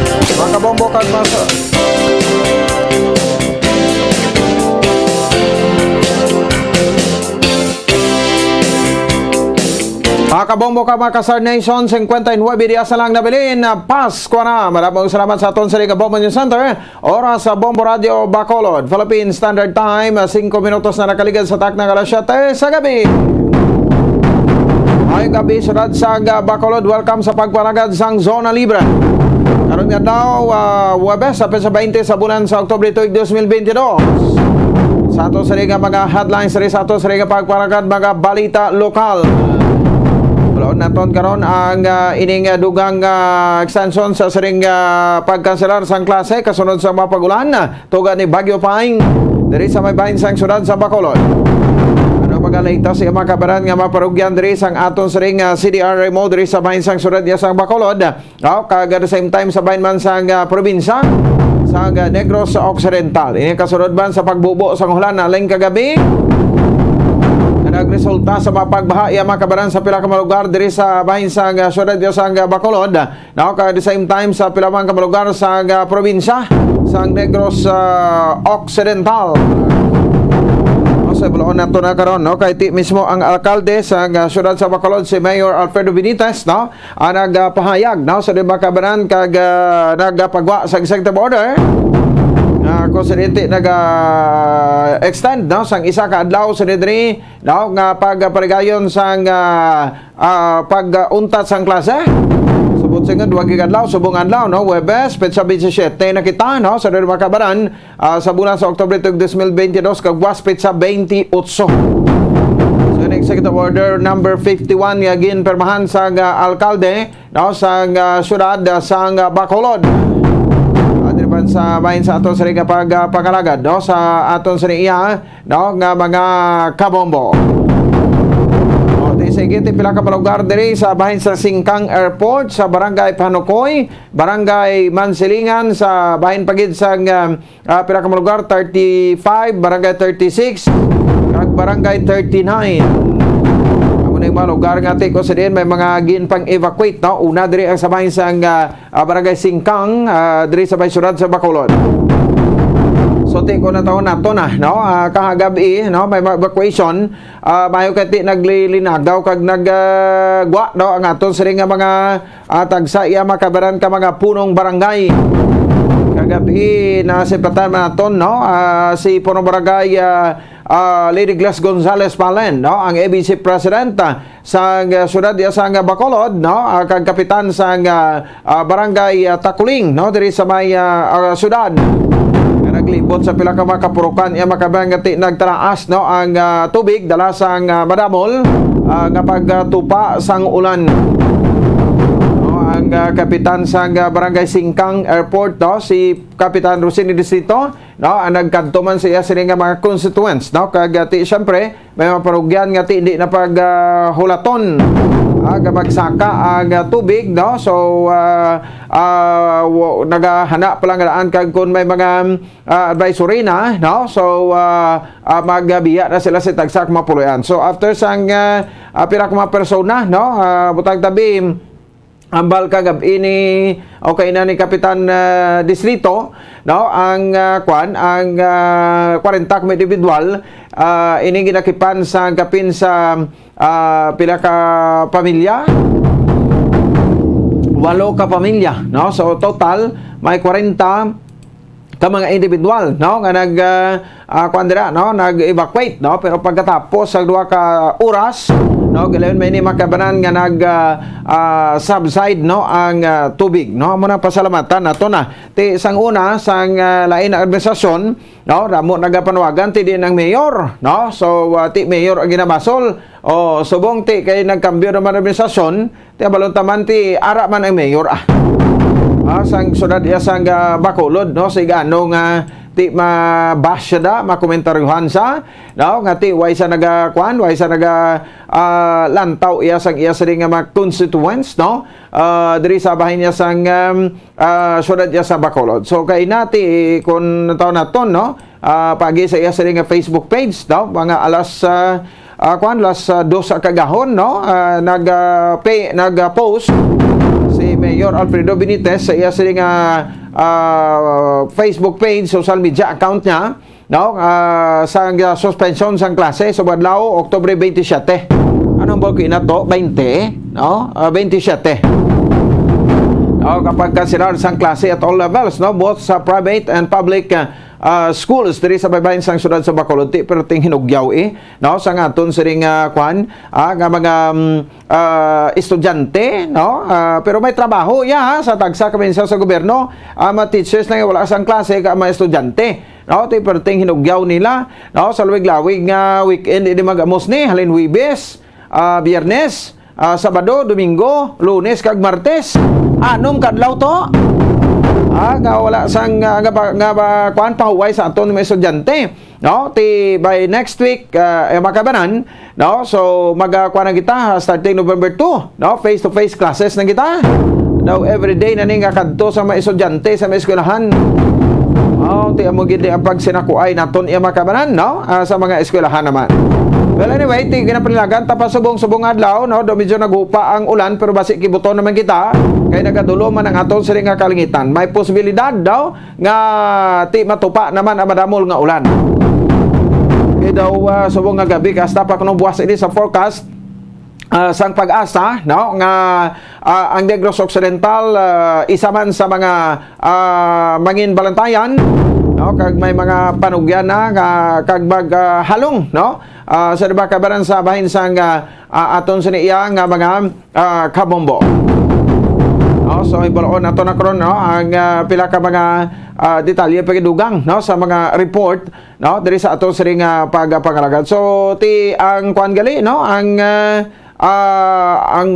Mga kabombo kag masa. Mga kabombo ka mga Kasar Nation, 59 diya sa lang nabilin na Pasko na. Maraming salamat sa aton sa Liga Bombo News Center. Oras sa Bombo Radio Bacolod, Philippine Standard Time, 5 minutos na nakaligad sa takna alas 7 sa gabi. Ay gabi, sunod sa Bacolod, welcome sa pagpalagad sang Zona Libre. Karon nga daw, Webes, sa 20 sa bulan sa Oktubre 2022. Sa ato sa Liga mga headlines, sa ato sa Liga pagpalagad mga balita lokal. Wala naton karon ang ining dugang extension sa siring pagkanselar sang klase kasunod sa mga pagulan tuga ni Bagyo Paing diri sa may bahin sang syudad sa Bacolod. Ano pagalaita sa mga kabaran nga maparugyan diri sang aton siring CDR remote diri sa bahin sang syudad sang Bacolod. Kag at the same time sa bahin man sang probinsya sa Negros Occidental. Ini kasunod ban sa pagbubo sang ulan aling kagabi. Nagresulta sa mapagbaha iya mga kabaran sa pila ka mga lugar diri sa bahin sa syudad sa Bacolod. At the same time sa pila man ka mga lugar sa probinsya sa Negros Occidental. Sa buloon nato na karon kay ti mismo ang alkalde sa syudad sa Bacolod si Mayor Alfredo Benitez ang nagpahayag sa mga kabaran kag nagpagwa sa executive order. Kung sa dito nag-extend sang isa ka adlaw sa diri nga pagparigayon sang pag-untat sang klase. Subot sa nga 2 adlaw subong adlaw Webes petsa 27 na kita sa diri mga kabaran sa bulan sa Oktubre 2022 kag was petsa 28. So Executive Order number 51 nga ginpermahan sa alkalde sa syudad sa Bacolod. Sa bahin sa aton sa rin pagkalagad sa aton sa rin iya nga mga kabombo. Sige, pila ka lugar diri sa bahin sa Singkang Airport, sa Barangay Panukoy, Barangay Mansilingan, sa bahin pagid sa pila ka lugar 35, Barangay 36, kag Barangay 39. Yung mga lugar nga ko sa din may mga ginpang evacuate una diri ang sabahin sa Barangay Singkang diri sa Baysurad sa Bacolod. So ko na taon nato na kahagabi may evacuation mayo kati naglilinag daw kag nagwa ang aton sa nga mga tagsa iya makabaran ka mga punong barangay. Kagabi na si patan naton si punong barangay Lady Glass Gonzales Palen ang ABC President sa syudad sa Bacolod kag kapitan sa Barangay Takuling diri sa may syudad. Naglibot sa pila ka mga kapurukan iya makabangati nagtaraas ang tubig dala sang madamol nga pagtupa sang ulan. Ang kapitan sa Barangay Singkang Airport si Kapitan Rosini Distrito ang nagkanto man siya sila nga mga constituents kag ti syempre may maparugyan nga ti hindi na paghulaton magsaka ang tubig so nagahana pa lang daan kag kung may mga advisory na so magbiya na sila sa tagsak mapuluyan. So after sang pira ka mga persona butang tabi ambal kagab ini okay na ni Kapitan Distrito ang ang 40 ka individual ini ginakipan sa kapin sa pila ka pamilya 8 ka pamilya so total may 40 ka mga individual nga nag-evacuate pero pagkatapos sa 2 ka oras galayon may ni makabanan nga nag subside ang tubig muna pasalamatan nato na ti sang una sang lain na administrasyon ramo nagapanawagan ti din ang mayor so ti mayor ang ginabasol subong ti kay nagkambyo naman administrasyon ti balon taman ti ara man ang mayor sang syudad sang Bacolod sigano nga ti mabasya da makomentaryuhan sa nga ti way sa way sa lantaw iya sang iya sa nga mga constituents diri sa bahin niya sang syudad sa Bacolod. So kay nati kun taon naton pagi sa iya sa nga Facebook page mga alas alas 2 kagahon nag-post si Mayor Alfredo Benitez sa iya sining Facebook page, social media account niya, no, sa suspension sang klase sa adlaw Oktubre 27. Anong ba kinato? 20, no? 27. No, kapag kansilar sang klase at all levels, no, both sa private and public schools diri sa baybayin sang syudad sa Bacolod, pero ting hinugyaw no, sa ngaton siring nga mga estudyante, no, pero may trabaho sa tagsa kami sa gobyerno, mga teachers na wala sang klase ka mga estudyante, no, pero ting hinugyaw nila, no, sa luwig-lawig nga weekend di magamos ni halin Huwebes, Biyernes, Sabado, Domingo, Lunes kag Martes. Anong kadlaw to? Nga wala sang kuan pahuway sa aton mga estudyante, no, by next week makabanan, no, so magkuan na kita starting November 2, no, face to face classes na kita, no, every day na ning kadto sa mga estudyante sa mga eskwelahan. Ti amo gid ang pagsinakuay naton iya makabanan, no, sa mga eskwelahan naman. Well, anyway, ginapanilagan tapos subong adlaw, no, do medyo naghupa ang ulan pero basi kibuton naman kita kay nagadulo man ang aton siring nga kalingitan. May posibilidad daw nga ti matupa naman ang madamol nga ulan. Kay daw subong nga gabi kasta pa kuno buwas ini sa forecast sang Pag-asa, no, nga ang Negros Occidental isa man sa mga mangin balantayan, no, kag may mga panugyan na kag halong, no, sa diba kabaran sa bahin sang aton sa iya nga mga kabombo. No, so ibalaon nato na karon, no, ang pila ka mga detalye pagidugang, no, sa mga report, no, diri sa aton siring pagpangalagad. So ang kuan gali, no, ang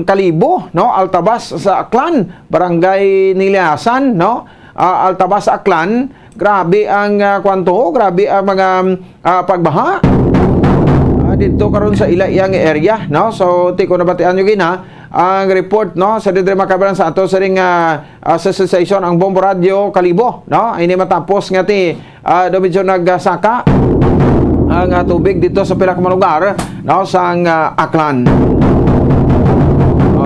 Kalibo, no, Altabas sa Aklan, Barangay Niliasan, no, Altabas Aklan, grabe ang kwanto, grabe ang mga pagbaha dito karon sa ila-iyang area, no. So ko nabatian nyo gina ang report, no, sa didre makabaran sa ato sa ring association ang Bombo Radio Kalibo, no, ini matapos nga do medyo nagsaka ang tubig dito sa pila ka mga lugar, no, sa Aklan.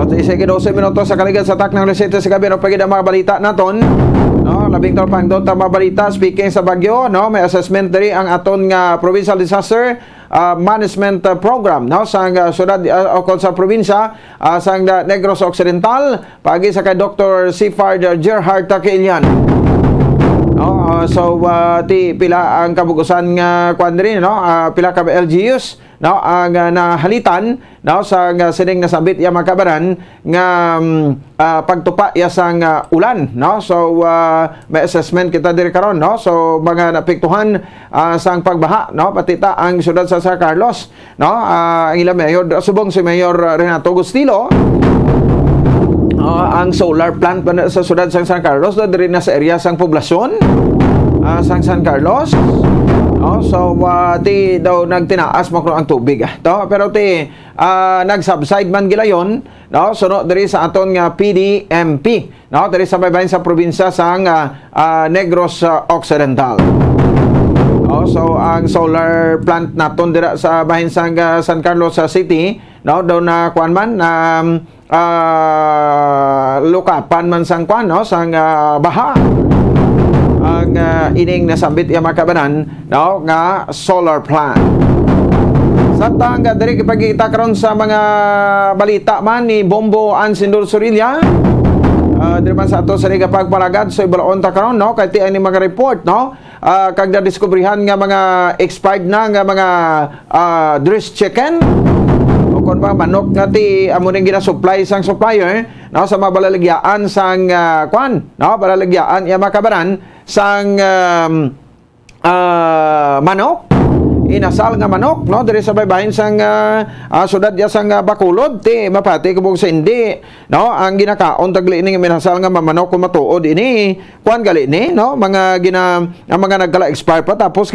Sige 12 minutos sa kaligid sa tak ng resete sa gabi, no, pagid ang mga balita naton, no, labing talpang doon mga balita. Speaking sa Bagyo, no, may assessment diri ang aton nga provincial disaster management program, no, sa syudad o sa probinsya sa Negros Occidental pagi sa kay Dr. Sifard Gerhard Taquilian. No, so pila ang kabugusan nga kuan diri, no, pila ka LGUs, no, ang nahalitan, no, sa sining nasabit ya makabaran nga pagtupa ya sang ulan, no. So may assessment kita diri karon, no, so mga napektuhan sang pagbaha, no, pati ta ang syudad sa San Carlos, no, ang ilang mayor subong si Mayor Renato Gustilo, ang solar plant sa syudad sa San Carlos diri na sa area sang poblasyon sang San Carlos. No, so daw nagtinaas mo ang tubig to, pero nag-subside man gilayon, no, suno diri sa aton nga PDMP, no, diri sa baybayin sa probinsya sang Negros Occidental. No, so ang solar plant naton dira sa bahin sang San Carlos City, no, daw na kuan man lukapan man sang kuan, no, sang baha ang ining nasambit ya makabanan, no, nga solar plant. Sa tangga diri kipagkita karon sa mga balita man ni Bombo Ansindol Sorilla, diri man sa ato sa pagpalagad so ibalaon ta karon, no, kay ani mga report, no, kag na-diskubrihan nga mga expired na nga mga dressed chicken o kon ba manok nga amo ning gina-supply sang supplier, no, sa mga balaligyaan sang kuan, no, balaligyaan ya makabaran sang manok, inasal nga manok, no, diri sa baybayin sang syudad ya sang Bacolod, mapati kubog sa hindi, no, ang ginakaon tagli ni minasal nga manok kung matuod ini kuan gali ni, no, mga mga nagkala expire pa tapos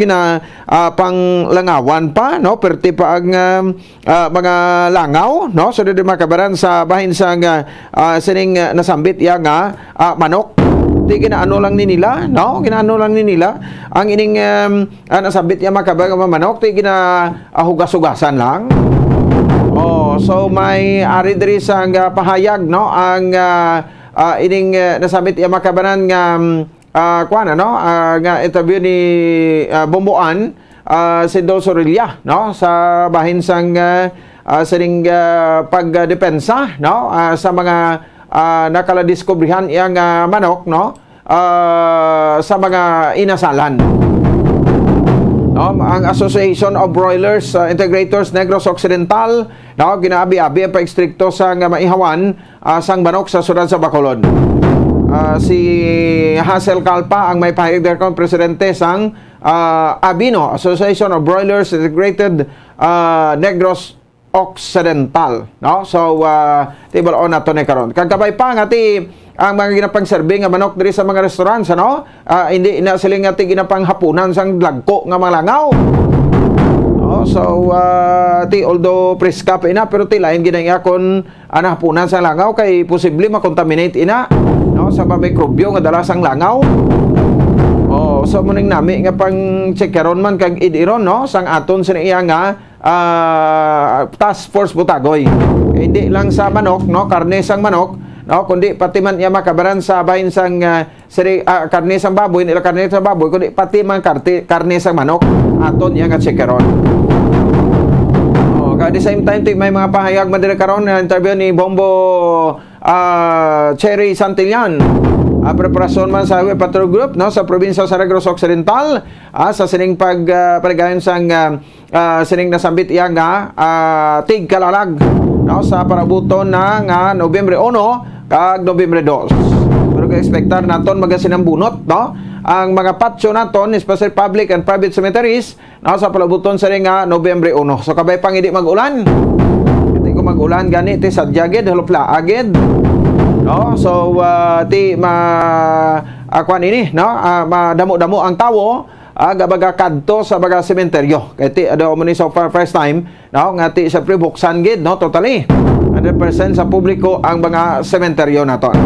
panglangawan pa, no, perti pa ang mga langaw, no, so diri makabaran sa bahin sang sining nasambit ya nga manok. Ginaano lang ni nila, no, ginaano lang ni nila ang ining nasabit ya makabaga manok, hugas-hugasan lang. So may ari diri sa pahayag, no, ang ining nasabit iya makabanan nga kuan ano nga interview ni Bomboan si Dol Sorilla, no, sa bahin sang sining pagdepensa, no, sa mga nakaladiskubrihan iyang manok, no, sa mga inasalan. No, ang Association of Broilers Integrators Negros Occidental, no, ginaabi-abi ang pag-strikto sa maihawan sang manok sa syudad sa Bacolod. Si Hazel Calpa ang may pahayag derkon presidente sang Abino Association of Broilers Integrated Negros Occidental, no, so table on nato ni karon kagkabay pa nga ti ang mga ginapang-serve nga manok diri sa mga restaurants, ano, hindi na sila nga ti ginapang-hapunan sang lagko nga mga langaw. No, so ti although prescap ina pero ti lain ginaya kon hapunan sang langaw kay posible makontaminate ina, no, sa mikrobyo nga dala sang langaw. Oh, so muning nami nga pang checkeron man kag idiron, no, sang aton sa iya nga task force butagoy. Kaya hindi lang sa manok, no, karne sang manok, no, kundi pati man iya makabaran sa bahin sang karne sang baboy, nila karne sang baboy, kundi pati man karne sang manok aton iya nga checkeron. Oh, at the same time may mga pahayag man diri karon na interview ni Bombo Cherry Santillan. Preparasyon man sa Highway Patrol Group, no, sa probinsya sa Negros Occidental, sa sining pagpaligayon sang sining nasambit iya nga tig kalalag, no, sa parabuton ng Nobyembre 1 kag Nobyembre 2. Pero ka-expectar naton magasinambunot, no, ang mga patio naton, especially public and private cemeteries, no, sa palabuton sa ring Nobyembre 1. So kabay pang hindi mag-ulan. Hindi ko mag-ulan gani ti sadyagid halupla agid. No, so ti kuan ini, no, madamo-damo ang tawo gabaga kadto sa baga sementeryo. Kay ti ado mo ni so far first time, no, nga ti sa pre-buksan gid, no, totally 100% sa publiko ang mga sementeryo naton.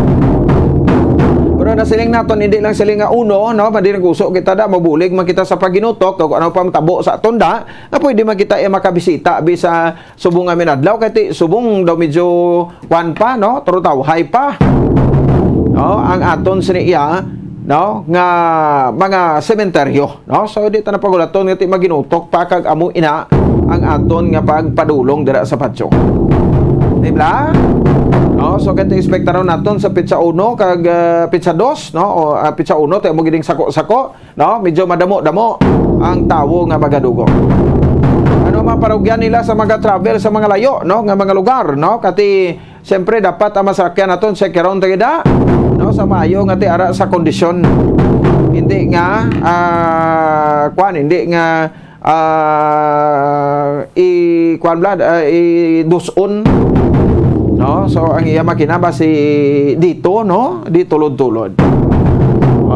Pero nasiling naton hindi lang siling nga uno, no, madinguso kita da mabulig man kita sa paginutok kung ano pa matabo sa tunda na pwede man kita makabisita bisa subong amin adlaw kay ti subong daw medyo kwan pa, no, turutaw high pa, no, ang aton siniya, no, nga mga sementeryo, no, so di ta na pagulaton nga ti maginutok pa kag amo ina ang aton nga pagpadulong dira sa patio. Diba? No, so kaya expectaron naton sa pizza 1 kag pizza 2, no, o pizza 1 tayo mo giding sako-sako, no, medyo madamo-damo ang tawo nga magadugo. Ano maparugyan nila sa mga travel sa mga layo, no, nga mga lugar, no, kati siyempre dapat ang masakyan naton sa karon tagida, no, sa maayo nga ti ara sa kondisyon. Hindi nga hindi nga duson, no, so ang iya makina ba si dito, no, di tulod-tulod.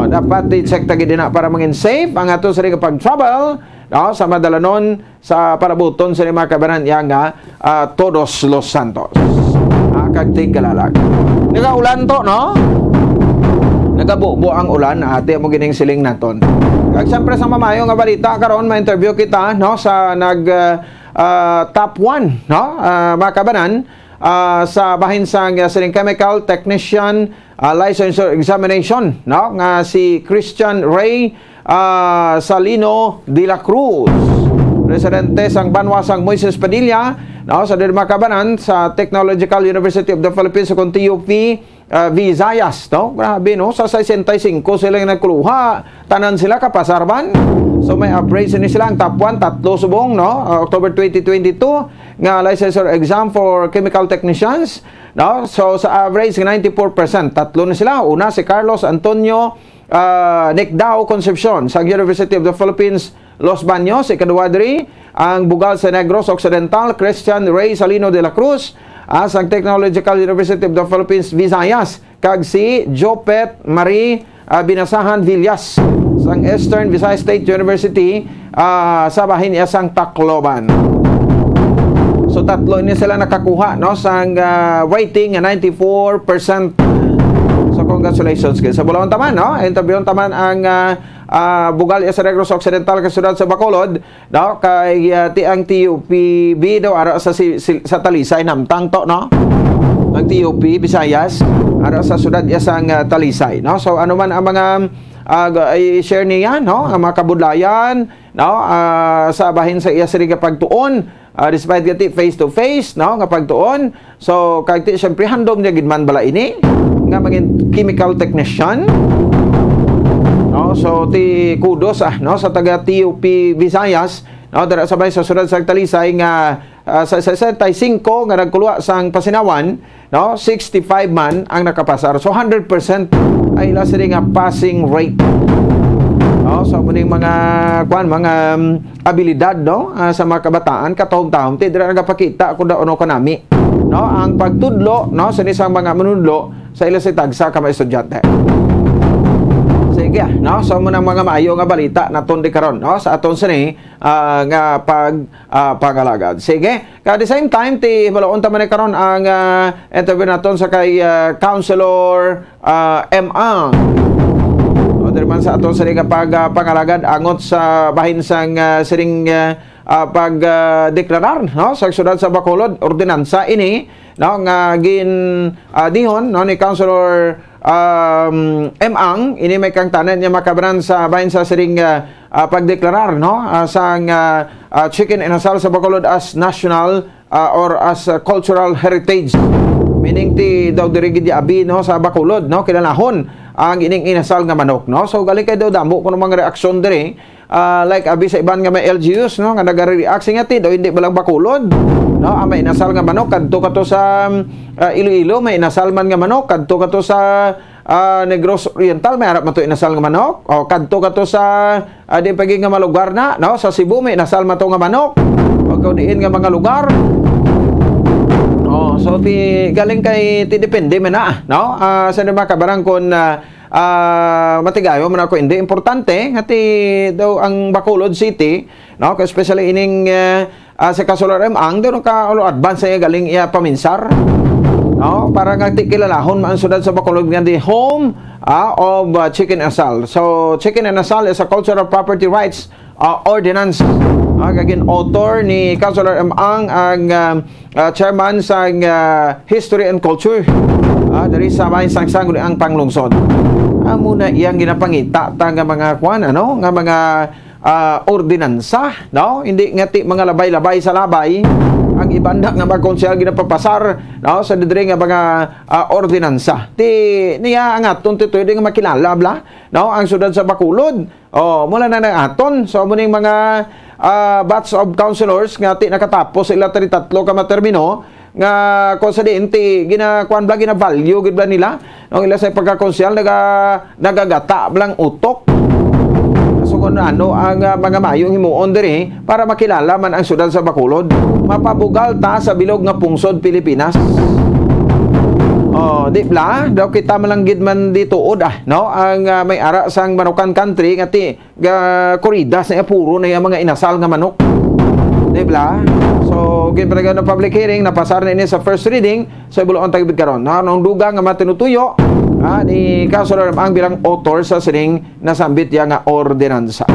Dapat i-check tagi din na para mangin safe ang ato sa ring pag-travel, no, sa madalanon sa parabuton sa mga kabanan iya nga Todos Los Santos. Kagtig kalalag. Nagaulan to, no? Nagabubo ang ulan, ate mo gining siling naton. Kag siyempre sa mamayo nga balita karon ma-interview kita, no, sa top 1, no, mga kabanan sa bahin sang sining chemical technician licensure examination, no, nga si Christian Ray Salino de la Cruz, presidente sang Banwasang Moises Padilla, no, sa Makabanan sa Technological University of the Philippines sa TUP Visayas, no, grabe, no, sa 65 sila yung nagkuluha, tanan sila kapasarban. So may appraise ni sila ang top 1, tatlo subong, no, October 2022 nga licensure exam for chemical technicians, no, so sa average 94%, tatlo na sila. Una si Carlos Antonio Nicdao Concepcion sa University of the Philippines Los Baños, ikaduha diri ang bugal sa Negros Occidental Christian Ray Salino de la Cruz sa Technological University of the Philippines Visayas, kag si Jopet Marie Binasahan Villas sang Eastern Visayas State University sa bahin niya sang Tacloban. So tatlo ini sila nakakuha, no, sang rating 94%. So congratulations guys. Sa Bulawan taman, no, interview taman ang bugal sa Negros Occidental kasyudad sa Bacolod, no, kay ti ang TUPB daw ara sa Talisay namtang to, no. ang TOP Visayas ara sa sudad isang Talisay, no? So ano man ang mga i-share niya, no? Ang mga kabudlayan, no? Sa bahin sa iya siri pagtuon, despite gati face to face, no? Nga pagtuon. So kay ti syempre handom niya gid man bala ini nga maging chemical technician. No? So ti kudos no sa taga TOP Visayas, no? Dara sabay sa sudad sa Talisay nga sa 65 nga nagkulwa sang pasinawan, no? 65 man ang nakapasar. So 100% ay ila sila nga passing rate. No? So muning mga abilidad, no? Sa mga kabataan katahom-tahom ti dira nagapakita kun daono kanami, no? Ang pagtudlo, no? Sa isang mga manudlo sa ila sa tagsa ka mga estudyante. Sige, no? So muna mga maayo nga balita naton di karon, no? Sa aton sini nga pagalagad. Sige. At the same time ti balaon ta man karon ang interview naton sa kay Councilor M.A. O derman sa aton sini nga pagalagad angot sa bahin sang siring pagdeklarar, no? Sa syudad sa Bacolod ordinansa ini, no? Nga dihon, no? Ni Councilor M.A. ini may kang tanan niya makabaran sa bahin sa siring pagdeklarar, no? Sang chicken inasal sa Bacolod as national or as cultural heritage. Meaning ti daw diri gid abi, no? Sa Bacolod, no? Kinalahon ang ining inasal nga manok, no? So gali kay daw damo kuno mga reaksyon diri, like abi sa iban nga may LGUs, no? Nga nagare-react nga ti daw hindi balang Bacolod, no? May inasal nga manok kadto kato sa Iloilo, may inasal man nga manok kadto kato sa Negros Oriental, may harap man to inasal nga manok, o kadto kato sa di pagi nga malugar na, no? Sa Cebu may inasal man to nga manok, o kaudiin nga mga lugar. Oh, so ti galing kay ti depende man na, no? Sa naman kabarang kon matigayo man ako hindi importante nga ti daw ang Bacolod City, no? Especially ining sa Councilor M.A. daw ka advance niya galing iya paminsar, no? Para nga ti kilalahon man sudad sa Bacolod nga di home of chicken asal. So chicken and asal is a cultural property rights ordinance. Kagin author ni Councilor M.A. ang chairman sa History and Culture. Dari sa bahin sang ang panglungsod. Muna iyang ginapangita nga mga ano, nga mga ordinansa, no? Hindi ngati mga labay-labay sa labay. Ang ibanda nga mga konsyal ginapapasar, no? Sa didiri nga mga ordinansa. Ti niya ang aton ti nga makilala bla, no? Ang sudad sa Bacolod. Mula na aton. So muning mga batch of councilors nga ti nakatapos sila 33 ka matermino nga kung sa diinti ginakuan bla gina-value gid bla nila, no? Ila sa pagkakonsyal nagagata blang utok. So kung ano ang mga mayong himuon diri para makilala man ang sudad sa Bacolod, mapabugal ta sa bilog nga pungsod Pilipinas. Di bla daw kita malanggid man dito no? Ang may ara sang Manukan country nga ti corridas na puro na yung mga inasal nga manok. Di bla? So ginpalaga ng public hearing napasar na ini sa first reading sa Bulacan Tagibid karon. Nung duga nga matinutuyo ni Councilor ang bilang author sa sining nasambit ya nga ordinansa.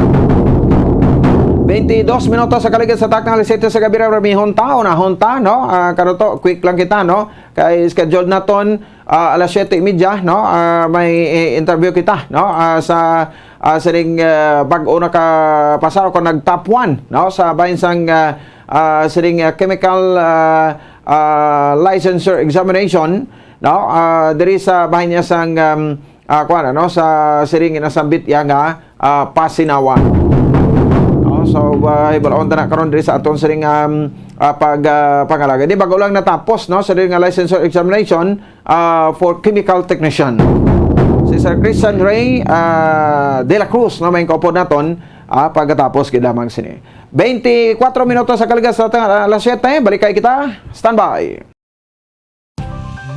22 minutos sa kaligid sa taknang alas 7 sa gabi ramihon ta, no? Karon to quick lang kita, no? Kay schedule naton alas 7:30, no? May interview kita, no? Sa sining bag-o na ka pasar ko nag top 1, no? Sa bahin sang sining chemical licensure examination, no? Diri sa bahin niya sang no? Sa siring inasambit ya nga pasinawan. So balaon na karon diri sa aton siring pangalaga. Di bago lang natapos, no? Sa siring licensure examination for chemical technician. Si Sir Christian Ray de la Cruz, no? May kaupod naton pagkatapos gid lamang sini. 24 minutos sa kaligas sa alas 7, balik kay kita. Standby.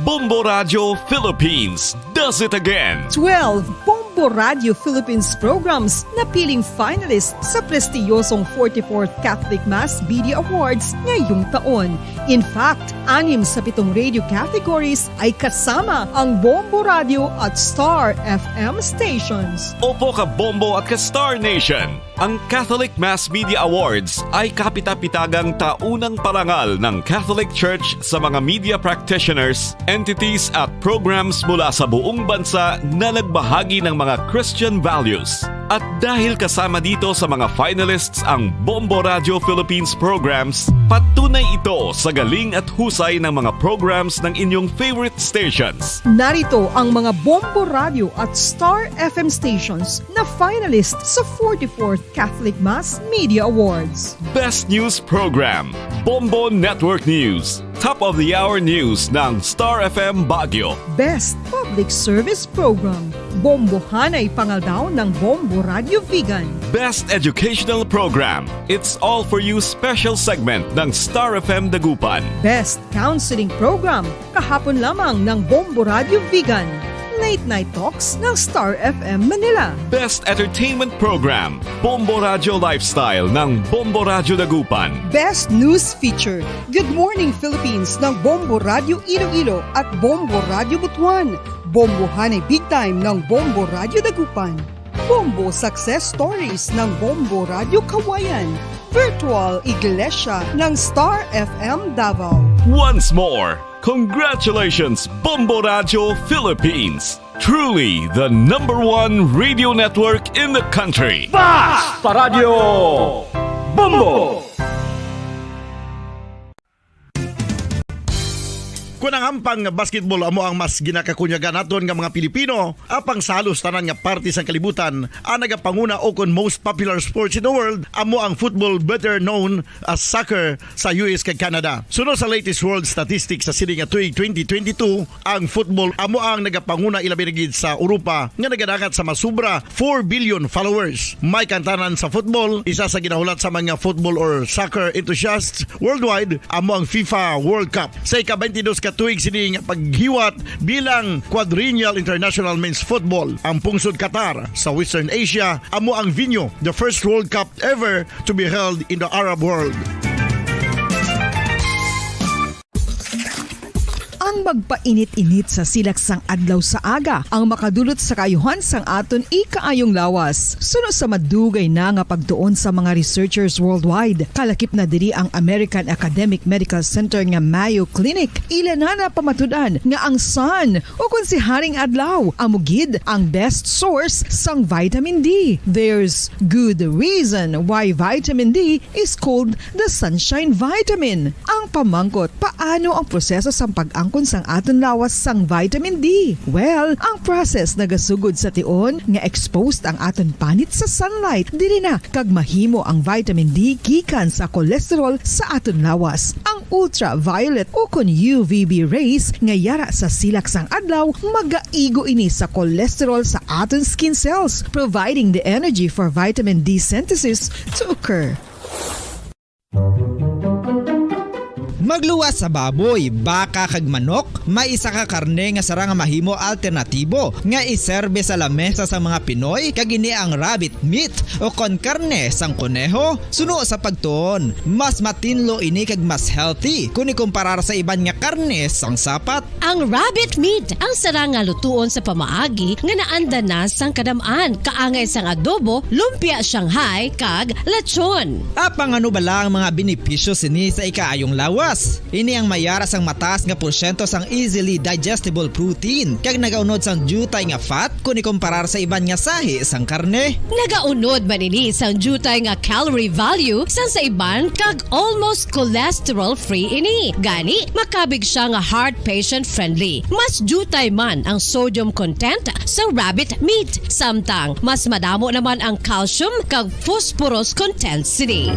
Bombo Radio Philippines does it again. 12 Bombo Bombo Radio Philippines programs na piling finalist sa prestiyosong 44th Catholic Mass Media Awards ngayong taon. In fact, 6 sa 7 radio categories ay kasama ang Bombo Radio at Star FM stations. Opo ka Bombo at ka Star Nation! Ang Catholic Mass Media Awards ay kapita-pitagang taunang parangal ng Catholic Church sa mga media practitioners, entities at programs mula sa buong bansa na nagbahagi ng mga Christian values. At dahil kasama dito sa mga finalists ang Bombo Radio Philippines programs, patunay ito sa galing at husay ng mga programs ng inyong favorite stations. Narito ang mga Bombo Radio at Star FM stations na finalist sa 44th Catholic Mass Media Awards. Best News Program, Bombo Network News. Top of the Hour News ng Star FM Baguio. Best Public Service Program, Bombo Hanay Pangaldaw ng Bombo Radio Vegan. Best Educational Program, It's All For You special segment ng Star FM Dagupan. Best Counseling Program, kahapon lamang ng Bombo Radio Vegan. Late Night Talks ng Star FM Manila. Best Entertainment Program, Bombo Radio Lifestyle ng Bombo Radio Dagupan. Best News Feature, Good Morning Philippines ng Bombo Radio Iloilo at Bombo Radio Butuan. Bombo Hanay Big Time ng Bombo Radio Dagupan. Bombo Success Stories ng Bombo Radio Kawayan. Virtual Iglesia ng Star FM Davao. Once more, congratulations Bombo Radio Philippines! Truly the #1 radio network in the country. Basta Radio Bombo! Kung ang ampang basketball amo ang mas ginakakunyagan naton nga mga Pilipino, apang sa halos tanan nga parte sang kalibutan, ang nagapanguna o kon most popular sports in the world, amo ang football better known as soccer sa US kag Canada. Sunod sa latest world statistics sa sining nga tuig 2022, ang football amo ang nagapanguna ilabi na gid sa Europa nga nagadagat sa masubra 4 billion followers. May kantanan sa football, isa sa ginahulat sa mga football or soccer enthusiasts worldwide, amo ang FIFA World Cup. Sa ika-22 ka tuig sining paghiwat bilang quadrennial international men's football. Ang pungsod Qatar sa Western Asia amo ang venue, the first World Cup ever to be held in the Arab world. Ang magpainit-init sa silaksang adlaw sa aga ang makadulot sa kayuhan sang aton ikaayong lawas. Sunod sa madugay na nga pagtuon sa mga researchers worldwide, kalakip na diri ang American Academic Medical Center nga Mayo Clinic. Ila na pamatudan nga ang sun o kung si Haring Adlaw amugid ang best source sang vitamin D. There's good reason why vitamin D is called the sunshine vitamin. Ang pamangkot, paano ang proseso sang pag-angkon sang aton lawas sang vitamin D? Well, ang process nagasugod sa tion nga exposed ang aton panit sa sunlight dili na kag mahimo ang vitamin D gikan sa cholesterol sa aton lawas. Ang ultraviolet o kon UVB rays nga yara sa silak sang adlaw magaigo ini sa cholesterol sa aton skin cells, providing the energy for vitamin D synthesis to occur. Magluwas sa baboy, baka kag manok, may isa ka karne nga sara nga mahimo alternatibo nga iserbe sa lamesa sa mga Pinoy kag ini ang rabbit meat o kon karne sang kuneho. Suno sa pagtuon, mas matinlo ini kag mas healthy kung ikumparar sa iban nga karne sang sapat. Ang rabbit meat ang sara nga lutuon sa pamaagi nga naanda na sang kadamaan, kaangay sang adobo, lumpia Shanghai kag lechon. Apang ano bala ang mga benepisyo sini sa ikaayong lawas? Ini ang mayara sang mataas nga porsyento sang easily digestible protein kag nagaunod sang jutay nga fat kung ikumparar sa iban nga sahi sang karne. Nagaunod man ini sang jutay nga calorie value sang sa iban kag almost cholesterol free ini. Gani makabig siya nga heart patient friendly. Mas jutay man ang sodium content sa rabbit meat, samtang mas madamo naman ang calcium kag phosphorus content sini.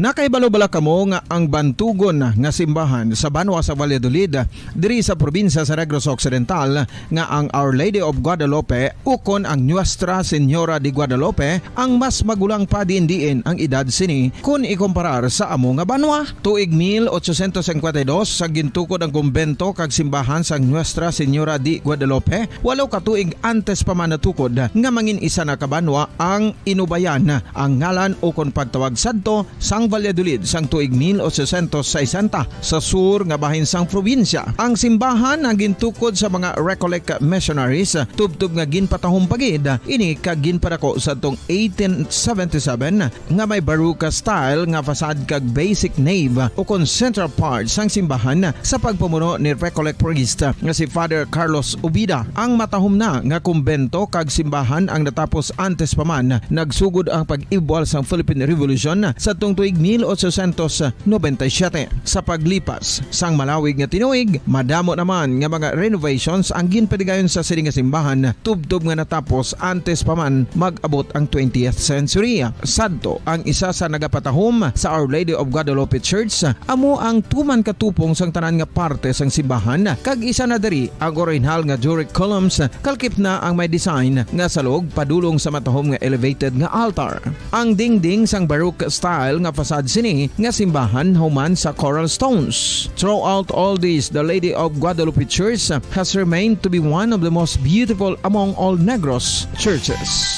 Nakaibalo-bala kamo nga ang bantugon nga simbahan sa Banwa sa Valladolid diri sa probinsya sa Negros Occidental nga ang Our Lady of Guadalupe ukon ang Nuestra Señora de Guadalupe ang mas magulang pa diin ang edad sini kung ikomparar sa amo nga banwa. Tuig 1852 sa gintukod ang kumbento kag simbahan sa Nuestra Señora de Guadalupe, walo ka tuig antes pa man natukod nga mangin isa na kabanwa ang inubayan ang ngalan ukon pagtawag sadto sang Valladolid sang tuig 1860 sa sur nga bahin sang probinsya. Ang simbahan ang gintukod sa mga Recollect missionaries tubtub nga ginpatahom pagid ini kag ginpadako sa tong 1877 nga may baroque style nga fasad kag basic nave ukon central part sang simbahan sa pagpamuno ni Recollect priest nga si Father Carlos Ubida. Ang matahom na nga kumbento kag simbahan ang natapos antes pa man nagsugod ang pag-ibwal sang Philippine Revolution sa tong tuig 1897. Sa paglipas sang malawig nga tinuig, madamo naman nga mga renovations ang ginpadigayon sa sining nga simbahan tubtob nga natapos antes pa man mag-abot ang 20th century. Sadto ang isa sa nagapatahom sa Our Lady of Guadalupe Church amo ang tuman katupong sang tanan nga parte sang simbahan kag isa na diri ang original nga Doric columns kalkip na ang may design nga salog padulong sa matahom nga elevated nga altar. Ang dingding sang baroque style nga fasad sini nga simbahan human sa coral stones. Throughout all this, the Lady of Guadalupe Church has remained to be one of the most beautiful among all Negros churches.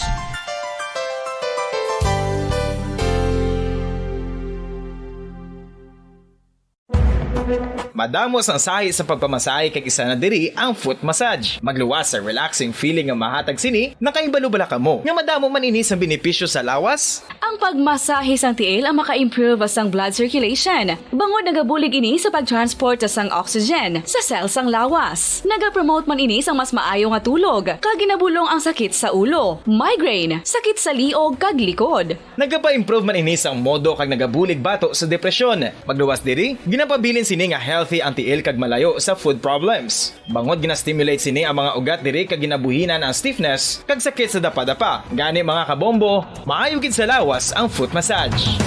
Madamos ang sahi sa pagpamasahe kag isa na diri ang foot massage. Magluwas sa relaxing feeling nga mahatag sini, nakaibalo-bala ka mo. Nga madamo man ini sa benepisyo sa lawas. Ang pagmasahe sang tiil ang maka-improve sang blood circulation. Bangod nagabulig ini sa pag-transport sang oxygen sa cells sang lawas. Nagapromote man ini sang mas maayo nga tulog, kag ginabulong ang sakit sa ulo, migraine, sakit sa liog kag likod. Nagapa-improve man ini sang modo kag nagabulig bato sa depresyon. Magluwas diri, ginapabilin sini nga healthy ang tiil kag malayo sa food problems. Bangod gina-stimulate sini ang mga ugat diri kag ginabuhinan ang stiffness kag sakit sa dapa-dapa. Gani mga kabombo, maayo gid sa lawas ang foot massage.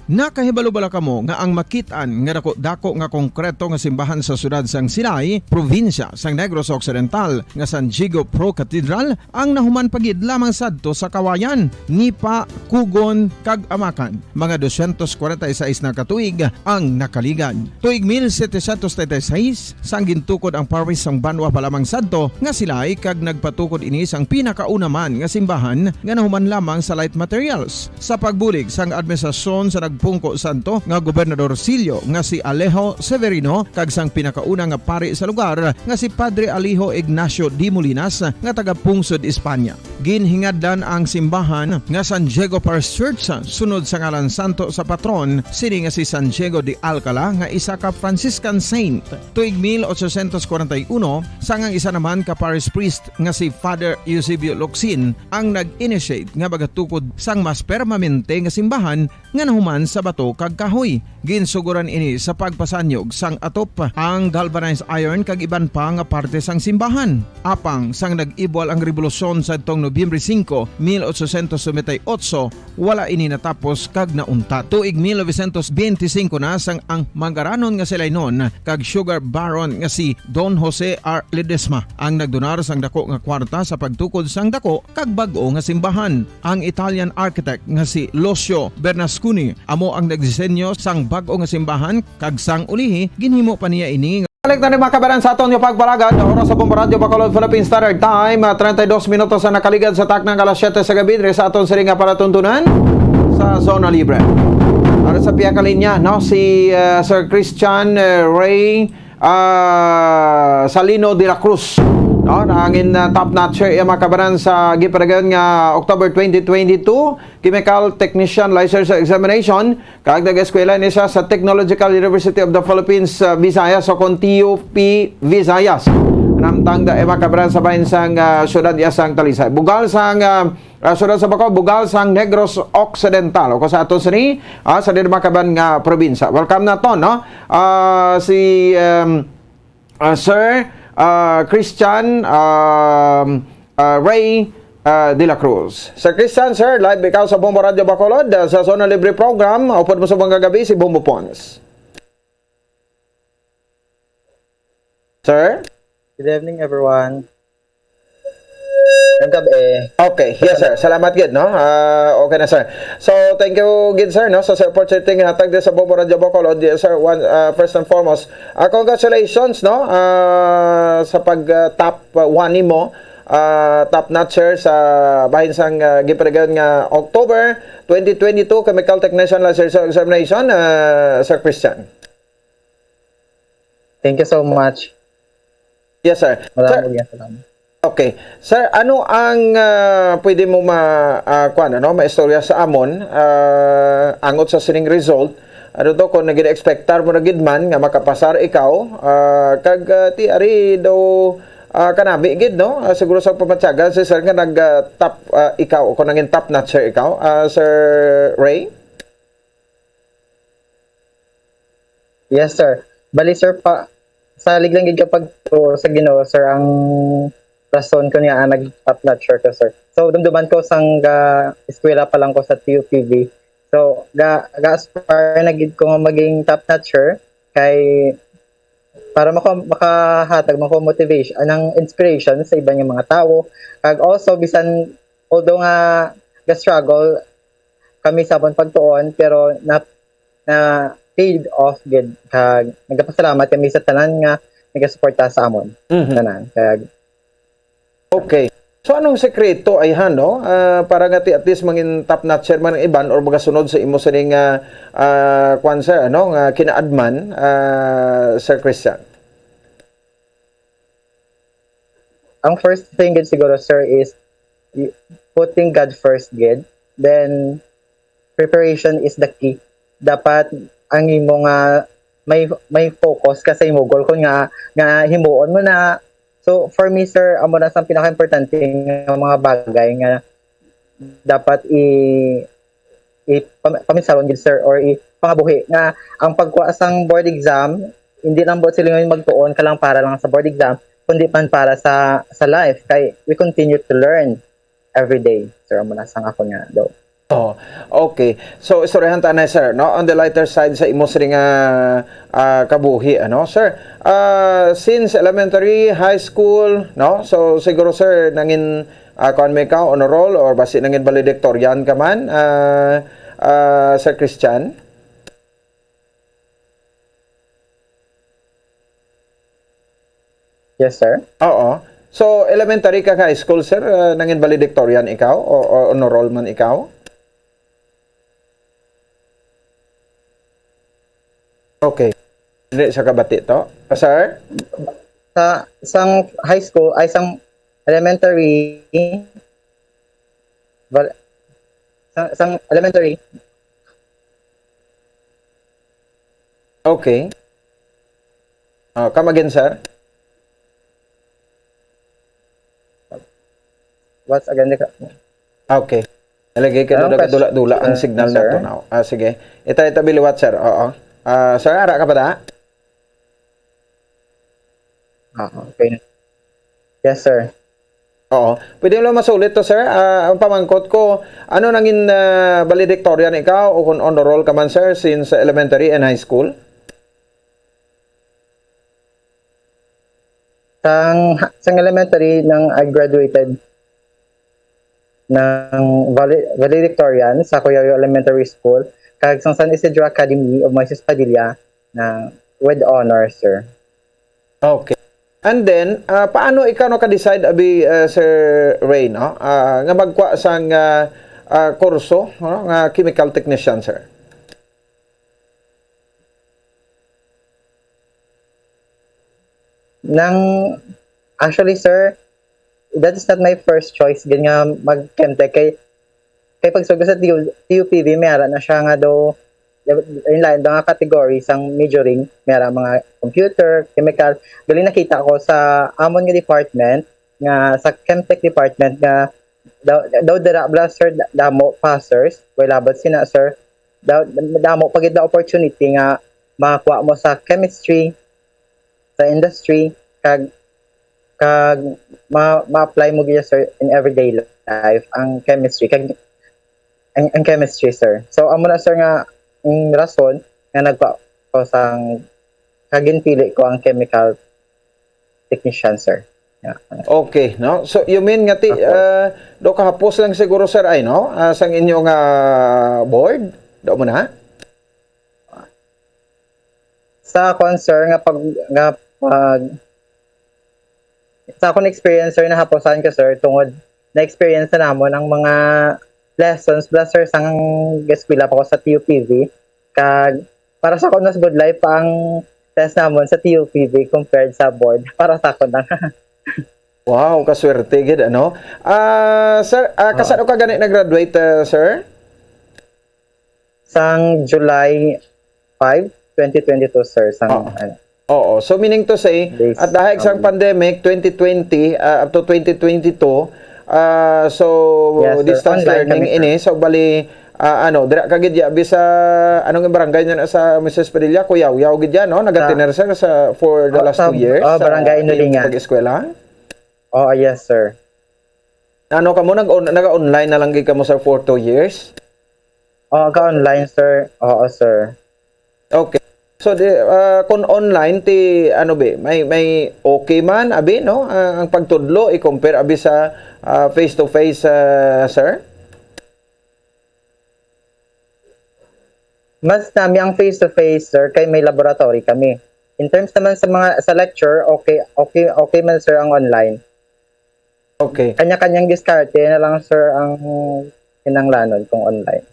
Nakahibalo-bala kamo nga ang makitaan nga dako nga konkreto nga simbahan sa sudad sang Sinay, probinsya sang Negros Occidental nga San Diego Pro Cathedral ang nahuman pagid lamang sadto sa Kawayan, Nipa, Kugon kag Amakan. Mga 246 na katuig ang nakaligan. Tuig 1736 sang gintukod ang parish sang Banwa pa lamang sadto nga Silay kag nagpatukod ini sang pinakauna man nga simbahan nga nahuman lamang sa light materials. Sa pagbulig sang administrasyon sa pungko santo nga Gobernador Silio nga si Alejo Severino kag sang pinakauna nga pari sa lugar nga si Padre Alijo Ignacio de Molinas nga taga Pungsod, Espanya. Ginhingadlan ang simbahan nga San Diego Parish Church sunod sa ngalan santo sa patron sini nga si San Diego de Alcala nga isa ka Franciscan saint. Tuig 1841 sangang isa naman ka parish priest nga si Father Eusebio Locsin ang nag-initiate nga bagatukod sang mas permanente nga simbahan nga nahuman sa bato kag kahoy. Ginsuguran ini sa pagpasanyog sang atop ang galvanized iron kag iban pa nga parte sang simbahan. Apang sang nag-ibwal ang revolusyon sa tong Nobyembre 5, 1898, wala ini natapos kag naunta. Tuig 1925 na sang ang manggaranon nga sila noon kag sugar baron nga si Don Jose R. Ledesma ang nagdonar sang dako nga kwarta sa pagtukod sang dako kag bag-o nga simbahan. Ang Italian architect nga si Lucio Bernasconi amo ang nagdisenyo sang bag-o nga simbahan kag sang ulihi ginhimo pa niya ini. Balik na rin mga kabaran sa aton yung pagbalagad. Oras sa Bomba Radio Bacolod Philippine Standard Time. 32 minutos na nakaligad sa taknang alas 7 sa gabi. Sa aton siring nga palatuntunan sa Zona Libre. Para sa piyaka linya, no? Si Sir Christian Ray Salino de la Cruz. No, nangin top notcher yung mga kabaran sa gipadagan nga October 2022 Chemical Technician License Examination kag nag-eskwela ni siya sa Technological University of the Philippines Visayas o TUP Visayas. Namtang da mga kabaran sa bahin sang syudad yasang Talisay. Bugal sang syudad sa Bacolod, bugal sang Negros Occidental o sa aton sini sa mga kabaran nga probinsya. Welcome na to, no? Si Sir Christian Ray de la Cruz. Sir Christian, sir, live ikaw sa Bombo Radio Bacolod sa Zona Libre Program. Upod mo sa mga gabi si Bombo Pons. Sir? Good evening, everyone. Ang gabi. Okay, yes sir. Salamat gid no. Okay na sir. So thank you gid sir no sa support setting hatag din sa Bombo Radio Bacolod. Yes, sir. First and foremost, congratulations no sa pag top 1 nimo. Top notcher sa bahin sang gipregan nga October 2022 Chemical Technician License Examination, Sir Christian. Thank you so much. Yes sir. Maraming salamat. Okay. Sir, ano ang pwede mo maistorya sa amon angot sa sining result? Ano to kung nagin-expectar mo na gid man nga makapasar ikaw kag ti ari daw kanabi gid no? Siguro sa pamatyaga si sir nga nag-top ikaw kung naging top notcher ikaw, Sir Ray? Yes, sir. Bali, sir, sa liglang gid kapag sa Ginoo, sir, ang rason ko niya nag-top notcher ko, sir. So, dumduman ko sang eskwela pa lang ko sa TUPV. So, ga-aspire na gid ko nga maging top notcher kay para makahatag mo motivation anang inspiration sa ibang mga tao. Kag also bisan although nga ga-struggle kami sa pagtuon pero na paid off gid kag nagapasalamat kami sa tanan nga nagasuporta sa amon. Tanan kag okay. So anong sekreto ay no? Para nga at least mangin top notcher man ang iban or magasunod sa imo sining kwan sir ano nga kinaadman Sir Christian. Ang first thing gid siguro, sir, is putting God first gid. Then preparation is the key. Dapat ang imo nga may focus ka sa imo goal kun nga himuon mo na. So, for me, sir, amo na sa pinaka-importante nga mga bagay nga dapat pamisaron gid, sir, or pangabuhi nga ang pagkuha sang board exam, hindi lang bot sila magtuon ka lang para lang sa board exam, kundi man para sa life. Kay we continue to learn every day, sir, amo na sang ako nga daw. Oh, okay. So istoryahan ta na sir, no? On the lighter side sa imo sir nga kabuhi, ano, sir? Since elementary, high school, no? So siguro sir nangin kuan may ka honor roll or basi nangin valedictorian ka man, Sir Christian? Yes, sir. Oo. So elementary ka high school sir, nangin valedictorian ikaw o honor roll man ikaw? Okay. Hindi sa kabati to. Sir? Sa sang high school ay sang elementary sang elementary. Okay. Come again, sir. What's again? Okay. Nalagay ka doon dula ang signal na to now. Sige. Ita biliwat, sir. Oo. Sir, ara ka pa da? Okay. Yes, sir. Oo. Pwede mo lang masulit to, sir. Ang pamangkot ko, ano nangin valedictorian ikaw o kung honor roll ka man, sir, since elementary and high school? Sang elementary nang I graduated ng valedictorian sa Coyayo Elementary School kag sang San Isidro Academy of Moises Padilla na with honor, sir. Okay. And then, paano ikaw no ka-decide abi Sir Ray, no? Nga magkuha sang kurso, no? Nga chemical technician, sir? Actually, sir, that is not my first choice gan nga mag-chemtech kay pagsugod sa TUPV mayara na siya nga daw in line nga category sang majoring mayara mga computer, chemical. Gali nakita ko sa amon nga department nga sa chemtech department nga daw dara sir damo passers way labot sina sir damo pagid na opportunity nga makakuha mo sa chemistry sa industry kag kag ma-apply mo gyud sir in everyday life ang chemistry kag ang chemistry sir. So amo na sir nga ang rason nga nagpa ko sang kaginpili ko ang chemical technician sir. Yeah. Okay, no? So you mean nga do kahapos lang siguro sir ay no? Sang inyong board, do mo na? Sa concern nga pag sa akong experience sir na haposan ko sir tungod na experience na namon ang mga lessons plus sir sang eskwela pa ko sa TUPV kag para sa ako mas good life pa ang test namon sa TUPV compared sa board para sa ako na. Wow, kaswerte gid ano? Sir, kasano ka gani nag-graduate sir? Sang July 5, 2022 sir sang ano. Oo. So meaning to say, Based at dahil sa pandemic 2020 up to 2022, so Yes, sir. distance Online learning kami, ini so bali dira ka gid ya bisa anong barangay niya sa Mrs. Padilla Kuyaw gid ya no nagatiner sir sa for the last 2 years barangay Inulingan. pag-eskwela. Oh, yes sir. Ano ka mo nag-online na lang gid ka mo sir for 2 years? Oh, online sir. Oo sir. Okay. So kung online ti ano be may okay man abi no ang pagtudlo i-compare abi sa face to face sir. Mas nami ang face to face sir kay may laboratory kami. In terms naman sa lecture, okay man sir ang online. Okay. Kanya-kanyang diskarte na lang sir ang kinanglanon kung online.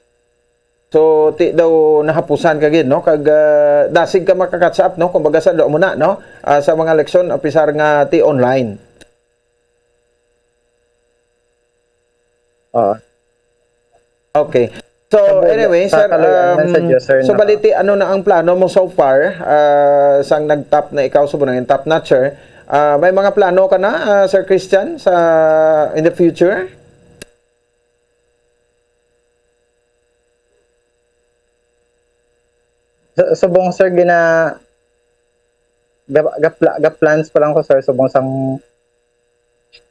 So ti daw nahapusan ka gid no kag dasig ka makakatch up no kumbaga sa do mo na no sa mga leksyon opisar nga ti online. Oo. Okay. So anyway sir, so baliti ano na ang plano mo so far sang nag-top na ikaw subong ng top notcher, may mga plano ka na Sir Christian sa in the future? Subong sir plans pa lang ko sir subong sang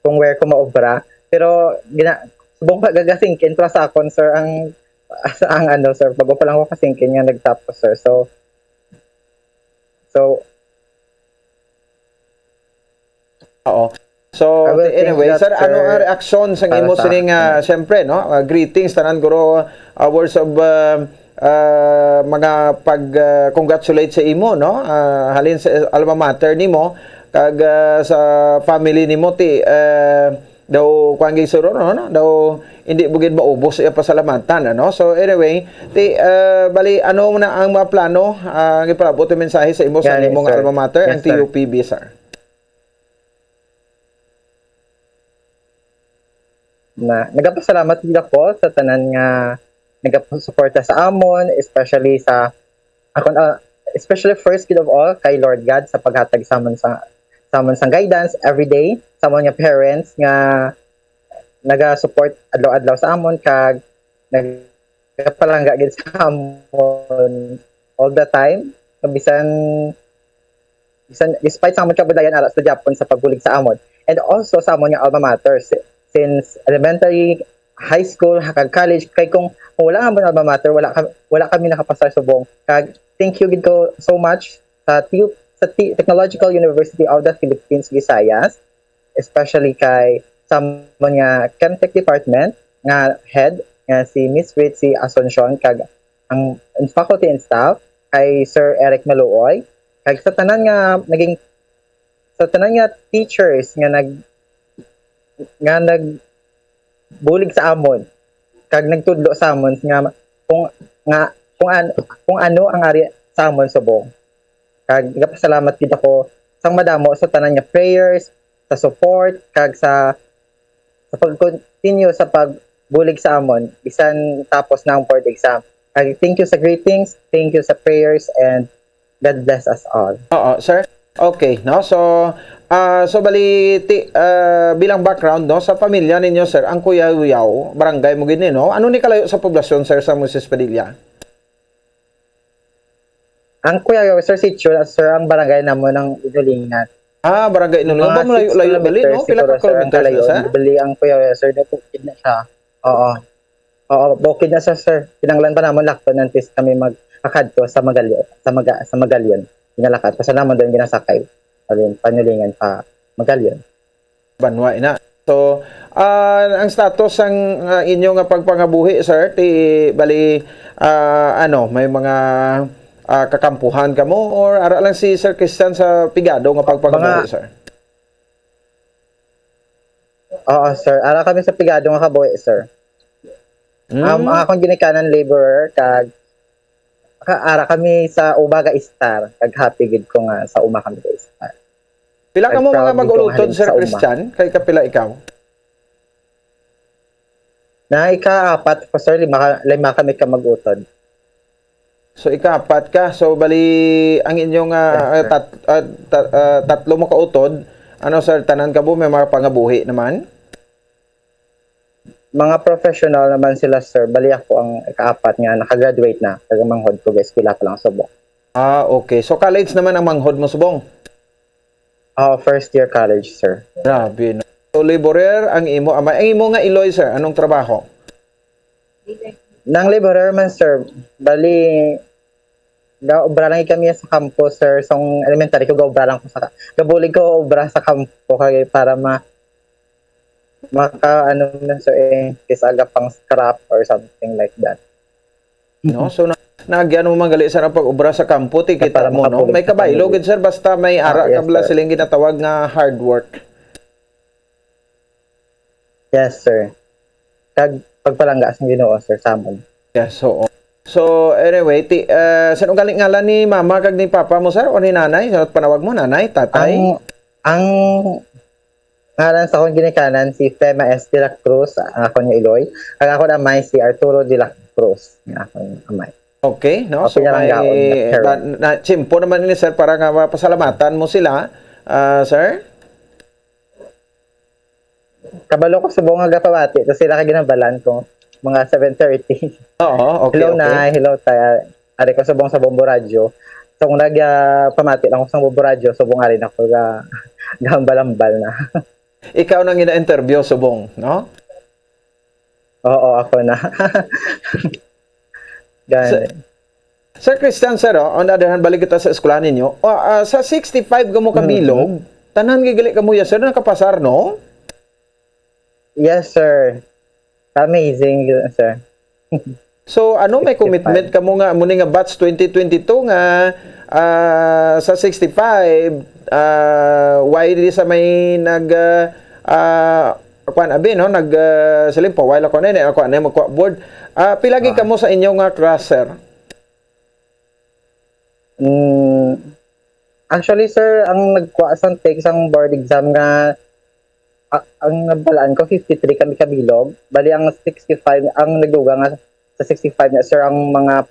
kung where ko maobra pero subong gagasingkin para sa akon sir ang ano sir bago pa lang ko kasingkin nga nagtap ko sir so Oo. So anyway sir ano ang reaksyon sa imo sining syempre no greetings tanan guro words of mga pag-congratulate sa imo no halin sa alma mater nimo kag sa family nimo ti daw kuan gisuro no daw hindi bugid maubos iya pasalamatan ano so anyway ti bali ano na ang mga plano ang ipabot mensahe sa imo sa imong alma mater ang TUPB sir. Na nagapasalamat gid ako sa tanan nga nagasuporta sa amon, especially sa akon especially first kid of all kay Lord God sa paghatag sa amon sang guidance every day sa amon nga parents nga naga-support adlaw-adlaw sa amon kag nagapalangga gid sa amon all the time bisan despite sa amon kabudayan ara sa Japan sa pagbulig sa amon and also sa amon nga alma mater since elementary high school hakag college kay kung wala nga alma mater wala kami nakapasar subong kag thank you gid ko so much sa Technological University of the Philippines Visayas especially kay sa mga Chemtech department nga head nga si Miss Ritzy Asuncion kag ang faculty and staff kay Sir Eric Maluoy kag sa tanan nga teachers nga bulig sa amon kag nagtudlo sa amon nga kung ano ang ari sa amon subong kag nagapasalamat gid ako sang madamo sa tanan nga prayers sa support kag sa pag-continue sa pagbulig sa amon bisan tapos na ang board exam kag thank you sa greetings, thank you sa prayers, and God bless us all. Oo sir. Okay no so bali bilang background no sa pamilya ninyo sir ang Kuyaw barangay mo gini no ano ni kalayo sa poblasyon sir sa Mrs. Padilla? Ang Kuyaw sir sitio sir ang barangay namo ng Inulingan Barangay Inulo. Ba Mga 6 malayo-layo bali, no? kilometers Pila ka siguro, sir, ang kilometers na, kalayo. sir? Bali ang kuya, sir, bukid na siya. Oo. Oo, bukid na siya, sir. Pinanglan pa naman lakto nantis kami magkakadto sa Magalyon. Sa Magalyon. Pinalakad. Kasi naman doon ginasakay. Alin, panulingan pa Magalyon. Banwa na. So, ang status ng inyong pagpangabuhi, sir, bali, may mga kakampuhan ka mo or ara lang si Sir Christian sa pigado nga pagpangabuhi, sir? Oo, sir. Ara kami sa pigado nga kabuhi, sir. Ang akong ginikanan laborer, ara kami sa Ubaga Star. Happy gid ko nga sa uma kami sa Star. Pila ka mo mga Proud mag-ulutod, dito Sir sa uma. Christian? Kay kapila ikaw? Na ika-apat po, sir, lima kami ka mag-utod. So, ika-apat ka. So, bali, ang inyong tatlo mo kautod, sir, tanan ka mo, may mga pangabuhi naman? Mga professional naman sila, sir. Bali ako ang ika-apat nga, nakagraduate na. Tagamanghod ko, guys, pila pa lang subok. Okay. So, college naman ang manghod mo, subong? First year college, sir. Grabe, no? So, laborer ang imo. Ang imo nga Iloy, sir, anong trabaho? Nang laborer man, sir, bali, gaobra lang kami sa campus, sir. So, elementary ko, gaobra lang ko sa, gabulig ko obra sa campo kaya para kisaga pang scrap or something like that. No? So, nagyan mo magali sa pag-ubra sa kampo, tikita Para mo, no? makapulog May sa kabaylo, kampo. gid, sir, basta may ara Yes, kabla sir. silang ginatawag nga hard work. Yes, sir. Pagpalangga sa Ginoo, sir, sa amon. Yes, so anyway, saan galing ngalan ni mama kag ni papa mo, sir, o ni nanay? Sa panawag mo, nanay, tatay? Ang ngalan sa akong ginikanan, si Fema S. de la Cruz, ang ako niya Iloy. Ang ako namay, si Arturo de la Cruz, ang ako amay. Okay, no? Okay, So, pinaranggaon na, chimpo naman ni sir para nga mapasalamatan mo sila, sir? Kabalo ko sa buong agapawati, tapos sila kaginabalan ko, mga 7:30. Oo, okay, Hello na, hello tayo. Ari ko sa Bombo Radyo. So kung pamati lang ako sa Bombo Radyo, so buong ari na ako gambal-ambal na. Ikaw nang ina-interview, subong, no? Oo, ako na. Ganun. Sir Christian, sir, on the other hand, balik kita sa eskwelahan ninyo. Sa 65 ka mo kabilog, tanan gigali ka mo ya, sir, nakapasar, no? Yes, sir. Amazing, sir. So, may commitment ka mo nga, muna nga batch 2022 nga, sa 65, why di sa may kuan abi, no? Salim po, while ako na, ako na, magkuha-board. Pilagi ka mo sa inyong class, sir? Actually, sir, ang nagkuha sang take sang board exam nga ang nabalaan ko 53 kami kabilog. Bali ang 65 ang nagduga nga sa 65 na, sir, ang mga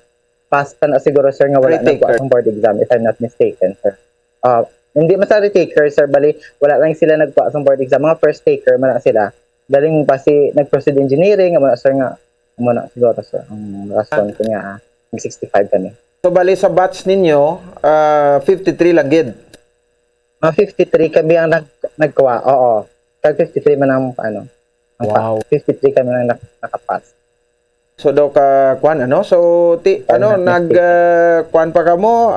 past na siguro, sir, nga wala nagkuha sang board exam if I'm not mistaken, sir. Hindi masari taker, sir, bali wala lang sila nagkuha sang board exam. Mga first taker man na sila. Galing pa si nag-proceed engineering, mo na, sir, nga mo na siguro, sir, ang rason ko nga mag-65 kami. So, bali sa batch ninyo, 53 lang gid. Mga 53 kami ang nagkuha. Oo. Tag 53 man ang Wow. 53 kami lang nakapass. So daw ka kuan so kuan pa ka mo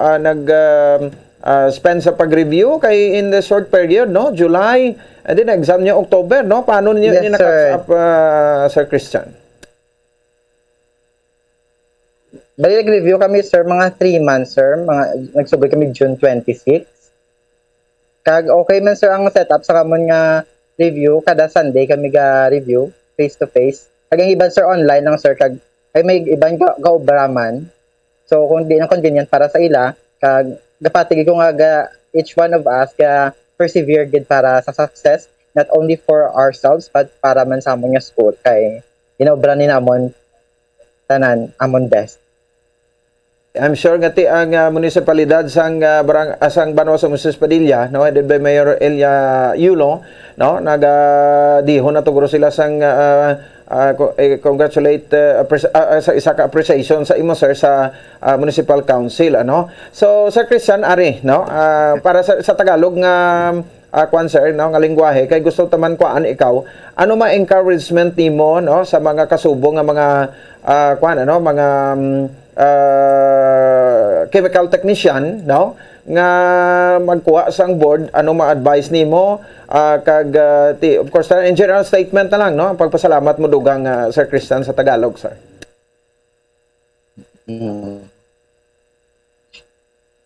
spend sa pag-review kay in the short period, no, July, and then exam niyo October, no? Paano niyo Yes, catch up, Sir Christian? Bali nag-review kami, sir, mga 3 months, sir. Nagsubay kami June 26. Kag okay man, sir, ang setup sa kamon nga review. Kada Sunday kami ga-review face to face. Kag ang iban, sir, online lang, sir. Kag ay may iban gaobraman. So kung di na convenient para sa ila, kag gapatig ko nga each one of us ka persevere gid para sa success, not only for ourselves but para man sa amon nga school kay inobra ni namon tanan amon best. I'm sure nga ti ang munisipalidad sang asang Banwa sa Moses Padilla, no, headed by Mayor Elia Yulo, no, nagadihon na tugro sila sang congratulate sa isa ka appreciation sa imo sir sa Municipal Council ano. So Sir Christian ari no para sa Tagalog nga kwan sir no nga lengguwahe kay gusto taman kuan ikaw ano ma encouragement nimo no sa mga kasubo nga mga kwan ano mga chemical technician no nga magkuha sang board ano ma-advise nimo kag of course in general statement na lang no ang pagpasalamat mo dugang Sir Christian sa Tagalog sir.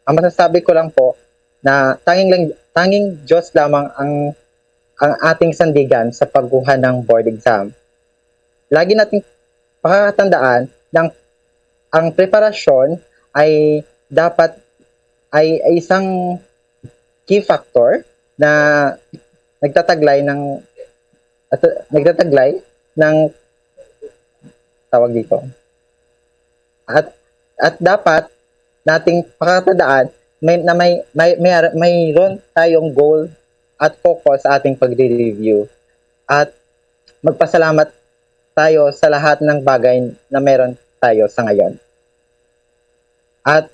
Ang masasabi ko lang po na tanging Diyos lamang ang ating sandigan sa pagkuha ng board exam. Lagi nating pakatandaan ng ang preparasyon ay dapat ay isang key factor na nagtataglay ng tawag dito. At dapat nating pakatandaan mayroon tayong goal at focus sa ating pagre-review. At magpasalamat tayo sa lahat ng bagay na meron tayo sa ngayon. At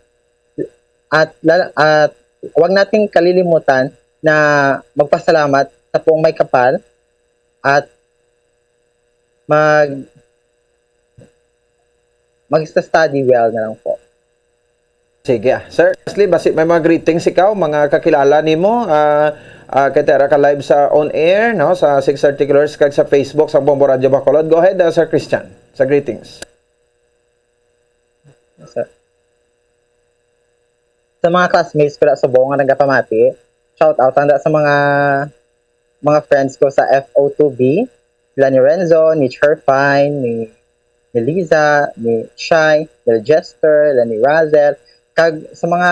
huwag nating kalilimutan na magpasalamat sa Poong May Kapal at mag-study well na lang po. Sige. Sir, lastly, basit may mga greetings ikaw, mga kakilala nimo kay tera ka live sa on air no sa 630 kHz kag sa Facebook sa Bombo Radio Bacolod. Go ahead Sir Christian sa greetings. Sa mga classmates ko sa buong nga nagapamati, shout out handa sa mga friends ko sa FO2B, sila ni Renzo, ni Cherfine, ni Liza, ni Shai, ni Jester, ni Razel, kag sa mga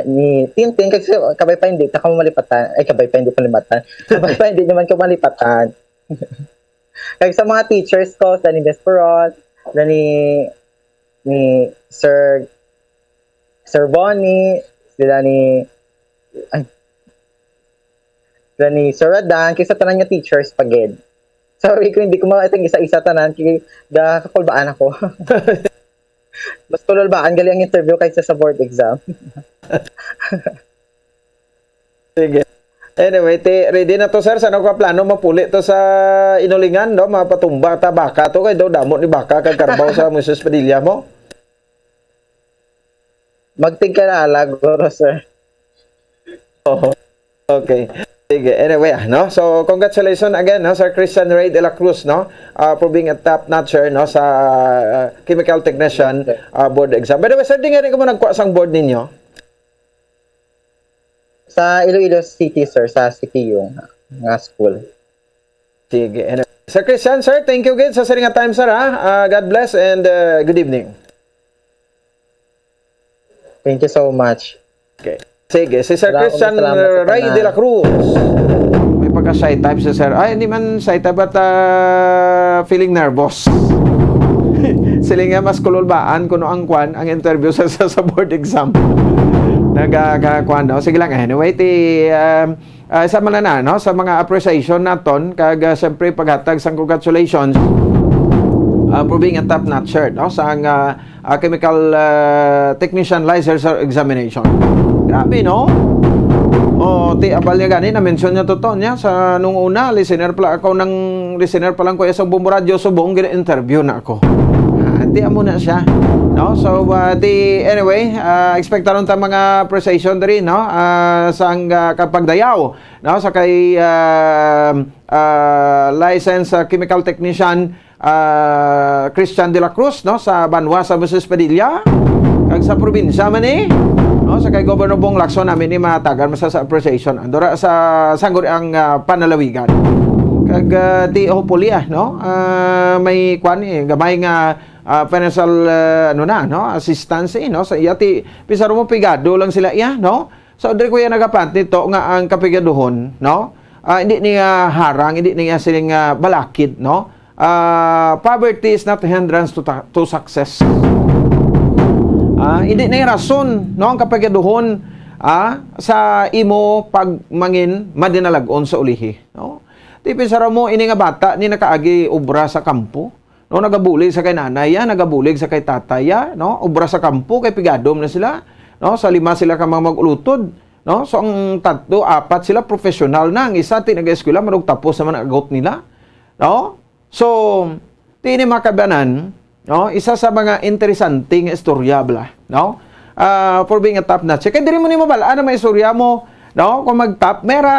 ni Tintin, kag kabay pa hindi ka malipatan, kabay pa hindi naman ko malipatan. Kag sa mga teachers ko, sa ni Miss Perot, ni Sir Bonnie, sila ni Sir Radan, kaysa tanan nga teachers pagid. Sorry kung hindi ko itong isa-isa tanan, kaya kakulbaan ako. Mas kululbaan gali ang interview kaysa sa board exam. Sige. Anyway, ready na to sir. Saan ako plano mapuli to sa inulingan, no? Mapatumba ta baka to kay daw damo ni baka kag karbaw sa Moses Padilla mo. Magtigkalala, guro sir. Oh, okay. Sige. Anyway, no? So, congratulations again, no? Sir Christian Ray de la Cruz, no? For being a top-notcher, no? Sa chemical technician board exam. By the way, sir, di nga rin ko mo nagkuha sang board ninyo? Sa Iloilo City, sir. Sa CPU nga school. Sige. Anyway. Sir Christian, sir, thank you again sa saringa time, sir, ha? God bless and good evening. Thank you so much. Okay. Sige, si Sir Salamat, Christian salamat Ray de la Cruz. May pagka-shy type si Sir. Ay, hindi man shy type but feeling nervous. Sila nga mas kululbaan kuno ang kwan, ang interview sa board exam. Nagkakwan daw. Sige lang, anyway, sa mga no? Sa mga appreciation naton, kag siyempre paghatag sang congratulations for being a top-notcher, no? Sa chemical technician license examination. Grabe, no? Abal niya gani, na-mention niya totoo niya sa nung una, listener pa lang ko sa Bombo Radio Subong, gina-interview na ako. Di amo na siya. No? So, anyway, expectaron ta mga appreciation diri, no? Sa kapagdayaw, no? Sa kay license chemical technician Christian de la Cruz, no? Sa Banwa sa Moses Padilla, kag sa probinsya man no? Sa kay Governor Bong Lacson namin ni matagan masa sa appreciation andora sa sanggol ang panalawigan. Kag hopefully no? May kwan gamay nga financial no? Assistance no? Sa iyati pisaro mo pigado lang sila no? So diri ko ya nagapat nito nga ang kapigaduhon, no? Hindi niya harang, hindi niya siling balakid, no? Poverty is not a hindrance to success. Hindi na yung rason, no? Ang kapagaduhon sa imo pagmangin madinalagon sa ulihi, no? Ti pinsara mo ini nga bata ni nakaagi obra sa kampo. No, nagabulig sa kay nanay ya, nagabulig sa kay tatay ya, no? Obra sa kampo kay pigadom na sila. No, sa 5 sila ka magulutod. No, so ang 3, 4 sila professional na. Ang isa ti nag-eskwela marog tapos naman ang agot nila. No? So, ti ni makabanan, no, isa sa mga interesanting istorya bla, no? For being a top notch. Kaya diri mo ni mabala ano may istorya mo, no? Kung mag-top, mera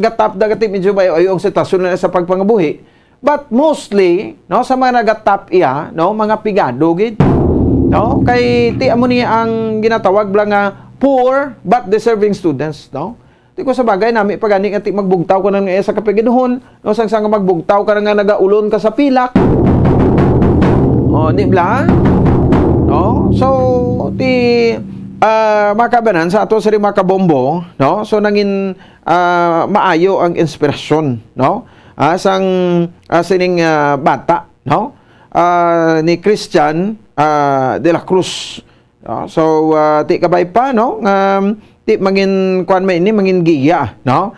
gatap dagati medyo ba yung sitwasyon na sa pagpangabuhi. But mostly, no, sa mga nagatap iya, no, mga pigado gid. No? Kay ti amo ni ang ginatawag bla nga poor but deserving students, no? Di ko sa bagay nami pagani nga ti magbugtaw ka nang sa kapiginuhon, no, sang magbugtaw ka nga nagaulon ka sa pilak. Ni bla? No? So ti makabanan sa ato sa makabombo, no? So nangin maayo ang inspirasyon, no? Sang sining bata, no? Ni Christian de la Cruz. So ti kabay pa, no? Ti mangin kuan may ini mangin giya, no?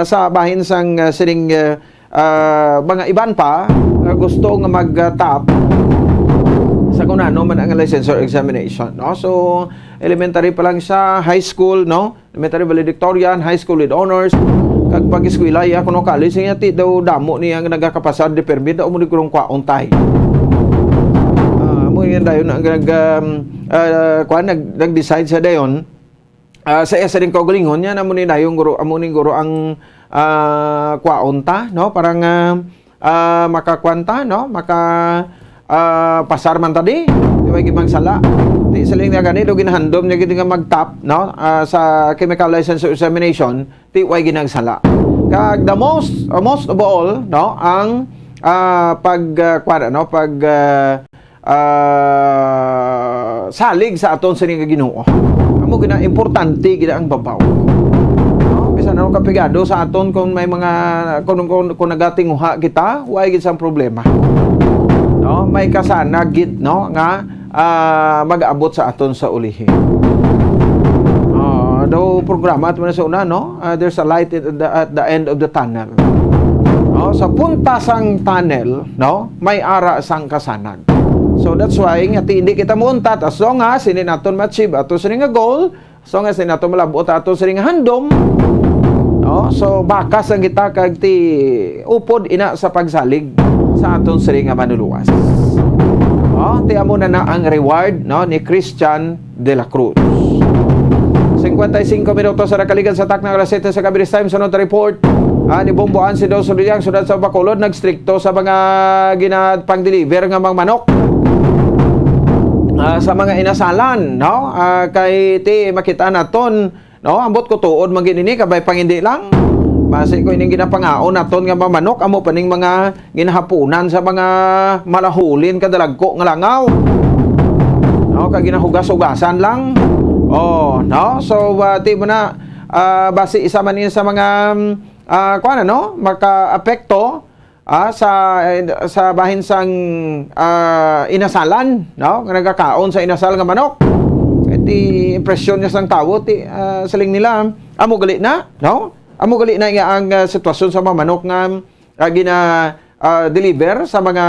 Sa bahin sang sining mga iban pa gusto nga mag-top sa kung ano man ang licensure examination, no? So elementary pa lang siya, high school, no? Elementary valedictorian, high school with honors. Kag pag-eskwela ya kuno college niya ti daw damo niya nga nagakapasad de permit daw mo ni kurong kwaon tay. Mo yan dayon ang nag-decide sa dayon sa isa rin kaugalingon niya na mo ni dayong guro ang kwaonta, no? Parang makakwanta, no? Pasar man tadi di ba gibang sala di saling nga ganito ginahandom niya gid nga mag-top, no? Sa chemical license examination ti way ginang sala. Kag the most of all, no, ang salig sa aton sa nga Ginoo. Amo gina importante gid ang babaw. No, bisan ano kapigado sa aton kung may mga kung nagatinguha kita, way gid sang problema. No, may kasana gid, no, nga mag-abot sa aton sa ulihi. Daw programa at sa una, no, there's a light at the end of the tunnel. No, sa punta sang tunnel, no, may ara sang kasanag. So that's why nga hindi kita muuntat as long as hindi naton ma-achieve ato sa nga goal, as long as hindi naton malabot ato sa nga handom. No, so bakas ang kita kag ti upod ina sa pagsalig sa aton sa nga manuluwas. No, ti amo na ang reward, no, ni Christian de la Cruz. 55 minutos sa nakaligan sa tak ng alas 7 sa Cabilis Times. Sunod na report ni Bomboan si Daw Suliang sudad sa Bacolod nagstrikto sa mga ginapang-deliver nga mga manok sa mga inasalan, no? Kay ti makita naton, no, ambot ko tuod magini kabay pangindi lang base ko ining ginapangaon naton nga mga manok amo paning mga ginahapunan sa mga malahulin kadalagko nga langaw, no, kag ginahugas-hugasan lang. No? So, di mo na base isa man yun sa mga kuan ano, maka-apekto sa bahin sang inasalan, no? Nagkakaon sa inasal nga manok. Iti impresyon niya sang tawo ti saling nila amo gali na, no? Amo gali na nga ang sitwasyon sa mga manok nga deliver sa mga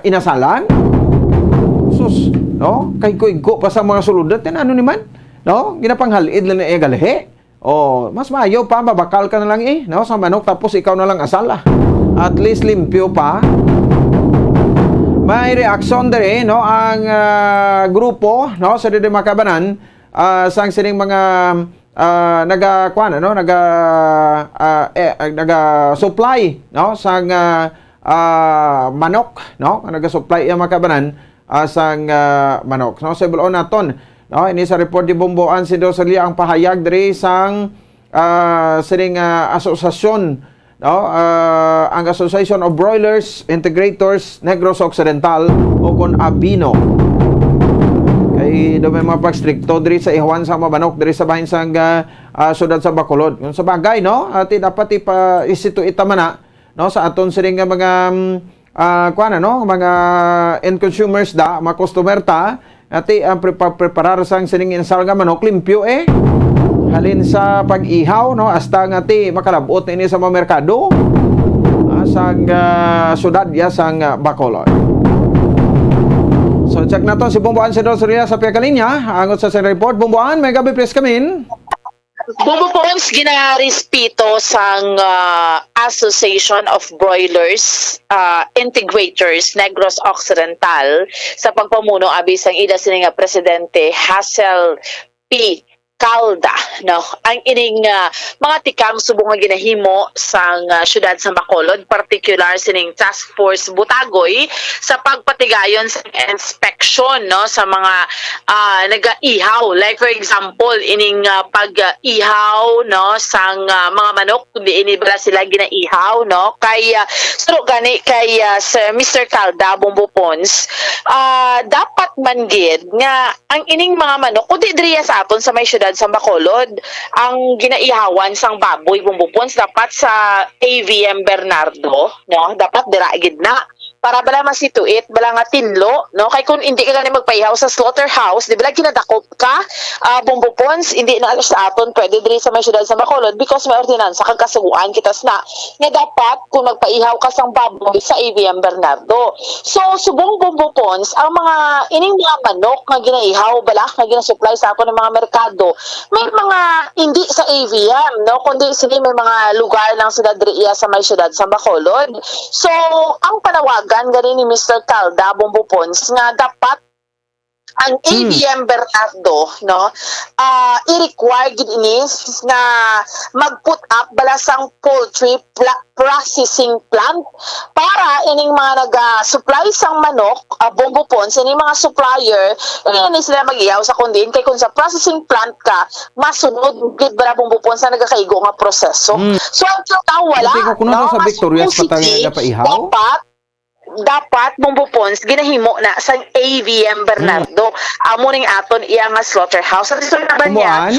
inasalan. Sus, no? Kay ko pa sa mga suludat yan ano ni man, no? Ginapanghalid lang na galhe. Mas maayo pa mabakal ka na lang no, sa manok tapos ikaw na lang asala. At least limpyo pa. May reaksyon dere, no, ang grupo, no, sa Dede Makabanan sang sining mga naga-supply, no, sang manok, no, naga-supply ang Makabanan sang manok. No, sa bulon naton, no, ini sa report di Bomboan si Dosalia ang pahayag diri sang sining asosasyon, no, ang Association of Broilers Integrators Negros Occidental o kon Abino. Kay do may mga pagstrikto diri sa ihawan sa mga manok diri sa bahin sang sudad sa Bacolod. Kung sa bagay, no, ati dapat isituita man na, no, sa aton sining mga mga end consumers mga customer ati ang preparar sang sining insal nga manok limpyo halin sa pag-ihaw, no, hasta nga ti makalabot ini sa mga merkado sang syudad ya sang Bacolod. So check na to si Bumbuan Senador Surya sa Piakalinya. Angot sa report. Bumbuan, may gabi please come in. Bumbo Pons, ginarispito sang Association of Broilers Integrators Negros Occidental sa pagpamuno abis ang ida sini nga presidente Hazel P. Calda, no? Ang ining mga tikang subong nga ginahimo sang syudad sa Bacolod, particular sining Task Force Butagoy sa pagpatigayon sa inspection, no, sa mga nag-ihaw. Like for example, ining pag-ihaw, no, sang mga manok, di ini bala sila ginaihaw, no? Kay suro gani kay Sir Mr. Calda Bumbo Pons, dapat man gid nga ang ining mga manok kundi diriya sa aton sa may syudad sa Bacolod, ang ginaihawan sang baboy bumbupons dapat sa AVM Bernardo, no, dapat dira gid na para bala masituit bala nga tinlo, no, kay kung hindi ka gani magpaihaw sa slaughterhouse di bala ginadakop ka bumbupons, hindi na alas sa aton pwede diri sa may syudad sa Bacolod because may ordinansa kag kasuguan kitas na nga dapat kung magpaihaw ka sang baboy sa AVM Bernardo. So subong bumbupons ang mga ining mga manok nga ginaihaw bala nga ginasupply sa aton ng mga merkado, may mga hindi sa AVM, no, kundi sila may mga lugar lang sila diriya sa may syudad sa Bacolod. So ang panawagan gani ni Mr. Calda Bumbo Pons nga dapat ang AVM Bernardo, no, i-require gid ini na mag-put up balasang poultry processing plant para ining mga naga-supply sang manok, Bumbo Pons, ining mga supplier, ini sila mag-ihaw sa kundin kay kung sa processing plant ka, masunod gid bara Bumbo Pons na nagakaigo nga proseso. So ang tao wala, Hindi ko kuno no, sa Victoria's patay nga paihaw. dapat Bumbo Pons ginahimo na sa AVM Bernardo amo ning aton iya nga slaughterhouse at ito na ba niya? Bumbuan,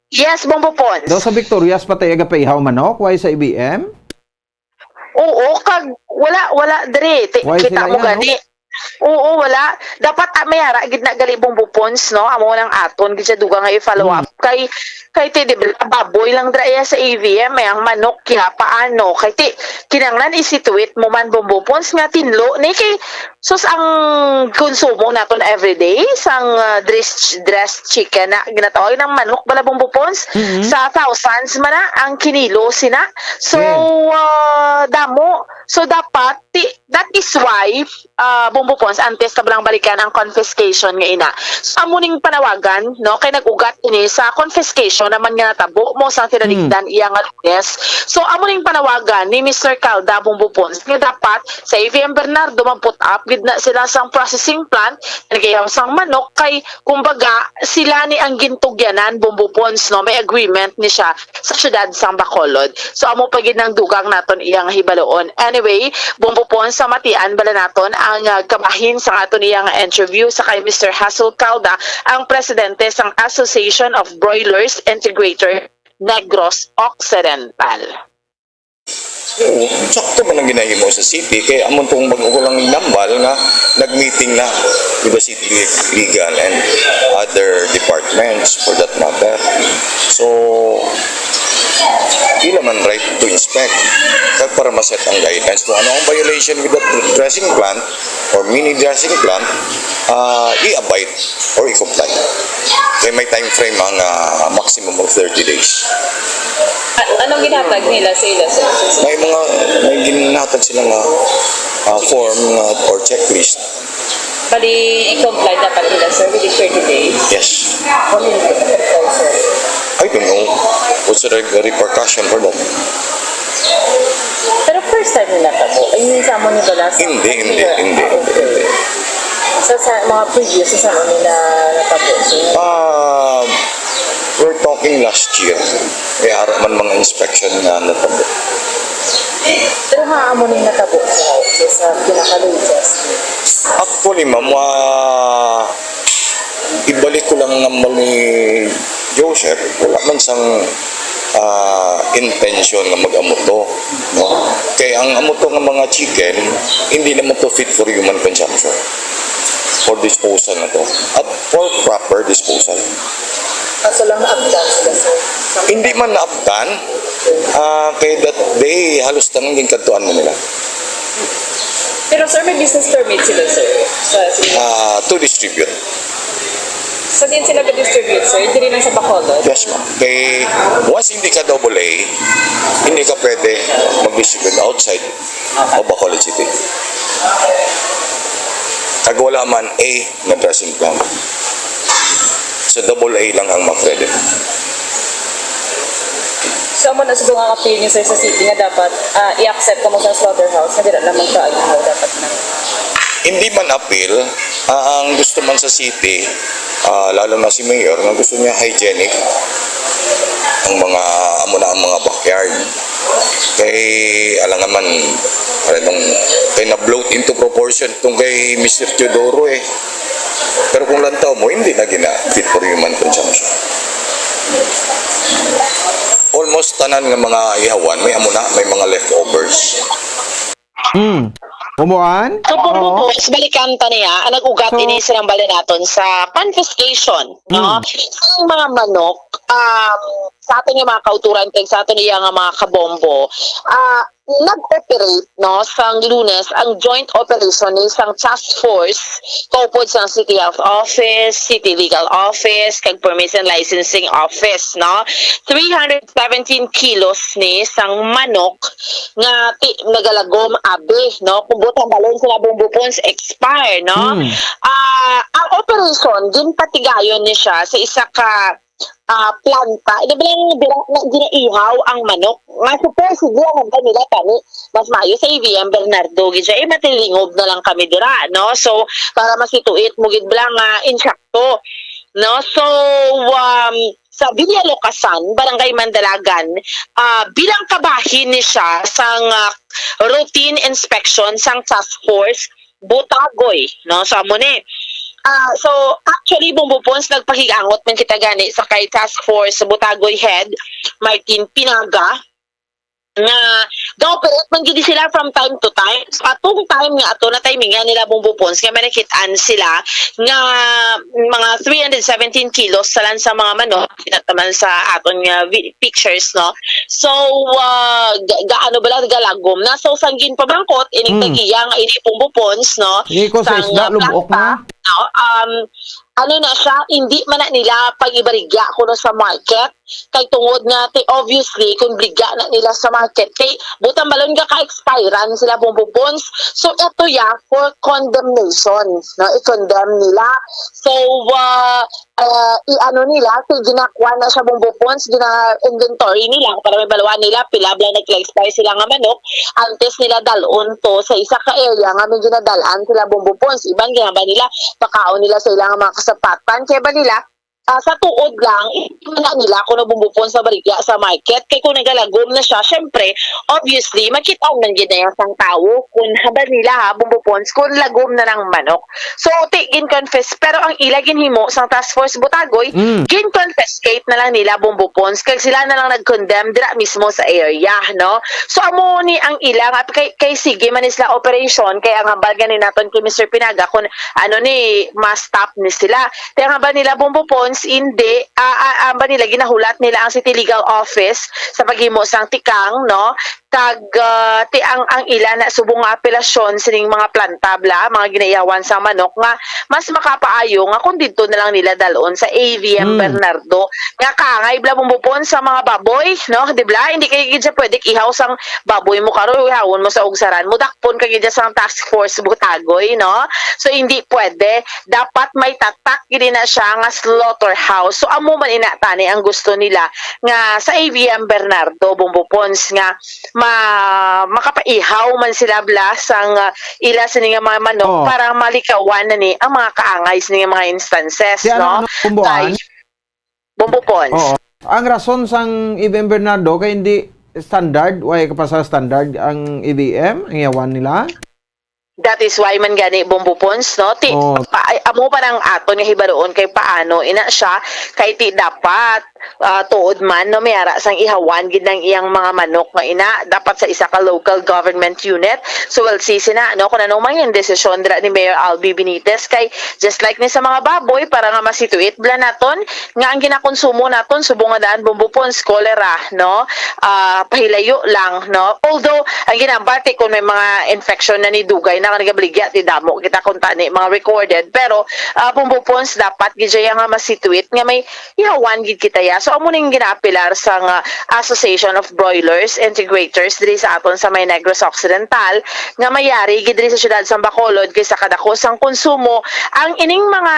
Yes, Bumbo Pons. daw sa Victoria's patay nga paihaw manok, why sa IBM? Oo, kag wala dire Why kita sila mo yan, gani. Oo, wala. Dapat may hara gid na gali Bumbo Pons, no, amo nang aton gid sa dugang nga i-follow up kay ti di ba, baboy lang dra sa AVM may ang manok kaya paano kay ti kinanglan isituit mo man Bumbo Pons nga tinlo ni kay sus ang konsumo naton everyday sang dressed chicken na ginatawag ng manok bala Bumbo Pons sa thousands man na ang kinilo sina. So damo, so dapat that is why Bumbo Pons antes kabalang balikan ang confiscation nga ina. So amuning panawagan, no, kay nag-ugat ini sa confiscation naman nga natabo mo sa tinaligdan iya nga Lunes. So amuning panawagan ni Mr. Calda Bumbo Pons nga dapat sa AVM Bernardo man-put up gid na sila sang processing plant nagayaw sang manok kay kumbaga sila ni ang gintugyanan Bumbo Pons, no, may agreement ni siya sa syudad sang Bacolod. So amo pa gid nang dugang naton iyang hibaloon. Anyway, Bumbo Pons, sa matian bala naton ang kabahin sa aton iyang interview sa kay Mr. Hazel Calda, ang presidente sang Association of Broilers Integrator Negros Occidental. Sakto man ang ginahimo sa city kaya amon tong mag-ugulang nambal nga nag-meeting na with the city legal and other departments for that matter. So ila man right to inspect kag para maset ang guidelines kung ano ang violation with the dressing plant or mini dressing plant, i-abide or i-comply. Kaya may time frame ang maximum of 30 days. Anong ginatag nila sa ila? May ginatag sila nga form or checklist. Bali, i-comply dapat nila, sir, within 30 days? Yes. Ano yung i-comply, sir? I don't know what's the repercussion for that. Pero first time nila ka po? Ay, yung sa mo nila last time? Hindi. Sa mga previous, sa mo nila natabo? We're talking last year. Kaya man mga inspection na natabo. Pero haamo nila natabo sa pinaka-latest? Actually, ma'am, ibalik ko lang naman ni Joseph. Wala man sang intention na mag-amuto. No? Kaya ang amuto ng mga chicken, hindi naman to fit for human consumption. For disposal na to. At for proper disposal. Kaso lang na-abdan sila, sir? Hindi man naabtan, kaya that day halos tanong yung kantuan mo nila. Pero sir, may business permit sila, sir. To distribute. Sa din sila distribute, sir? Hindi rin lang sa Bacolod? Yes, ma'am. Kaya once hindi ka AA, hindi ka pwede mag-distribute outside of Bacolod City. Kag wala man A na dressing plant. So AA lang ang mag-credit. So, mo na sa mga kapil niyo, sir, sa city nga dapat i-accept ka mo sa slaughterhouse na dila lamang ka ayaw dapat na. Hindi man appeal, ang gusto man sa city, lalo na si Mayor, na gusto niya hygienic ang mga ang mga backyard. Kay alam naman kay na-bloat into proportion itong kay Mr. Teodoro eh. Pero kung lantaw mo, hindi na fit for human consumption. Almost tanan ng mga ihawan, may mga leftovers. Umuan? So, bumubos, balikan ta niya, ang nag-ugat ini silang balinaton sa confiscation, no? Ang mga manok, sa atin yung mga kauturan, sa atin yung mga kabombo, nag-operate, no, sang Lunes, ang joint operation ni isang task force, kaupod sa City Health Office, City Legal Office, kag Permission Licensing Office, no? 317 kilos ni isang manok nga nagalagom abi, no? Kumbutang balon sila bumbupons expire, no? Ang operation, ginpatigayon ni siya sa isa ka planta, ito ba ginaihaw ang manok? Nga supposedly, ang handa nila kami, mas mayo sa AVM Bernardo, gidya, matilingob na lang kami dira, no? So, para masituit, mugid blang insyakto, no? So, sa Villa Locasan, Barangay Mandalagan, bilang kabahin ni siya sang routine inspection sang task force Botagoy, no? So, amo ni. So, actually, bumbupons, nagpahigangot man kita gani sa kay Task Force Botagoy Head, Martin Pinaga, nga ga-operate man gidi sila from time to time. So, atong time nga ato na timing nga nila bumbupons, nga manikitaan sila nga mga 317 kilos salan sa mga manok, tinataman sa aton nga pictures, no? So, gaano bala galagom na. So, sanggin pabangkot, ining tagiya nga ini bumbupons, no? Hindi ko sa isda, lubok na. Ano na siya, hindi man na nila pag-ibarigya kuno sa market. Kay tungod nga, obviously, kung bligya na nila sa market, kay butang balon ka ka-expiran sila bumbupons. So, ito for condemnation. No? I-condemn nila. So, i-ano nila, kay ginakuha na siya bumbupons, gina-inventory nila, para may balawan nila, pilabla nag-expire sila nga manok, antes nila dalon to sa isa ka area nga may ginadalaan sila bumbupons. Ibang ginaba nila, pakaon nila sa ilang mga kasapatan. Kaya ba nila, sa tuod lang, na nila kung nabumbupon sa barigya sa market. Kaya kung nagalagom na siya, syempre, obviously, makita man ginaya sang tao kung haba nila bumbupon kung lagom na ng manok. So, gin-confess. Pero ang ila ginhimo sang Task Force Botagoy, gin-confiscate na lang nila bumbupon. Kaya sila na lang nag-condemn dira mismo sa area, no? So, amo ni ang ila, kay sige man isla operation, kaya ang hambal ganin natin kay Mr. Pinaga, kung ano ni, ma-stop ni sila. Kaya ang hambal nila bumbupon, hindi ba nila ginahulat nila ang City Legal Office sa paghimo sang tikang, no? Tag ang ila na subong nga apelasyon sining mga planta mga ginayawan sa manok nga mas makapaayo nga kung dito na lang nila dalon sa AVM Bernardo nga kangay bla bumbupon sa mga baboy, no? Di bla hindi kay gid pwede ihaw sang baboy mo karo ihawon mo sa ugsaran mo dakpon kay gid sang Task Force Botagoy, no? So hindi pwede, dapat may tatak gid na siya nga slaughterhouse. So amo man inatani ang gusto nila nga sa AVM Bernardo bumbupons nga makapaihaw man sila blas ang ila sa mga manok para malikawan na ni ang mga kaangay sa mga instances, no? Bumbupons. Ang rason sang EVM Bernardo kay hindi standard, way kapasa standard ang EVM, ang yawan nila? That is why man gani bumbupons, no? Amo pa ng aton nga hibaroon kay paano ina siya kay ti dapat tuod man no mayara sang ihawan gid ng iyang mga manok nga ina dapat sa isa ka local government unit. So we'll see sina no kung anong mga desisyon dira ni Mayor Albi Benitez kay just like ni sa mga baboy para nga masituit bla naton nga ang ginakonsumo naton subong nga daan bumbupons, cholera, no? Pahilayo lang, no? Although ang ginambati kung may mga infection na ni dugay na nagabaligya ti damo kita kunta ni mga recorded pero bumbupons dapat gidya nga masituit nga may ihawan gid kita ya. So amo ning ginaapilar sa Association of Broilers Integrators diri sa aton sa may Negros Occidental nga mayari gid diri sa syudad sa Bacolod kay sa kadako sang konsumo ang ining mga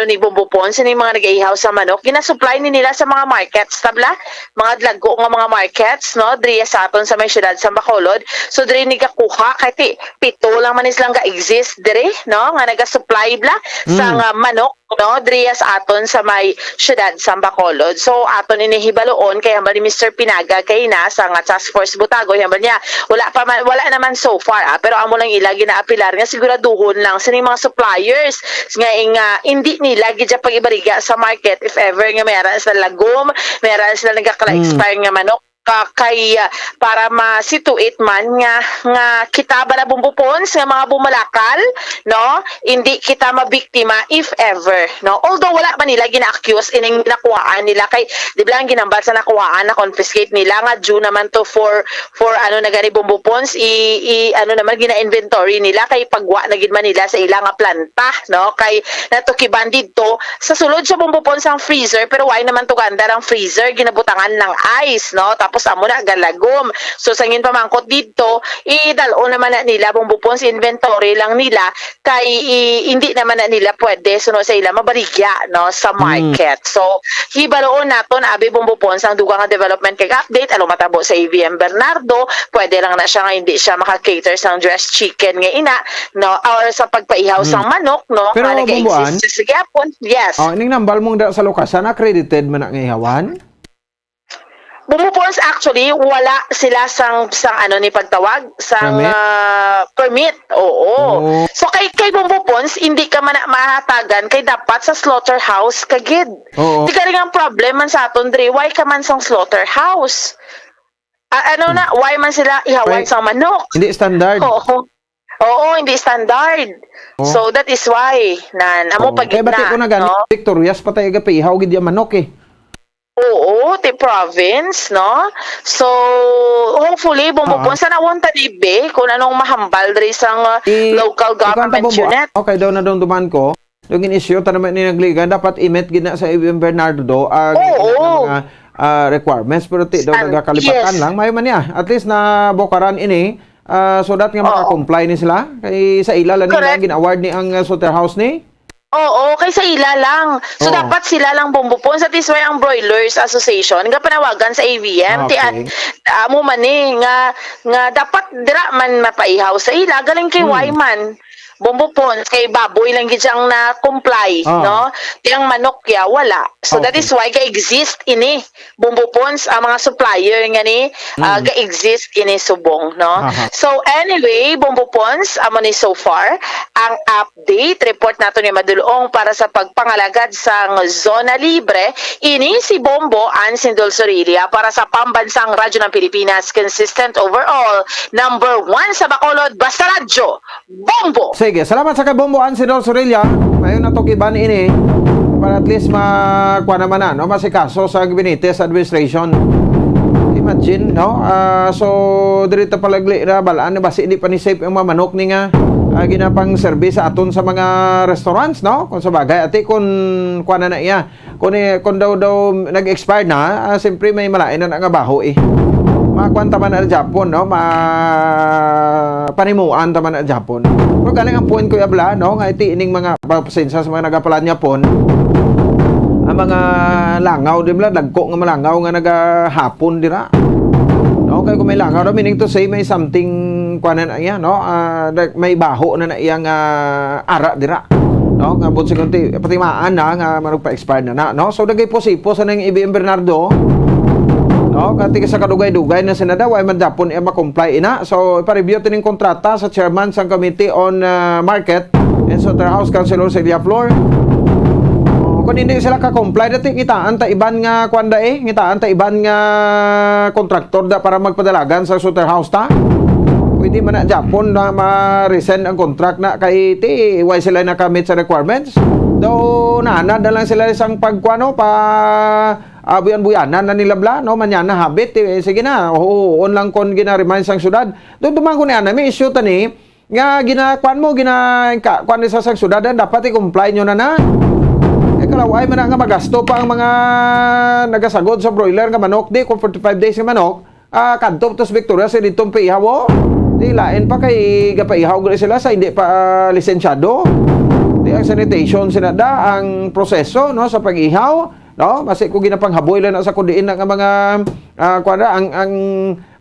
ni bumbupons ining mga nagaihaw sa manok ginasupply ni nila sa mga markets tabla mga dlago nga mga markets no diri sa aton sa may syudad sa Bacolod. So diri ni gakuha kay pito lang man islang ga-exist dire no nga naga-supply bla sa manok no diri sa aton sa may syudad sa Bacolod. So aton inihibaloon kay hambal ni Mr. Pinaga kay na sa nga Task Force Butagoy hambal niya wala naman so far pero amo lang ila ginaapilar nga siguraduhon lang sa mga suppliers nga hindi nila gid pag-ibariga sa market if ever nga mayroon sila lagom mayroon sila nagakala-expire nga manok kay para masituate man nga kita ba na bumbupons nga mga bumalakal no hindi kita mabiktima if ever no although wala man nila gina-accuse ining nakuhaan nila kay di ba lang ginambat sa nakuhaan na confiscate nila nga due naman to for na gani bumbupons naman gina-inventory nila kay pagwa na gid man nila sa ilang planta no kay natukiban didto sa sulod sa bumbupons ang freezer pero why naman to ganda ang freezer ginabutangan ng ice no tapos amo na galagom. So sangin pamangkot dito, idalo naman na nila bumbupons inventory lang nila kay hindi naman na nila pwede suno sa ila mabaligya no sa market. So hibaroon naton abi bumbupons ang dugang nga development kay update along matabo sa AVM Bernardo, pwede lang na siya nga hindi siya maka-cater sang dressed chicken nga ina no or sa pagpaihaw sang manok no pero nag-exist sa gapon. Yes. Ning nambal mong sa lokasyon accredited man nga ihawan? Bumbupons actually wala sila sang ni pagtawag sang permit. Oo. So kay bumbupons hindi ka man mahatagan kay dapat sa slaughterhouse kagid. Di ka rin ang problem man sa aton diri why ka man sang slaughterhouse. Why man sila ihawan sang manok? Hindi standard. Oo, hindi standard. So that is why amo pagid na. Kaya ko na gani Victorias patay gapi ihaw gid yung manok Oo, ti province, no? So, hopefully, bumbupon sa nawanta libe kung anong mahambal rin sa local government unit. Okay, daw na daw duman ko. Yung in-issue, naman ni nagligan, dapat i-met gina sa AVM Bernardo mga requirements. Pero daw nagkakalipatan lang. May man niya. At least na bokaran ini. So that nga makakomply ni sila. Kay sa ilalan nila, gin-award ni ang slaughterhouse ni. Oo, kaysa ila lang. So, dapat sila lang bumbupon. Sa this way, ang Broilers Association, nga panawagan sa AVM, amo man nga dapat dira man mapaihaw sa ila, galing kay Wyman. Bumbupon, kay baboy lang gid siyang na-comply, no? Tiyang manok ya, wala. So, that is why ga-exist ini. Bumbupons, ang mga supplier nga ni, ga-exist ini subong, no? So, anyway, bumbupons, amo ni so far, ang update, report nato ni Madulong para sa pagpangalagad sa zona libre, ini si Bombo Ansin Dulsorilia para sa pambansang radyo ng Pilipinas, consistent overall, #1 sa Bacolod, basta radyo, Bombo! Sige, salamat sa kabombo Ansin Dulsorilia. Mayon na to kiban ini para at least makuha naman na, no? Masikaso sa Benitez administration. Imagine, no? So, dirito palagli na balaan na basi hindi pa ni safe ang mga manok ni nga ginapang service sa aton sa mga restaurants, no? Kung sa bagay, ati kung kuha na iya. Kung daw nag-expire na, siyempre may malain na nga baho Makuan taman na Japon, no? Panimuan taman na Japon. Pero galing ang point ko yabla, no? Nga iti ining mga pasensya sa mga nagapalan Japon. Ang mga langaw, di ba? Dagko nga malangaw nga nagahapon dira. No? Kaya kung may langaw, meaning to say may something kuan na iya, no? May baho na iyang ara dira. No? Nga bunsi kunti, patimaan na nga magpa-expire na, no? So, dagay po sa nang AVM Bernardo, No, kati sa kadugay-dugay na sinada way man Japon ma-comply ina. So ipa-review tining kontrata sa chairman sa Committee on Market and Slaughterhouse Councilor Celia Flor. Kung hindi sila ka-comply dati ngitaan ta iban nga kwanda ngitaan ta iban nga kontraktor da para magpadalagan sa slaughterhouse ta. Pwede man na Japon na ma-resend ang contract na kay ti why sila nakamit sa requirements. Daw naanad na lang sila isang pagkuano pa buyan-buyanan na nila bla no manyana habit sige na on lang kon gina-remind sang syudad. Do dumangon ni ana may issue tani nga ginakuan mo kuan sa sang syudad dapat i-comply nyo na. Kalaway man nga magasto pa ang mga nagasagod sa broiler nga manok di kung 45 days nga manok kadto tos Victoria sa ditong paihaw di lain pa kay gapaihaw gali sila sa hindi pa lisensyado di ang sanitation sinada ang proseso no sa pag-ihaw no basi ko ginapanghaboy lang sa kudiin nga mga kuana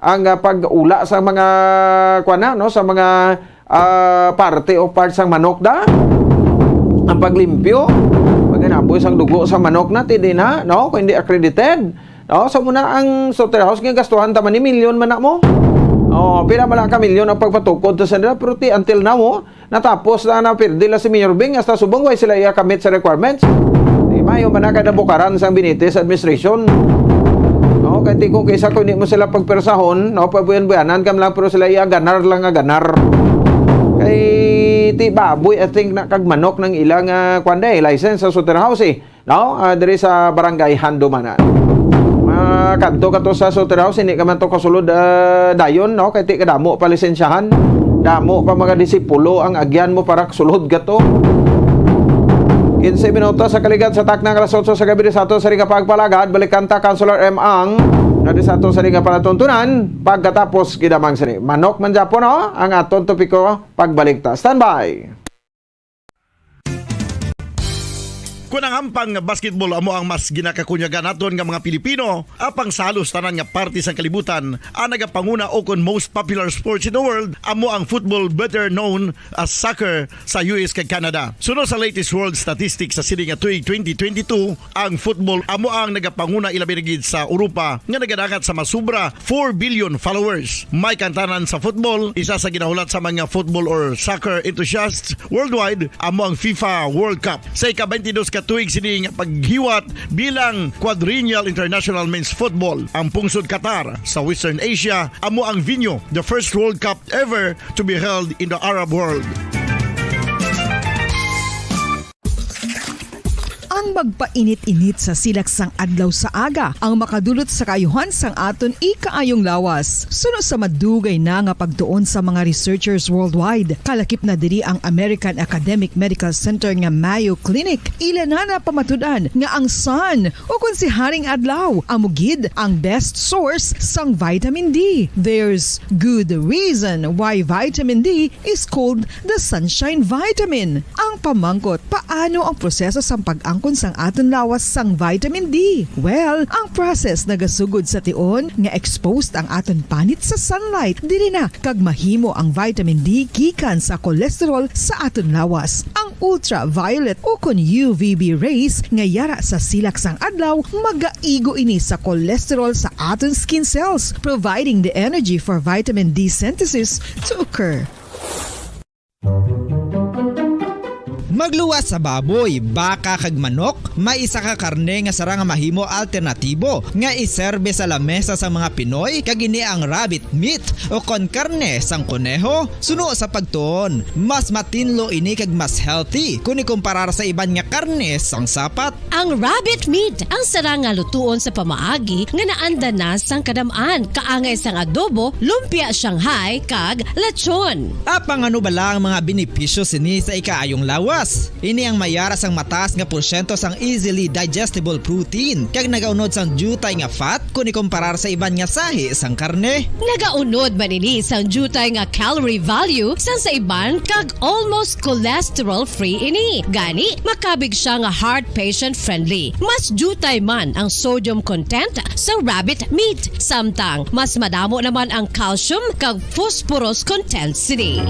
ang pag-ula sa mga kuana no sa mga parte o parts sang manok da ang paglimpyo paganaboy sang dugo sa manok natin din ha no kung hindi accredited no so muna ang slaughterhouse nga gastuhan taman ni milyon man na mo pila man ka milyon ang pagpatukod sa nila pero until now natapos na pirdi la si Mayor Bing hasta subong way sila i-commit sa requirements di mayo man kada bukaran sang Benitez administration no kay kung kaysa kung hindi mo sila pagpersahon no pabuyan-buyanan kam lang pero sila ganar lang nga ganar kay ti baboy I think na kag manok ng ilang kwanda license sa slaughterhouse no diri sa barangay Handumanan kadto kato sa slaughterhouse hindi ka man to kasulod dayon no kay ti kadamo pa lisensyahan damo pa mga disipulo ang agyan mo para sulod gato 15 minutos sa kaligad sa taknang alas 8 sa gabi sa ato sa ring pagpalagad balikan ta Councilor M. Ang na sa ato sa ring palatuntunan pagkatapos gidamang sini manok man Japon no ang aton topiko pagbalik ta standby. Kung ang ampang basketball amo ang mas ginakakunyagan naton nga mga Pilipino, apang salos tanan nga parte sang kalibutan, ang nagapanguna o kon most popular sports in the world, amo ang football better known as soccer sa US kag Canada. Suno sa latest world statistics sa sining nga tuig 2022, ang football amo ang nagapanguna ilabi na gid sa Europa nga nagadangat sa masubra 4 billion followers. May kantanan sa football, isa sa ginahulat sa mga football or soccer enthusiasts worldwide, amo ang FIFA World Cup. Sa ika-22 tuig sining paghiwat bilang quadrennial international men's football ang pungsod Qatar sa Western Asia amo ang venue, the first World Cup ever to be held in the Arab world. Ang magpainit-init sa silaksang adlaw sa aga ang makadulot sa kayuhan sang aton ikaayong lawas. Suno sa madugay na nga pagtuon sa mga researchers worldwide. Kalakip na diri ang American Academic Medical Center nga Mayo Clinic. Ila na pamatudan nga ang sun o kung si Haring Adlaw amugid ang best source sang vitamin D. There's good reason why vitamin D is called the sunshine vitamin. Ang pamangkot, paano ang proseso sang pag-angkon sang aton lawas sang vitamin D? Well, ang process nagasugod sa tion nga exposed ang aton panit sa sunlight dili na kag mahimo ang vitamin D gikan sa cholesterol sa aton lawas. Ang ultraviolet o kon UVB rays nga yara sa silak sang adlaw magaigo ini sa cholesterol sa aton skin cells, providing the energy for vitamin D synthesis to occur. Magluwas sa baboy, baka kag manok, may isa ka karne nga sarang mahimo alternatibo nga iserbe sa lamesa sa mga Pinoy kag ini ang rabbit meat o kon karne sang kuneho. Suno sa pagtuon, mas matinlo ini kag mas healthy kung ikumparar sa iban nga karne sang sapat. Ang rabbit meat ang sarang nga lutuon sa pamaagi nga naanda na sang kadamaan kaangay sang adobo, lumpia Shanghai kag lechon. Apang ano bala ang mga benepisyo sini sa ikaayong lawas? Ini ang mayara sang mataas nga porsyento sang easily digestible protein kag nagaunod sang jutay nga fat kung ikumparar sa iban nga sahi sang karne. Nagaunod man ini sang jutay nga calorie value sang sa iban kag almost cholesterol free ini. Gani makabig siya nga heart patient friendly. Mas jutay man ang sodium content sa rabbit meat. Samtang mas madamo naman ang calcium kag phosphorus content sini.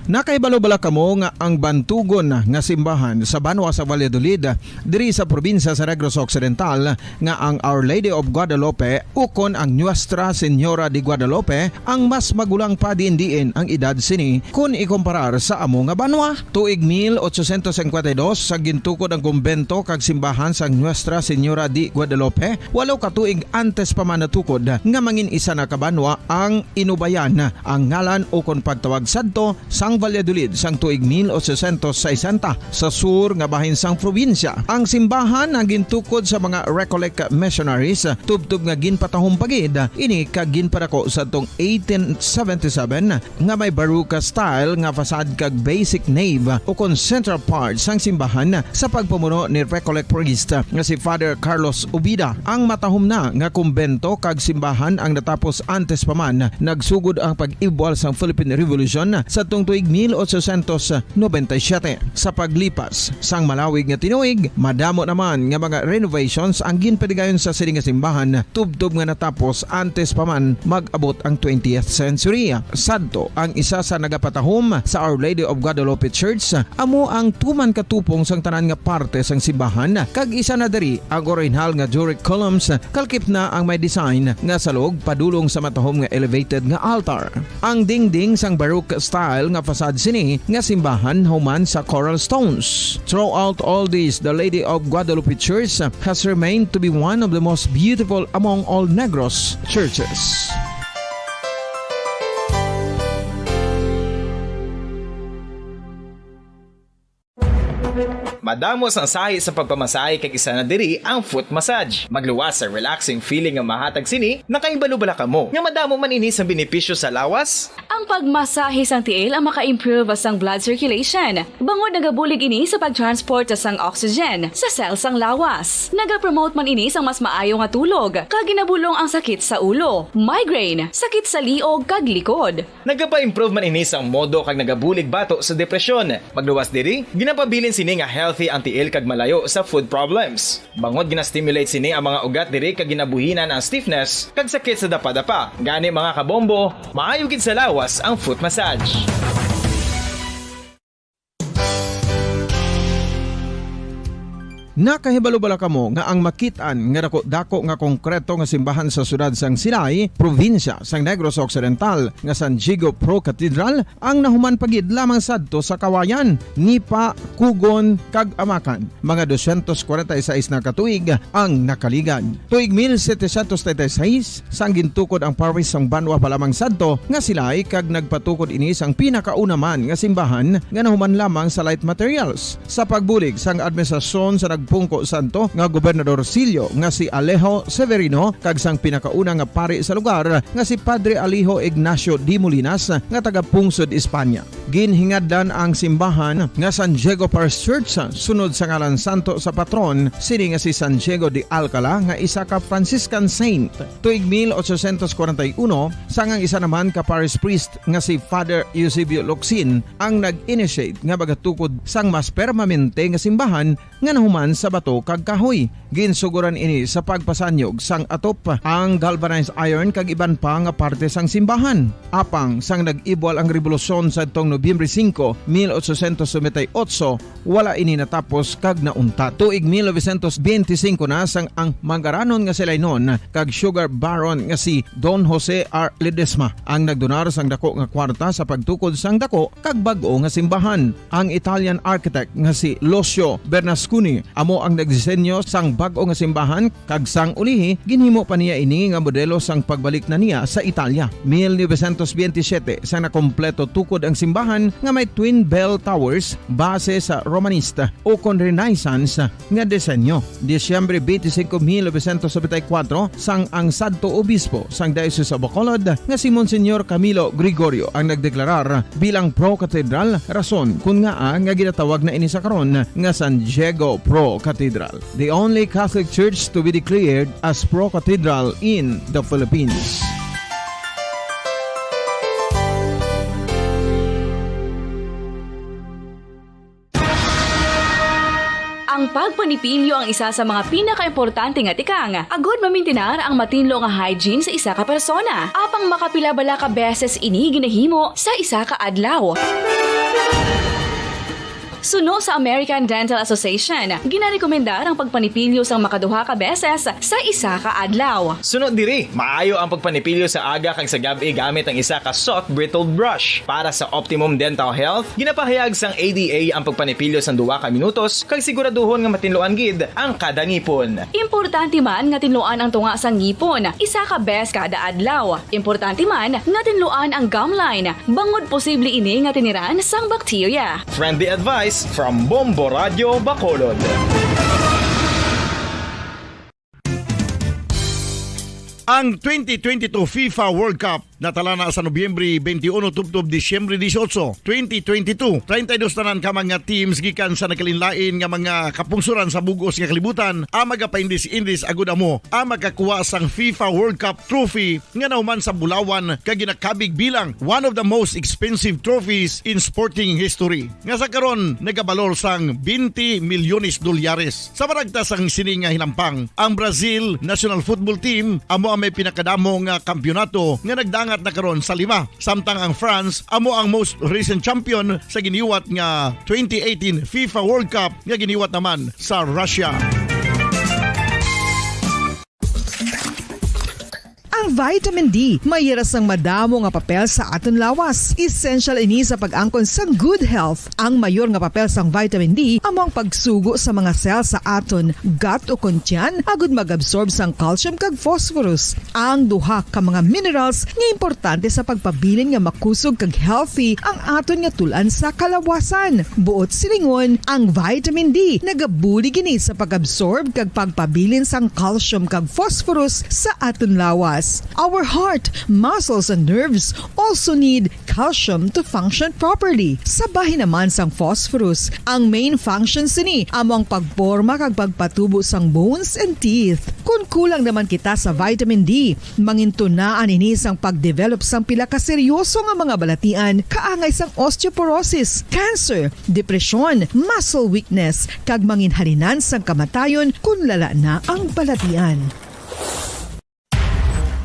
Nakaibalo-bala kamo nga ang bantugon nga simbahan sa Banwa sa Valladolid diri sa probinsya sa Negros Occidental nga ang Our Lady of Guadalupe ukon ang Nuestra Señora de Guadalupe ang mas magulang pa diin ang edad sini kung ikumparar sa amo nga banwa. Tuig 1852 sa gintukod ang kumbento kag simbahan sa Nuestra Señora de Guadalupe, walo ka tuig antes pa man natukod nga mangin isa na kabanwa ang inubayan ang ngalan ukon pagtawag sadto sang Valladolid sang tuig 1860 sa sur nga bahin sang probinsya. Ang simbahan ang gintukod sa mga Recollect missionaries tubtub nga ginpatahom pagid ini kag ginpadako sa tong 1877 nga may baroque style nga fasad kag basic nave ukon central part sang simbahan sa pagpamuno ni Recollect priest nga si Father Carlos Ubida. Ang matahom na nga kumbento kag simbahan ang natapos antes pa man nagsugod ang pag-ibwal sang Philippine Revolution sa tong tuig 1897. Sa paglipas sang malawig nga tinuig, madamo naman nga mga renovations ang ginpadigayon sa sining nga simbahan tubtob nga natapos antes pa man mag-abot ang 20th century. Sadto ang isa sa nagapatahom sa Our Lady of Guadalupe Church amo ang tuman katupong sang tanan nga parte sang simbahan kag isa na diri ang original nga Doric columns kalkip na ang may design nga salog padulong sa matahom nga elevated nga altar. Ang dingding sang baroque style nga fasad sini nga simbahan human sa coral stones. Throughout all this, the Lady of Guadalupe Church has remained to be one of the most beautiful among all Negros churches. Madamos ang sahi sa pagpamasahe kag isa na diri ang foot massage. Magluwas sa relaxing feeling nga mahatag sini, nakaibalo-bala kamo. Nga madamo man ini sa benepisyo sa lawas. Ang pagmasahe sang tiil ang maka-improve sang blood circulation. Bangod nagabulig ini sa pagtransport sang oxygen sa cell sang lawas. Nagapromote man ini sang mas maayo nga tulog, kag ginabulong ang sakit sa ulo, migraine, sakit sa liog kag likod. Nagapa-improve man ini sang modo kag nagabulig bato sa depresyon. Magluwas diri, ginapabilin sini nga healthy ang tiil kag malayo sa food problems. Bangod gina-stimulate sini ang mga ugat diri kag ginabuhinan ang stiffness kag sakit sa dapa-dapa. Gani mga kabombo, maayo gid sa lawas ang foot massage. Nakahibalo-bala kamo nga ang makitaan nga dako nga konkreto nga simbahan sa sudad sang Sinay, probinsya sang Negros Occidental nga San Diego Pro Cathedral ang nahuman pagid lamang sadto sa Kawayan, Nipa, Kugon kag Amakan. Mga 246 na katuig ang nakaligan. Tuig 1736 sang gintukod ang parish sang Banwa pa lamang sadto nga Silay kag nagpatukod ini sang pinakauna man nga simbahan nga nahuman lamang sa light materials. Sa pagbulig sang administrasyon sa pungko santo nga Gobernador Silio nga si Alejo Severino kag sang pinakauna nga pari sa lugar nga si Padre Alijo Ignacio de Molinas nga taga Pungsod, Espanya. Ginhingaddan ang simbahan nga San Diego Parish Church sunod sa ngalan santo sa patron sini nga si San Diego de Alcala nga isa ka Franciscan saint. Tuig 1841 sangang isa naman ka parish priest nga si Father Eusebio Locsin ang nag-initiate nga bagatukod sang mas permanente nga simbahan nga nahuman sa bato kag kahoy. Ginsuguran ini sa pagpasanyog sang atop ang galvanized iron kag iban pa nga parte sang simbahan. Apang sang nag-ibwal ang revolusyon sa tong Nobyembre 5, 1898, wala ini natapos kag naunta. Tuig 1925 na sang ang manggaranon nga sila noon kag sugar baron nga si Don Jose R. Ledesma ang nagdonar sang dako nga kwarta sa pagtukod sang dako kag bag-o nga simbahan. Ang Italian architect nga si Lucio Bernasconi amo ang nagdisenyo sang bag-o nga simbahan kag sang ulihi ginhimo pa niya ini nga modelo sang pagbalik na niya sa Italia. 1927 sang nakompleto tukod ang simbahan nga may twin bell towers base sa Romanista o kon Renaissance nga disenyo. Disyembre 25, 1974 sang ang sadto obispo sang Diocese of Bacolod nga si Monsignor Camilo Gregorio ang nagdeklarar bilang pro cathedral, rason kung nga nga ginatawag na ini sa karon nga San Diego Pro Cathedral, the only Catholic church to be declared as pro cathedral in the Philippines. Ang pagpanipilyo ang isa sa mga pinaka-importante nga tikang. Agod mamintinar ang matinlo nga hygiene sa isa ka persona. Apang makapilabala ka beses ini ginahimo sa isa ka adlaw. Suno sa American Dental Association, ginarekomendar ang pagpanipilyo sang makaduha ka beses sa isa ka adlaw. Sunod diri, maayo ang pagpanipilyo sa aga kag sa gabi gamit ang isa ka soft brittled brush. Para sa optimum dental health, ginapahayag sang ADA ang pagpanipilyo sang 2 ka minutos kag siguraduhon nga matinluan gid ang kada ngipon. Importante man nga tinluan ang tunga sang ngipon, isa ka bes kada adlaw. Importante man nga tinluan ang gum line, bangod posible ini nga tiniran sang bakterya. Friendly advice from Bombo Radio Bacolod. Ang 2022 FIFA World Cup natala na sa Nobyembre 21 tubtob Disyembre 18, 2022. 32 tanan ka mga teams gikan sa nakalinlain nga mga kapungsuran sa bugos nga kalibutan ang magapaindis-indis agud amo ang makakuha sang FIFA World Cup trophy nga nauman sa Bulawan kag ginakabig bilang one of the most expensive trophies in sporting history. Nga sa karon nagabalor sang 20 milyones dolyares. Sa baragta sang sini nga hinampang, ang Brazil National Football Team amo ang may pinakadamo nga kampyonato nga nagdangat na karon sa 5. Samtang ang France amo ang most recent champion sa giniwat nga 2018 FIFA World Cup nga giniwat naman sa Russia. Ang vitamin D mayira sang madamo nga papel sa aton lawas. Essential ini sa pag-angkon sang good health. Ang mayor nga papel sang vitamin D amo ang pagsugo sa mga cell sa aton gut o kuntyan agud mag-absorb sang calcium kag phosphorus. Ang duha ka mga minerals nga importante sa pagpabilin nga makusog kag healthy ang aton nga tulan sa kalawasan. Buot silingon, ang vitamin D nagabuli gini sa pag-absorb kag pagpabilin sang calcium kag phosphorus sa aton lawas. Our heart, muscles, and nerves also need calcium to function properly. Sabahin naman sang phosphorus, ang main functions ni amo ang pagporma kag pagpatubo sang bones and teeth. Kung kulang naman kita sa vitamin D, mangintunaan ini sang pagdevelop sang pila ka seryoso nga mga balatian kaangay sang osteoporosis, cancer, depresyon, muscle weakness, kag manginhalinan sang kamatayon kung lala na ang balatian.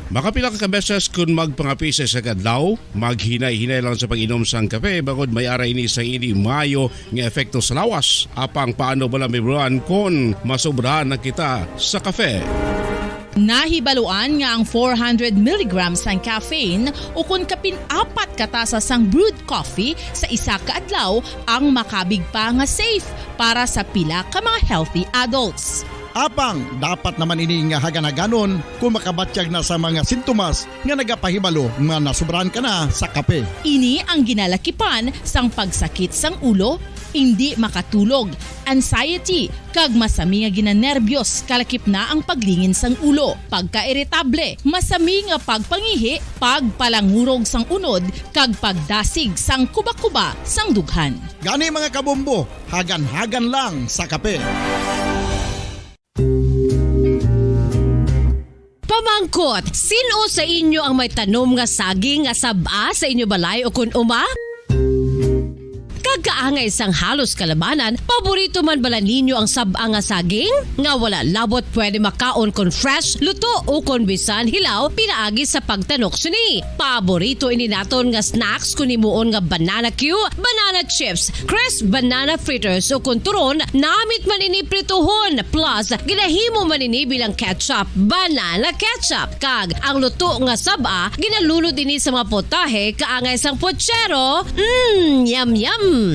Makapila ka beses kung magpangapisa sa kadlaw, maghinay-hinay lang sa pag-inom sang kape bagod may ara ini sa ini mayo nga efekto sa lawas. Apang paano bala mibruan kung masobrahan na kita sa kape? Nahibaluan nga ang 400 mg sang caffeine o kung kapin-4 katasa sang brewed coffee sa isa ka adlaw ang makabig pa nga safe para sa pila ka mga healthy adults. Apang dapat naman ini nga haganaganon kung makabatyag na sa mga sintomas nga nagapahibalo nga nasubrahan ka na sa kape. Ini ang ginalakipan sang pagsakit sang ulo, hindi makatulog, anxiety, kag masami nga ginanerbiyos kalakip na ang paglingin sang ulo, pagka-irritable, masami nga pagpangihi, pagpalangurog sang unod, kag pagdasig sang kuba-kuba sang dughan. Gani mga kabombo, hagan-hagan lang sa kape. Pamangkot, sino sa inyo ang may tanom nga saging nga saba sa inyo balay o kun uma? Kagaangay sang halos kalamanan, paborito man bala ninyo ang saba nga saging? Nga wala labot pwede makaon kon fresh, luto o kon bisan hilaw, pinaagi sa pagtanok sini. Paborito ini naton nga snacks kun imuon nga banana Q, banana chips, crisp banana fritters o kun turon, namit man ini prituhon, plus ginahimo man ini bilang ketchup, banana ketchup. Kag ang luto nga saba, ginalunod ini sa mga potahe kaangay sang pochero. Yum yum.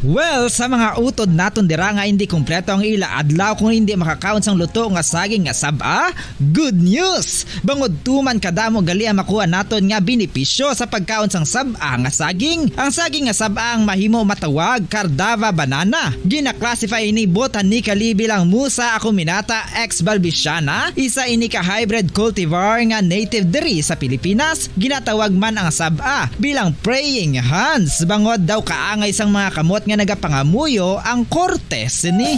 Well, sa mga utod naton dira nga hindi kumpleto ang ila adlaw kung hindi makakaon sang luto nga saging nga saba, good news! Bangod tuman kadamo gali ang makuha naton nga benepisyo sa pagkaon sang saba nga saging. Ang saging nga saba ang mahimo matawag Cardava banana. Gina-classify ini botanically bilang Musa acuminata ex balbisiana, isa ini ka hybrid cultivar nga native diri sa Pilipinas. Ginatawag man ang saba bilang praying hands. Bangod daw kaangay sang mga kamot nga nagapangamuyo ang kortes ni.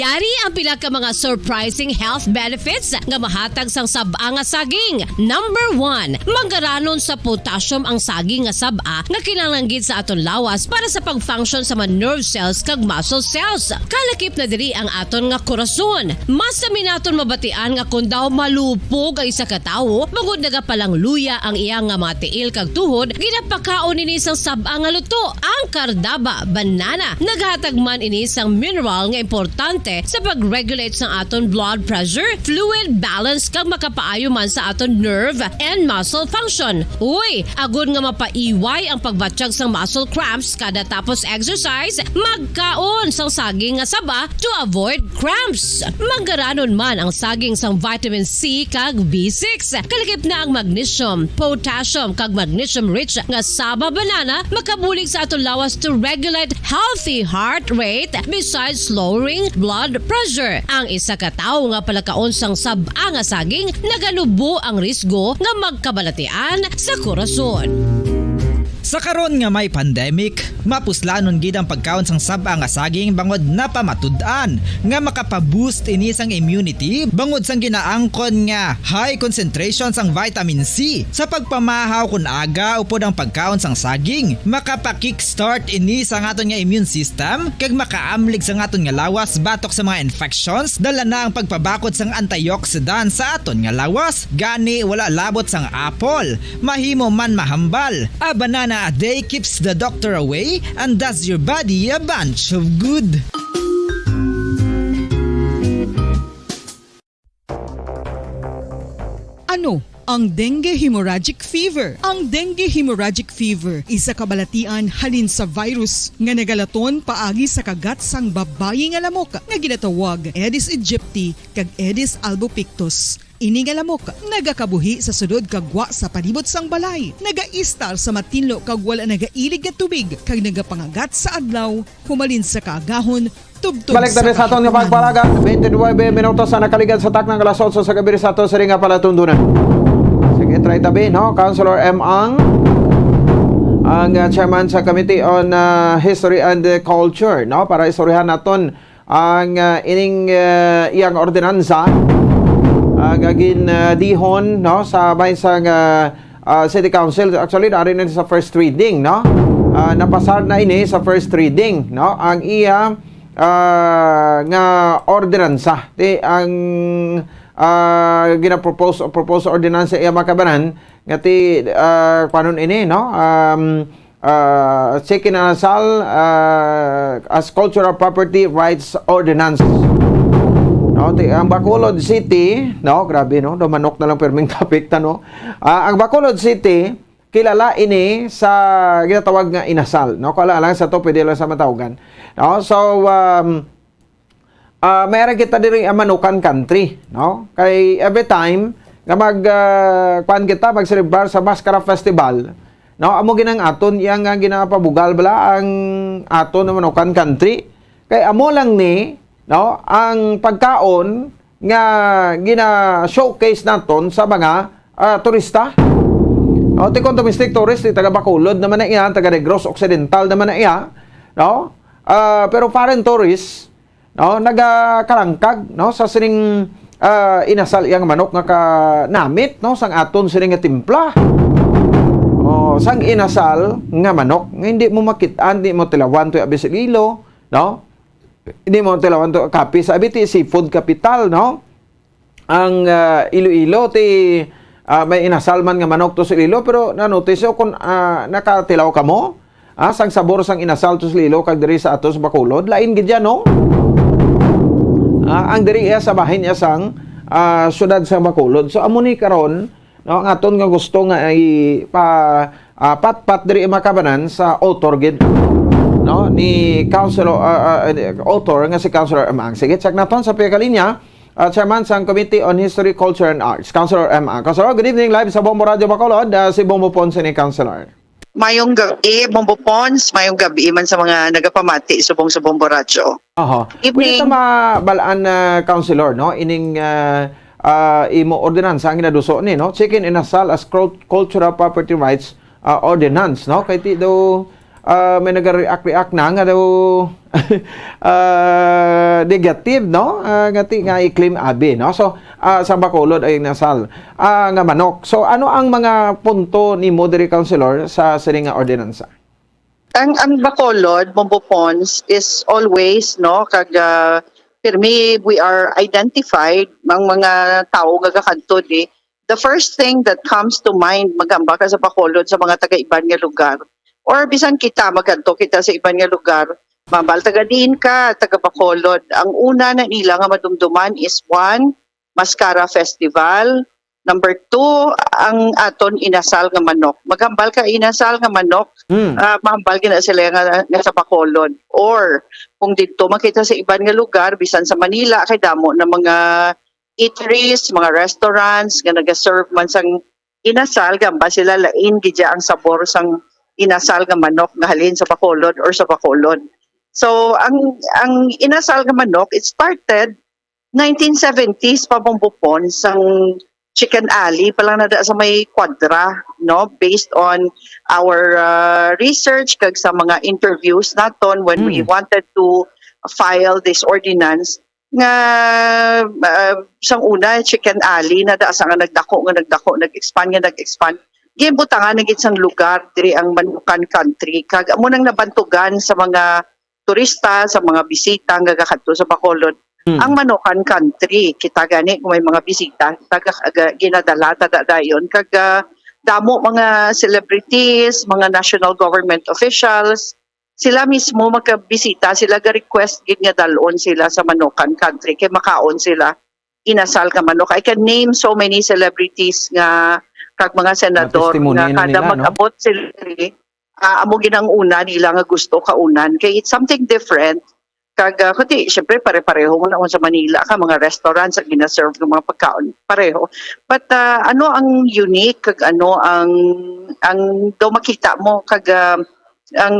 Yari ang pila ka mga surprising health benefits nga mahatag sang saba nga saging. Number 1, manggaranon sa potassium ang saging nga saba nga kinahanglan gid sa aton lawas para sa pag-function sa mga nerve cells kag muscle cells. Kalakip na diri ang aton nga korason. Mas naminaton mabatian nga kung daw malupog ang isa ka tawo, magud nagapalang luya ang iyang nga mga tiil kag tuhod, ginapakaon ini sang saba nga luto. Ang kardaba, banana, naghatag man ini sang mineral nga importante sa pag-regulate sa aton blood pressure, fluid balance kag makapaayo man sa aton nerve and muscle function. Uy, agud nga mapaiway ang pagbatsyag sang muscle cramps kada tapos exercise, magkaon sang saging nga saba to avoid cramps. Manggaranon man ang saging sang vitamin C kag B6. Kalakip na ang magnesium, potassium kag magnesium rich nga saba banana makabulig sa aton lawas to regulate healthy heart rate besides lowering blood pressure. Ang isa ka tawo nga palakaon sang saba nga saging naganubo ang risgo nga magkabalatian sa korason. Sa karon nga may pandemic, mapuslanon gid ang pagkaon sang saba nga saging bangod napamatud-an nga makapaboost ini sang immunity bangod sang ginaangkon nga high concentration sang vitamin C. Sa pagpamahaw kun aga upod ang pagkaon sang saging, makapa-kickstart ini sa aton nga immune system kag makaamlig sa aton nga lawas batok sa mga infections, dala na ang pagpabakod sang antioxidant sa aton nga lawas. Gani wala labot sang apple, mahimo man mahambal. A banana a day keeps the doctor away and does your body a bunch of good. Ano ang dengue hemorrhagic fever? Ang dengue hemorrhagic fever isa kabalatian halin sa virus nga nagalaton paagi sa kagat sang babayi nga lamok nga ginatawag Aedes aegypti kag Aedes albopictus. Ini nga lamok nagakabuhi sa sudod kagwa sa palibot sang balay, nagaistar sa matinlo kag wala nagailig nga tubig kag nagapangagat sa adlaw, humalin sa kaagahon, tubtog Balik sa tayo sa aton nga pagpalaga. 29 minutos sa nakaligad sa taknang alas 8 sa gabi sa aton sa ringa palatundunan. Sige, try tabi, no? Councilor M. Ang chairman sa Committee on History and Culture, no? Para istoryahan naton ang ining iyang ordinansa gagin dihon, no, sa bahin sang City Council. Actually narin na sa first reading, no, napasar na ini sa first reading, no, ang iya nga ordinansa ti ang propose ordinansa iya makabanan nga ti kanon ini, no, Chicken Asal as Cultural Property Rights Ordinance. No, ang Bacolod City, no, grabe, no, dumanok na lang perming topic ta, no. Ang Bacolod City kilala ini sa ginatawag nga inasal, no, kala lang sa to pwede lang sa matawagan, no. So mayroon kita diri Manukan Country, no, kay every time nga kuan kita mag-celebrar sa Mascara Festival, no, amo ginang aton yang ginapabugal bala ang aton na Manukan Country, kay amo lang ni, no, ang pagkaon nga gina-showcase naton sa mga turista. No, ti kon domestic tourist, ti taga Bacolod naman na iya, taga Negros Occidental naman na iya, no? Pero foreign tourists, no, nagakalangkag, no, sa sining inasal yang manok nga kanamit, no, sang aton sining nga timpla. Sang inasal nga manok, nga hindi mo makitaan, hindi mo tilawan to abisililo, no? Hindi mo tilawan to kapi sa abiti seafood capital, no, ang Iloilo ti may inasal man nga manok to sa Iloilo, pero na-notice ko kung nakatilaw ka mo sang sabor sang inasal to sa Iloilo kag diri sa atos Bacolod lain gid yan, no. Ang diri sa bahin niya sang syudad sa Bacolod. So amo ni karon, no, ang aton nga gusto nga ay pat diri makabanan sa author gid, no, ni Councilor author nga si Councilor Amang. Sige, check naton sa pagkalinya, chairman sa Committee on History, Culture and Arts, Councilor Amang. Councilor, good evening, live sa Bombo Radio Bacolod, si Bombo Ponce ni Councilor. Mayong gabi, Bombo Pons, mayong gabi man sa mga nagapamati subong sa Bombo Radio. Pwede sa mabalaan Councilor, no, ining imo ordinansa ang ginaduso ni, no, Chicken Inasal as Cultural Property Rights Ordinance, no, kay ti daw may nag-react na nga daw negative, no? Ngati nga i-claim abi, no? So sa Bacolod ay nasal nga manok. So ano ang mga punto ni Moderator Councilor sa sining nga ordinansa? Ang Bacolod, Bombopons is always no kag pirmi we are identified ang mga tao gagakadtod the first thing that comes to mind magamba ka sa Bacolod sa mga taga-iban nga lugar or bisan kita magadto kita sa iban nga lugar mabal taga diin ka taga Bacolod ang una na nila nga madumduman is one Mascara Festival. Number 2, ang aton inasal nga manok. Maghambal ka inasal nga manok, mahambal gina sila nga sa Bacolod. Or kung dito makita sa iban nga lugar, bisan sa Manila, kay damo na mga eateries, mga restaurants, nga nag-serve man sang inasal, gamba sila lain gidya ang sabor sang inasal nga manok nga halin sa Bacolod or sa Bacolod. So, ang inasal nga manok, it started 1970s pa Bombopon sang Chicken Alley palang nada sa may Quadra, no, based on our research kag sa mga interviews naton when we wanted to file this ordinance nga sang una Chicken Alley nada sa nga nagdako nag-expand gibutangan na gid sang lugar diri ang Manukan Country kag amo nang nabantugan sa mga turista sa mga bisita nga gakadto sa Bacolod. Ang Manukan Country, kita gani kung may mga bisita, ginadala dayon kag damo mga celebrities, mga national government officials, sila mismo magkabisita, sila ga-request gid nga dalon sila sa Manukan Country kay makaon sila inasal ka manok. I can name so many celebrities nga kag mga senador nga kada nila, mag-abot sila amo ginang una nila nga gusto kaunan kay it's something different. Kag kundi syempre pare-pareho mo na sa Manila ka mga restaurants ang gina-serve ng mga pagkaon pareho but ano ang unique kag ano ang do makita mo kag ang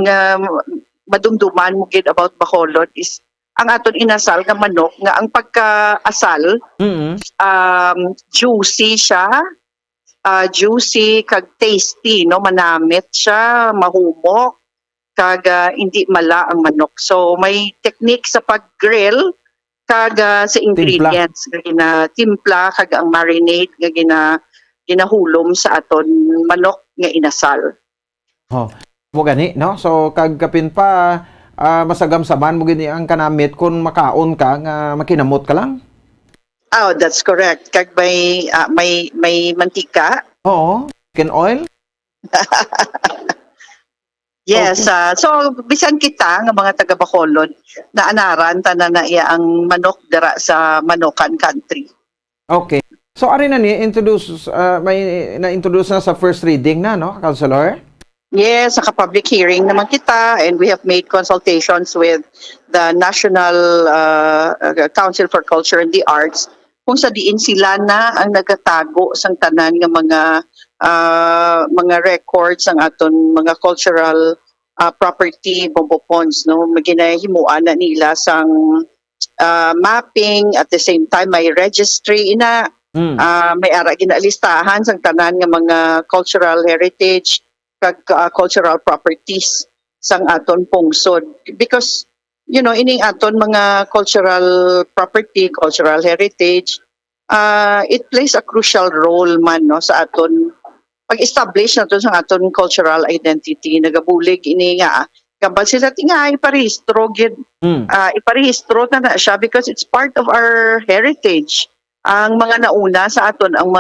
madumduman mo gid about Bacolod is ang aton inasal nga manok nga ang pagkaasal juicy siya juicy kag tasty no manamit siya mahumok kag hindi mala ang manok. So may technique sa pag-grill kag sa ingredients nga timpla kag ang marinade nga ginahulom sa aton manok nga inasal. Oh, mo gani no. So kag kapin pa masagamsaman mo gini ang kanamit kun makaon ka nga makinamot ka lang. Oh, that's correct. Kag may mantika. Oo, chicken oil. Yes, so bisan kita nga mga taga Bacolod na anaran tanan na iya ang manok dira sa Manukan Country. Okay. So ari na ni introduce may na-introduce na sa first reading na no, Councilor? Yes, sa public hearing naman kita and we have made consultations with the National Council for Culture and the Arts kung sa diin sila na ang nagatago sang tanan nga mga records ang aton mga cultural property Bombopons no maginahimuan na nila sang mapping at the same time may registry ina may ara ginalistahan sang tanan nga mga cultural heritage kag cultural properties sang aton pungsod because you know ining aton mga cultural property cultural heritage it plays a crucial role man no sa aton pag-establish nato sa aton cultural identity nagabulig ini nga kabal sila tinga iparehistro gid iparehistro na siya because it's part of our heritage ang mga nauna sa aton ang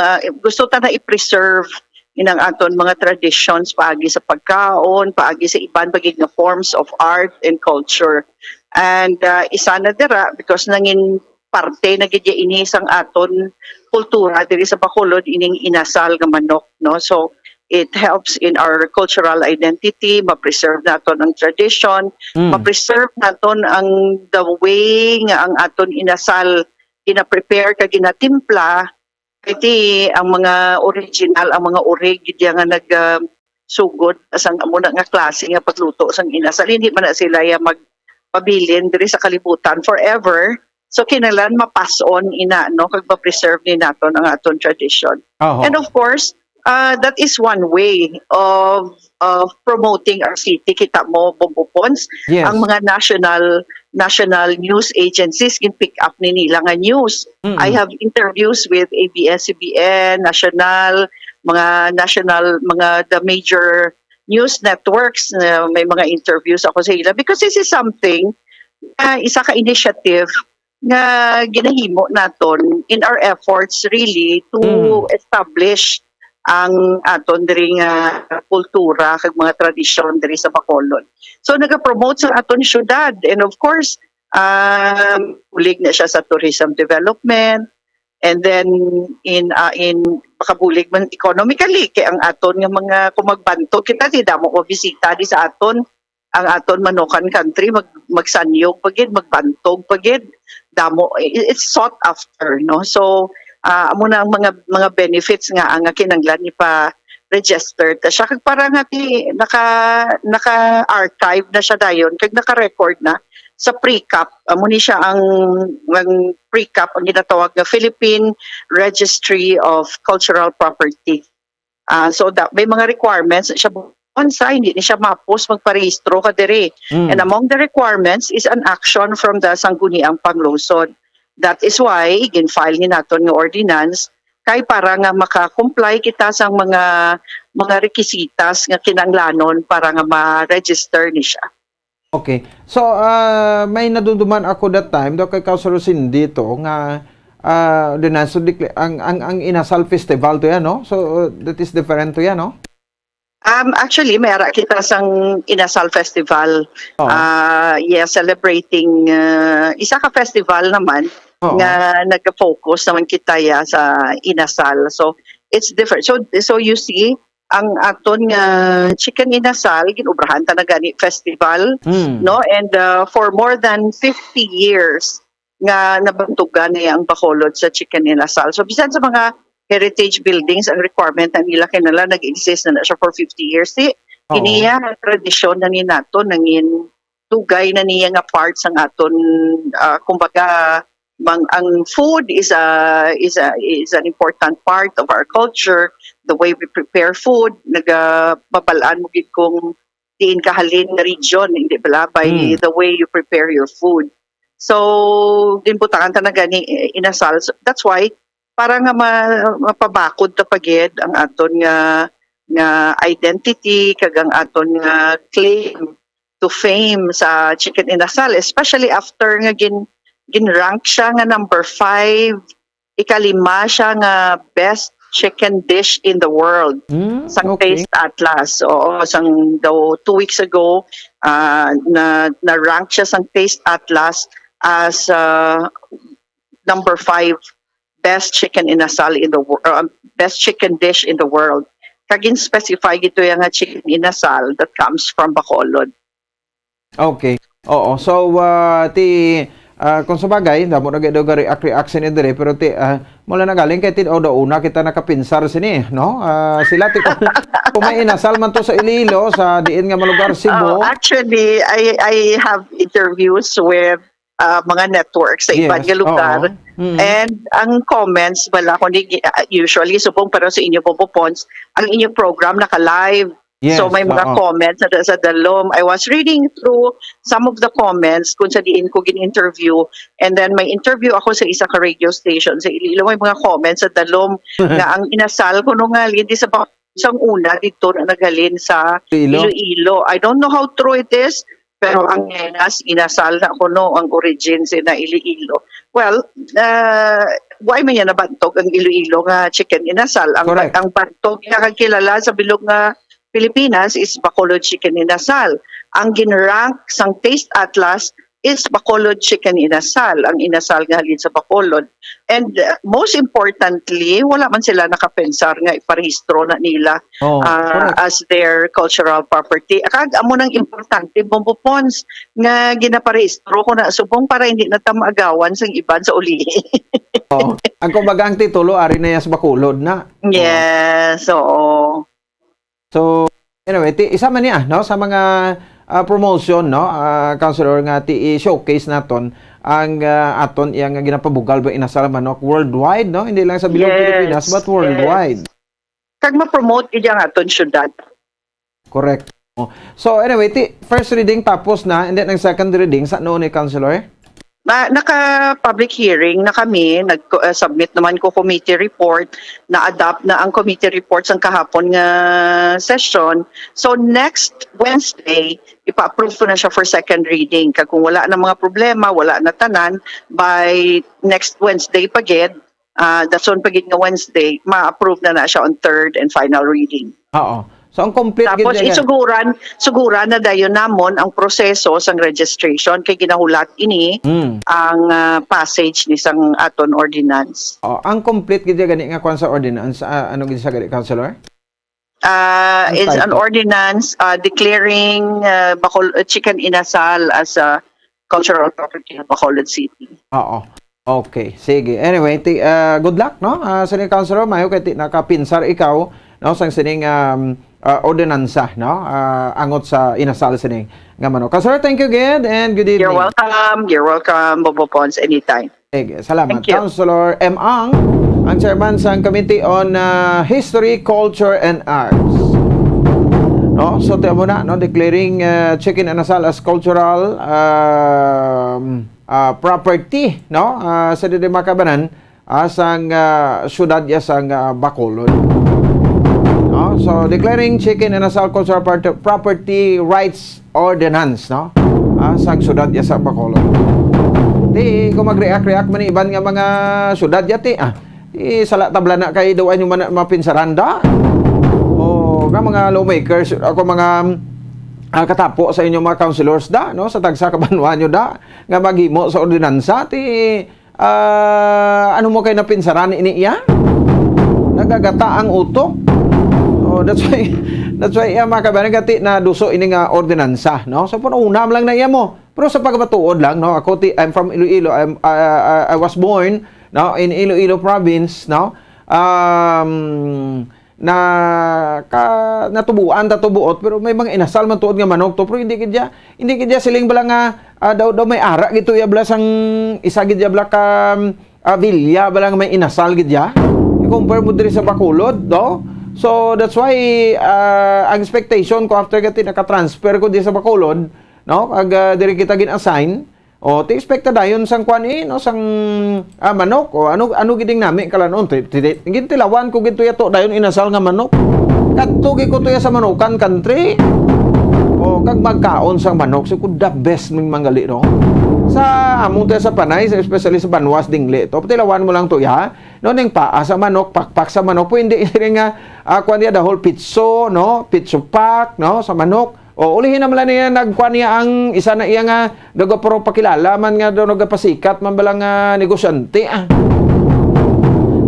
gusto ta na i-preserve inang aton mga traditions paagi sa pagkaon paagi sa iban bagig nga forms of art and culture and isa na dira because nangin parte na gid ini sang aton kultura diri sa Bacolod ining inasal nga manok no so it helps in our cultural identity ma-preserve naton ang tradition ma-preserve naton ang the way nga ang aton inasal gina-prepare kag ginatimpla iti ang mga original ang mga orig gid nga nag sugod asang amo na nga klase nga pagluto sang inasal hindi man na sila ya magpabilin diri sa kalibutan forever. So kinahanglan ma-pass on ina no kag ma-preserve ni naton ang aton tradition. And of course, that is one way of promoting our city. Kita mo, Bombo Pons, Yes. ang mga national news agencies can pick up ni nila nga news. I have interviews with ABS-CBN, the major news networks. May mga interviews ako sa ila because this is something isa ka initiative nga ginahimo naton in our efforts really to establish ang aton diri nga kultura kag mga tradisyon diri sa Bacolod. So naga-promote sa aton syudad, and of course ulig na siya sa tourism development, and then in makabulig man economically kay ang aton nga mga kumagbantog kita di damo o bisita di sa aton, ang aton Manokan country magsanyog pagid, magbantog pagid, damo it's sought after, no? So amo na ang mga benefits nga ang kinanglan ni pa register ta siya kag para nga naka-archive na siya dayon kag naka-record na sa pre-cap. Amo ni siya ang pre-cap ang ginatawag nga Philippine Registry of Cultural Property. So that may mga requirements siya onsa, hindi ni siya mapos magparehistro ka diri. And among the requirements is an action from the Sangguniang Panglungsod. That is why gin-file ni naton nga ordinance kay para nga maka-comply kita sa mga rekisitas nga kinanglanon para nga ma-register ni siya. Okay. So, may naduduman ako that time do kay Councilor Cindy dito nga ordinance ang Inasal Festival to yan, no? So, that is different to yan, no? Actually, mayara kita sang Inasal Festival. Yes, celebrating isa ka festival naman nga nag-focus naman kita sa Inasal. So it's different. So you see, ang aton nga Chicken Inasal ginubrahan ta na gani festival, no? And for more than 50 years nga nabantugan niya ang Bacolod sa Chicken Inasal. So bisan sa mga heritage buildings, ang requirement na nila kinala nag-exist na siya for 50 years. Iniya tradisyon na ni nato nangin tugay na niya nga parts ang aton kumbaga ang food is an important part of our culture. The way we prepare food, nagababalaan mo gid kung diin kahalin na region, hindi bala, by the way you prepare your food. So din butakan ta na gani Inasal. So, that's why para nga mapabakod ta pagid ang aton nga identity kag ang aton nga claim to fame sa Chicken Inasal, especially after nga gin-rank siya nga number 5, ikalima siya nga best chicken dish in the world sa Taste Atlas. Oo, sang 2 weeks ago na-rank siya sa Taste Atlas as number 5 best chicken inasal in the world, best chicken dish in the world. Kagin specify gito yung chicken inasal that comes from Bacolod. Okay. Oo. So kung sa bagay, damo na gado ga react ni dire, pero mula na galing kay una kita nakapinsar sini, no? Sila kung may inasal man to sa Iloilo, sa diin nga malugar Cebu. Actually, I have interviews with mga networks sa ibang lugar. And ang comments, wala ko usually, subong pero sa inyo po Pons, ang inyo program naka-live. So may mga comments sa Dalom. I was reading through some of the comments kung sa diin ko gin-interview. And then may interview ako sa isa ka radio station sa Iloilo. May mga comments sa Dalom na ang inasal ko nung hindi sa isang una dito na naghalin sa Iloilo. I don't know how true it is, pero ang inasal na ko ang origin na Iloilo. Well, why man yan nabantog ang Iloilo nga chicken inasal? Ang bantog nga kakilala sa bilog nga Pilipinas is Bacolod Chicken Inasal. Ang ginrank sang Taste Atlas is Bacolod Chicken Inasal, ang inasal nga halin sa Bacolod. And most importantly, wala man sila nakapensar nga iparehistro na nila as their cultural property. Akag amo nang importante Bombo Pons nga ginaparehistro ko na subong para hindi na ta maagawan sang iban sa uli. Ang kumbaga ang titulo ari na sa Bacolod na. Yes, oo. So anyway, isa man niya no sa mga promotion, no, Councilor, nga i-showcase naton ang aton iyang ginapabugal ba inasal manok worldwide, no, hindi lang sa bilog Pilipinas but worldwide. kag ma-promote gid ang aton syudad. Correct. So anyway, first reading tapos na, and then ang second reading sa noon ni Councilor? Naka-public hearing na kami, nag-submit naman ko committee report, na-adapt na ang committee report sa kahapon nga session. So next Wednesday, ipa-approve ko na siya for second reading. Kag kung wala na mga problema, wala na tanan, by next Wednesday pagid, that's on pagid nga Wednesday, ma-approve na siya on third and final reading. Oo. So ang complete Tapos isuguran na dayon namon ang proseso sang registration kay ginahulat ini ang passage ni sang aton ordinance. Ang complete gid gani nga kwan sa ordinance, ano gid sa gani, Councilor? Is an ordinance declaring Chicken Inasal as a cultural property of Bacolod City. Oo. Okay, sige. Anyway, good luck, no? Sa ni Councilor, mayo kay nakapinsar ikaw, no, sang sining ordinansa, no? Angot sa inasal sining nga manok. Councilor, thank you again and good evening. You're welcome. You're welcome, Bobo Pons, anytime. Sige, salamat. Thank you. Councilor M. Ang chairman sa Committee on History, Culture and Arts. No, so tiyan mo na, no, declaring Chicken Inasal as cultural property, no, sa Makabanan asang syudad ya sang Bacolod. No, so declaring Chicken Inasal cultural property rights ordinance, no, sang syudad ya sa Bacolod. Di kung mag-react man iban nga mga syudad yati sala tabla na kay daw anyo mapinsaranda. O nga mga lawmakers ako mga katapo sa inyo mga councilors da, no, sa tagsa kabanwa nyo da nga maghimo sa ordinansa ano mo kay napinsaran iniya nagagata ang utok. That's why mga kabanagati na duso ini nga ordinansa, no, so unam lang na iya mo, pero sa pagpatuod lang, no, ako I'm from Iloilo. I was born, no, in Iloilo province, no, natubuot pero may mga inasal man tuod nga manok to, pero hindi kidya siling bala nga daw may ara gito ya bala sang isa gidya bala ka vilya bala nga may inasal gidya i-compare mo diri sa Bacolod, no. So that's why ang expectation ko after gati naka-transfer ko di sa Bacolod, no, ag diri kita gin-assign ti expecta dayon sang kwan no, sang manok o ano giding nami kalanon gintilawan ko gito yato dayon inasal nga manok kadto ko to ya sa manukan country o kag magkaon sang manok so the best ming manggali, no, sa among sa Panay, especially sa Banwas Dingle to tilawan mo lang to ya, no, ning paa sa manok, pakpak sa manok po hindi nga kwan niya the whole pitso, no, pitso pack, no, sa manok. O ulihin naman niya nagkuan niya ang isa na iya nga gagapro pakilala man nga do nagapasikat man balang negosyante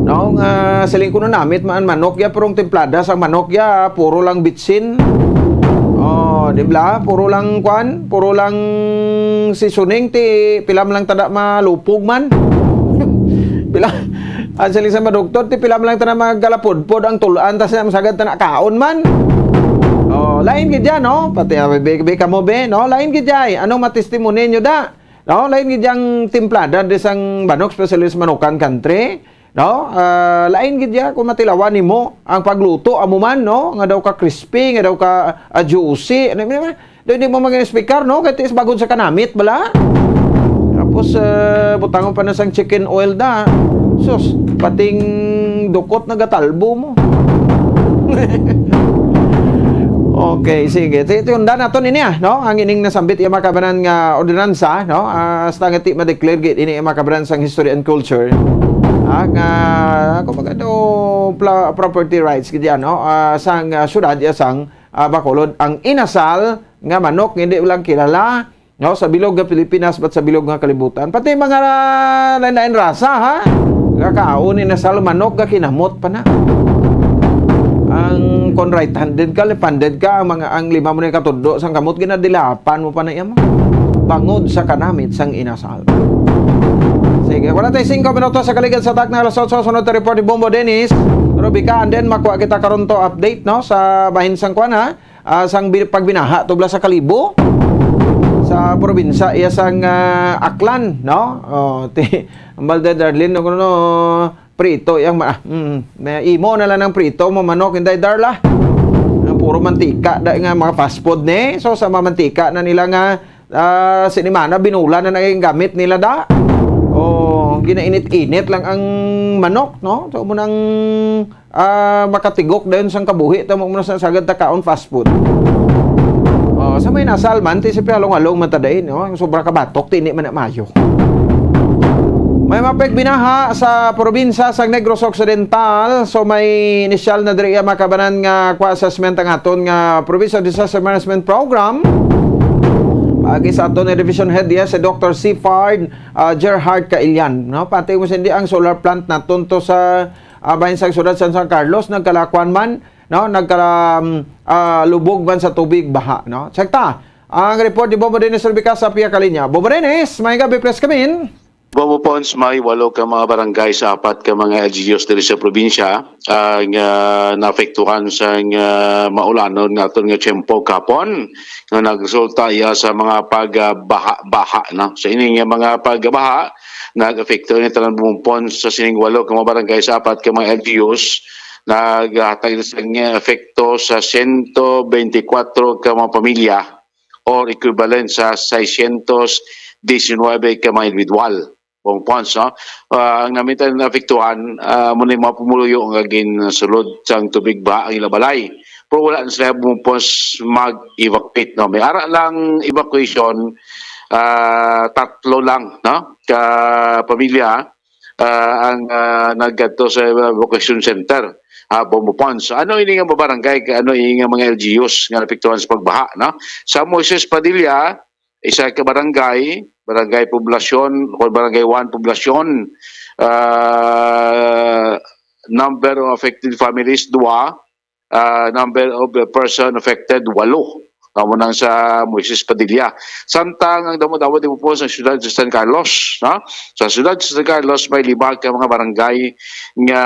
no, nga siling kuno namit man manok ya purong templada sang manok ya puro lang bitsin. Di ba? Puro lang kwan, puro lang seasoning pilam lang tada malupog man. Pila siling sa madoktor pilam lang tada magalapod-pod ang tulan tas masagad ta kaon man. Lain gid yan, no, pati be kamo be, no, lain gid jay anong matestimony nyo da, no, lain gid yang templada de sang manok specialist manukan country, no, lain gid ya kung matilawan nimo ang pagluto amo man, no, nga daw ka crispy, nga daw ka juicy, ano hindi mo mag-speaker, no, kay tis bagod sa kanamit bala. Tapos butangon pa na sang chicken oil da, sus pating dukot nagatalbo mo. Okay, sige. Tunda naton ini no, ang ining nasambit iya makabanan nga ordinansa, no, hasta nga ti ma-declare gid ini iya makabanan sang history and culture. Nga kumbaga do property rights gid yan, no, sang syudad ya sang Bacolod ang inasal nga manok hindi lang kilala, no, sa bilog nga Pilipinas but sa bilog nga kalibutan. Pati mga lain-lain rasa ha. Kakaon inasal manok ga kinamot pa na. Ang kon right-handed ka, left-handed ka, ang lima mo na katudo sang kamot ginadilapan mo pa na iya mo. Bangod sa kanamit sang inasal. Sige, wala tayo 5 minutos sa kaligid sa tak na alas 8 sunod na report ni Bombo Dennis. Rubika, and then makuha kita karon to update, no, sa bahin sang kwan ha, sang pagbinaha tubla sa Kalibo sa probinsya iya sang Aklan, no. Balde Darlene no prito yang may imo na lang ng prito mo manok inday darla. Puro mantika da nga mga fast food ni. So sa mantika na nila nga sinimana binula na naging gamit nila da. O ginainit-init lang ang manok, no? So mo nang makatigok dayon sang kabuhi tamo mo na sa sagad ta kaon fast food. Sa may nasalman ti si pialong-along matadain, no? Ang sobra ka batok tini man na mayo. May mapeg binaha sa probinsya sa Negros Occidental. So may inisyal na diri makabanan nga assessment ang aton nga Provincial Disaster Management Program. Pagi sa aton ni Division Head si Dr. Seafard Gerhard Kailyan, no? Pati mo sindi ang solar plant naton to sa bahin sa syudad San Carlos nagkalakuan man, no? Lubog man sa tubig baha, no? Sekta. Ang report ni Bobo Dennis Rubica sa Pia Kalinya. Bobo Dennis, may gabi press kamin. Bobo Pons, may 8 ka mga barangay sa 4 ka mga LGUs diri sa probinsya ang naapektuhan sa maulanon naton nga tiyempo kapon nga nagresulta iya sa mga pagbaha no. Sa ining mga pagbaha nag-apekto ni tanan Pons sa sining 8 ka mga barangay sa 4 ka mga LGUs naghatag sa epekto sa 124 ka mga pamilya or equivalent sa 619 ka mga individual. Pons, no? Ang namitan na apektuhan, muna yung mga pumuluyo ang aging sulod sang tubig ba ang ilabalay. Pero wala na sila Pons mag-evacuate. No? May ara lang evacuation, 3 lang no? Ka pamilya ang naggadto sa evacuation center. Pons. Ano ini nga barangay, ano ini nga mga LGUs nga apektuhan sa pagbaha. No? Sa Moises Padilla, isa ka barangay poblasyon o barangay 1 poblasyon, number of affected families 2, number of person affected 8. Kamo nang sa Moises Padilla. Samtang ang damo-damo di po sa siyudad sa San Carlos, no? Sa siyudad sa San Carlos may 5 ka mga barangay nga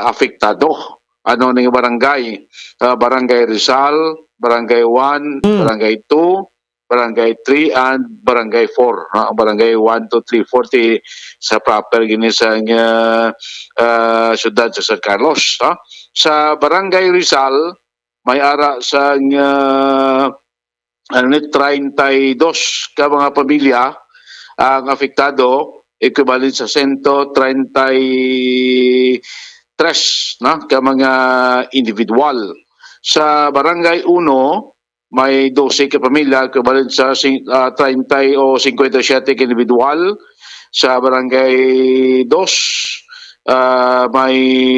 apektado. Ano ning barangay? Barangay Rizal, Barangay 1, Barangay 2, Barangay 3 and Barangay 4. Barangay 1, 2, 3, 40 sa proper gini sa siyudad sa San Carlos. Sa Barangay Rizal, may ara sa 32 ka mga pamilya ang apektado, equivalent sa 133 ka mga individual. Sa Barangay 1, may 12 ka pamilya, equivalent sa 30 o 57 ka individual. Sa Barangay 2, may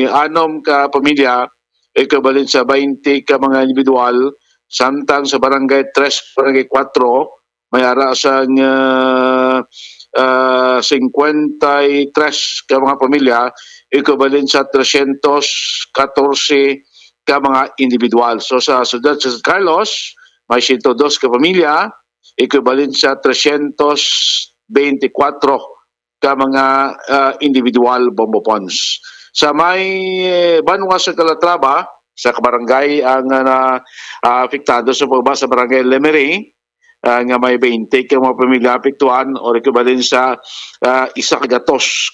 6 ka pamilya, equivalent sa 20 ka mga individual. Samtang sa Barangay 3, Barangay 4, may ara sa 53 ka mga pamilya, equivalent sa 314 ka mga individual. So sa siyudad sa San Carlos, may 102 ka pamilya, equivalent sa 324 ka mga individual Pons. Sa may Banwa sa Calatrava, sa kabarangay ang apektado sa pagbaha sa Barangay Lemery, nga may 20 ka mga pamilya apektuhan o equivalent sa 100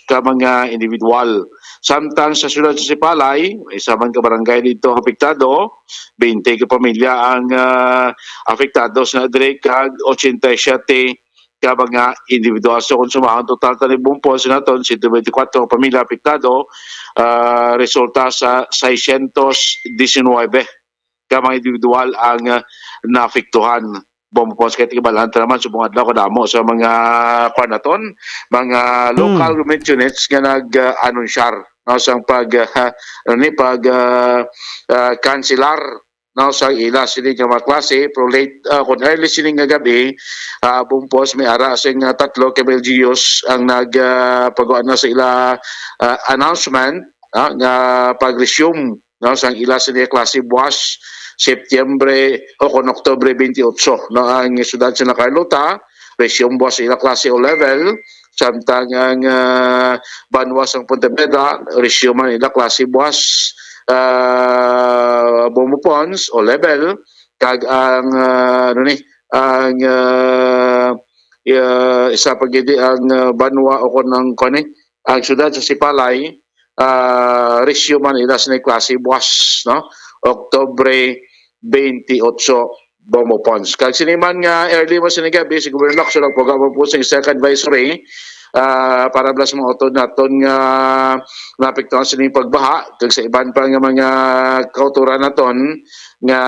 ka mga individual. Samtang sa siyudad sa Sipalay, isa man ka barangay dito apektado, 20 ka pamilya ang apektado sa direk kag 87 ka mga individual. So kung sumahan total talibong po sa naton 124 pamilya apektado, resulta sa 619 ka mga individual ang naapektuhan. Bompos kay tibalanta naman subong adlaw kadamo sa mga kwanaton, mga local government units nga nag-anunsyar no sang kanselar no sa ila sini nga mga klase pro late kun early sini nga gabi Bompos may ara sing 3 ka LGUs ang pagawa na sa ila announcement nga pag-resume no sang ila sini klase buwas Septyembre o kon Oktubre 28 no ang siyudad sa Carlota resume buwas sa ila klase O level. Samtang ang Banwa sang Pontevedra resume man ila klase buwas Bomopons O level. Kag ang isa pagidi ang Banwa o kon ang siyudad sa Sipalay resume nila sa klase buwas, no? Oktubre 28, Bomopons. Kag siniman nga early mo sinigabi, si Governor Locson ang pagkawa po sa second advisory para blas mga otod naton nga napiktuhan sa ning pagbaha kag sa iban pa nga mga kauturan naton nga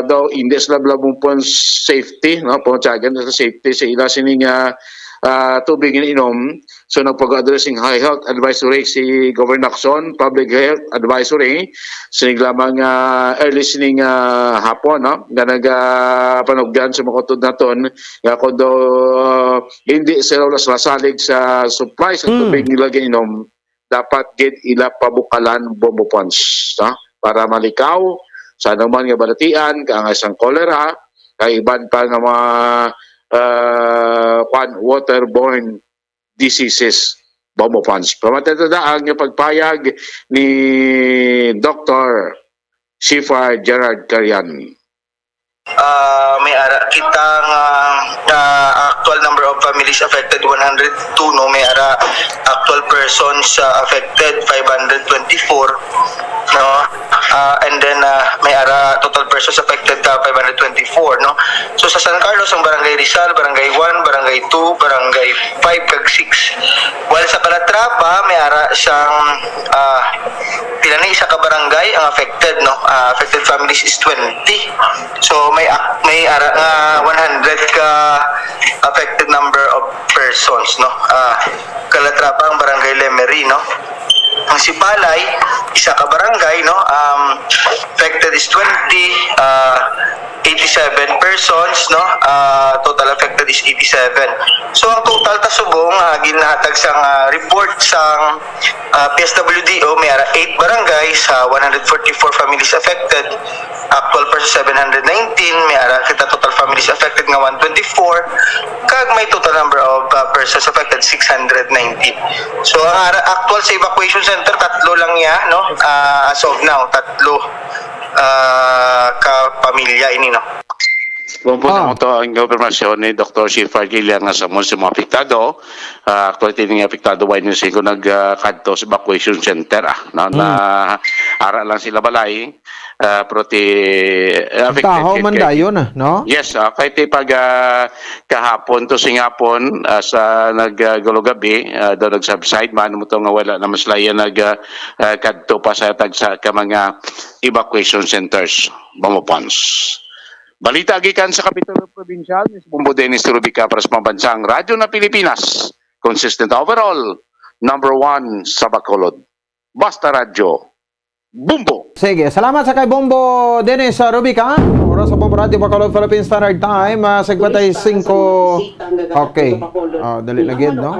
daw hindi sila blabong safety, no? Pangtsagan sa safety sa ila sining tubig ininom. So nagpag-addressing high health advisory si Governor Lacson, public health advisory sinig lamang early sining hapon, no? Nga nagapanugdan sa mga kutod naton nga kung daw hindi sila salig sa supply sa tubig nila ginom, dapat gid ila pabukalan bombo ponds, no? Para malikaw sa naman nga balatian kang isang cholera kay iban pa nga mga waterborne diseases, bombo ponds. Pamatatadaan yung pagpayag ni Dr. Shifa Gerard Carian. May ara kitang actual number of families affected 102, no? May ara actual persons affected 524, no? And then may ara total persons affected 524, no? So sa San Carlos ang barangay Rizal, barangay 1, barangay 2, barangay 5 kag 6. While sa Calatrava may ara siyang pila ni isa ka barangay ang affected, no? Affected families is 20. So may ara 100 ka affected number of persons, no? Calatrava ang barangay Lemery, no? Ang Sipalay, isa ka barangay, no? Affected is 87 persons, no? Total affected is 87. So ang total tasubong ginahatag sang report sang PSWDO may ara 8 barangays, 144 families affected. Actual persons 719, may ara kita total families affected nga 124, kag may total number of persons affected 619. So ang actual sa evacuation center tatlo lang ya, no? As of now tatlo ka pamilya ini, no? Kung po na ito ang informasyon ni Dr. Shifa Gilian nga sa mga apektado, actually tining apektado why nyo sigo nagkadto sa evacuation center, no? Na ara lang sila balay, pero Tahaw man dayon, no? Yes, kahit pag kahapon to singapon sa naggulo gabi, daw nag-subside man mo to nga wala na maslaya nagkadto pa sa tagsa ka mga evacuation centers, Bomopons. Balita gikan sa Kapitulo Provincial, ni Bumbo Dennis Rubica para sa Pambansang Radyo na Pilipinas. Consistent overall, number 1 sa Bacolod. Basta Radyo, Bumbo! Sige, salamat sa kay Bombo Dennis Rubica. Oras sa Bumbo Radio Bacolod Philippine Standard Time, 55. Okay. Dali na gid, no?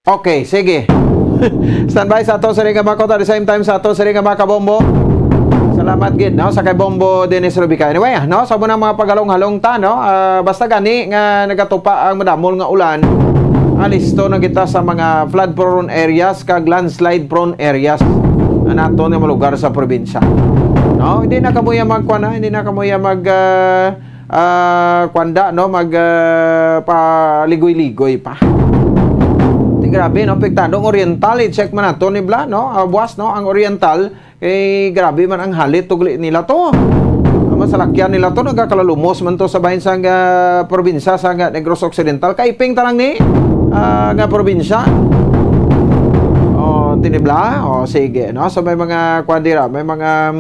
Okay, sige. Standby sa ato sa ring Makota, at the same time sa ato sa ring Makabombo. Salamat gid, no, sa kay Bombo Dennis Rubica. Anyway, no, sa muna mga pagalong-halong ta, no, basta gani nga nagatupa ang madamol nga ulan, alisto na kita sa mga flood prone areas kag landslide prone areas na nato nga lugar sa probinsya. No, hindi na kamuya magkuana, hindi na kamuya mag kwanda, no, mag paligoy-ligoy pa. Grabe, no, apektado ang Oriental, i-check man nato ni Bla, no, buwas, no, ang Oriental, grabe man ang halit, tugli nila to. Masalakyan nila to, nagkakalumos man to sa bahin sa probinsya, sa Negros Occidental, kaiping tarang ni, nga probinsya. Tinibla, sige, no, so may mga kwadira, may mga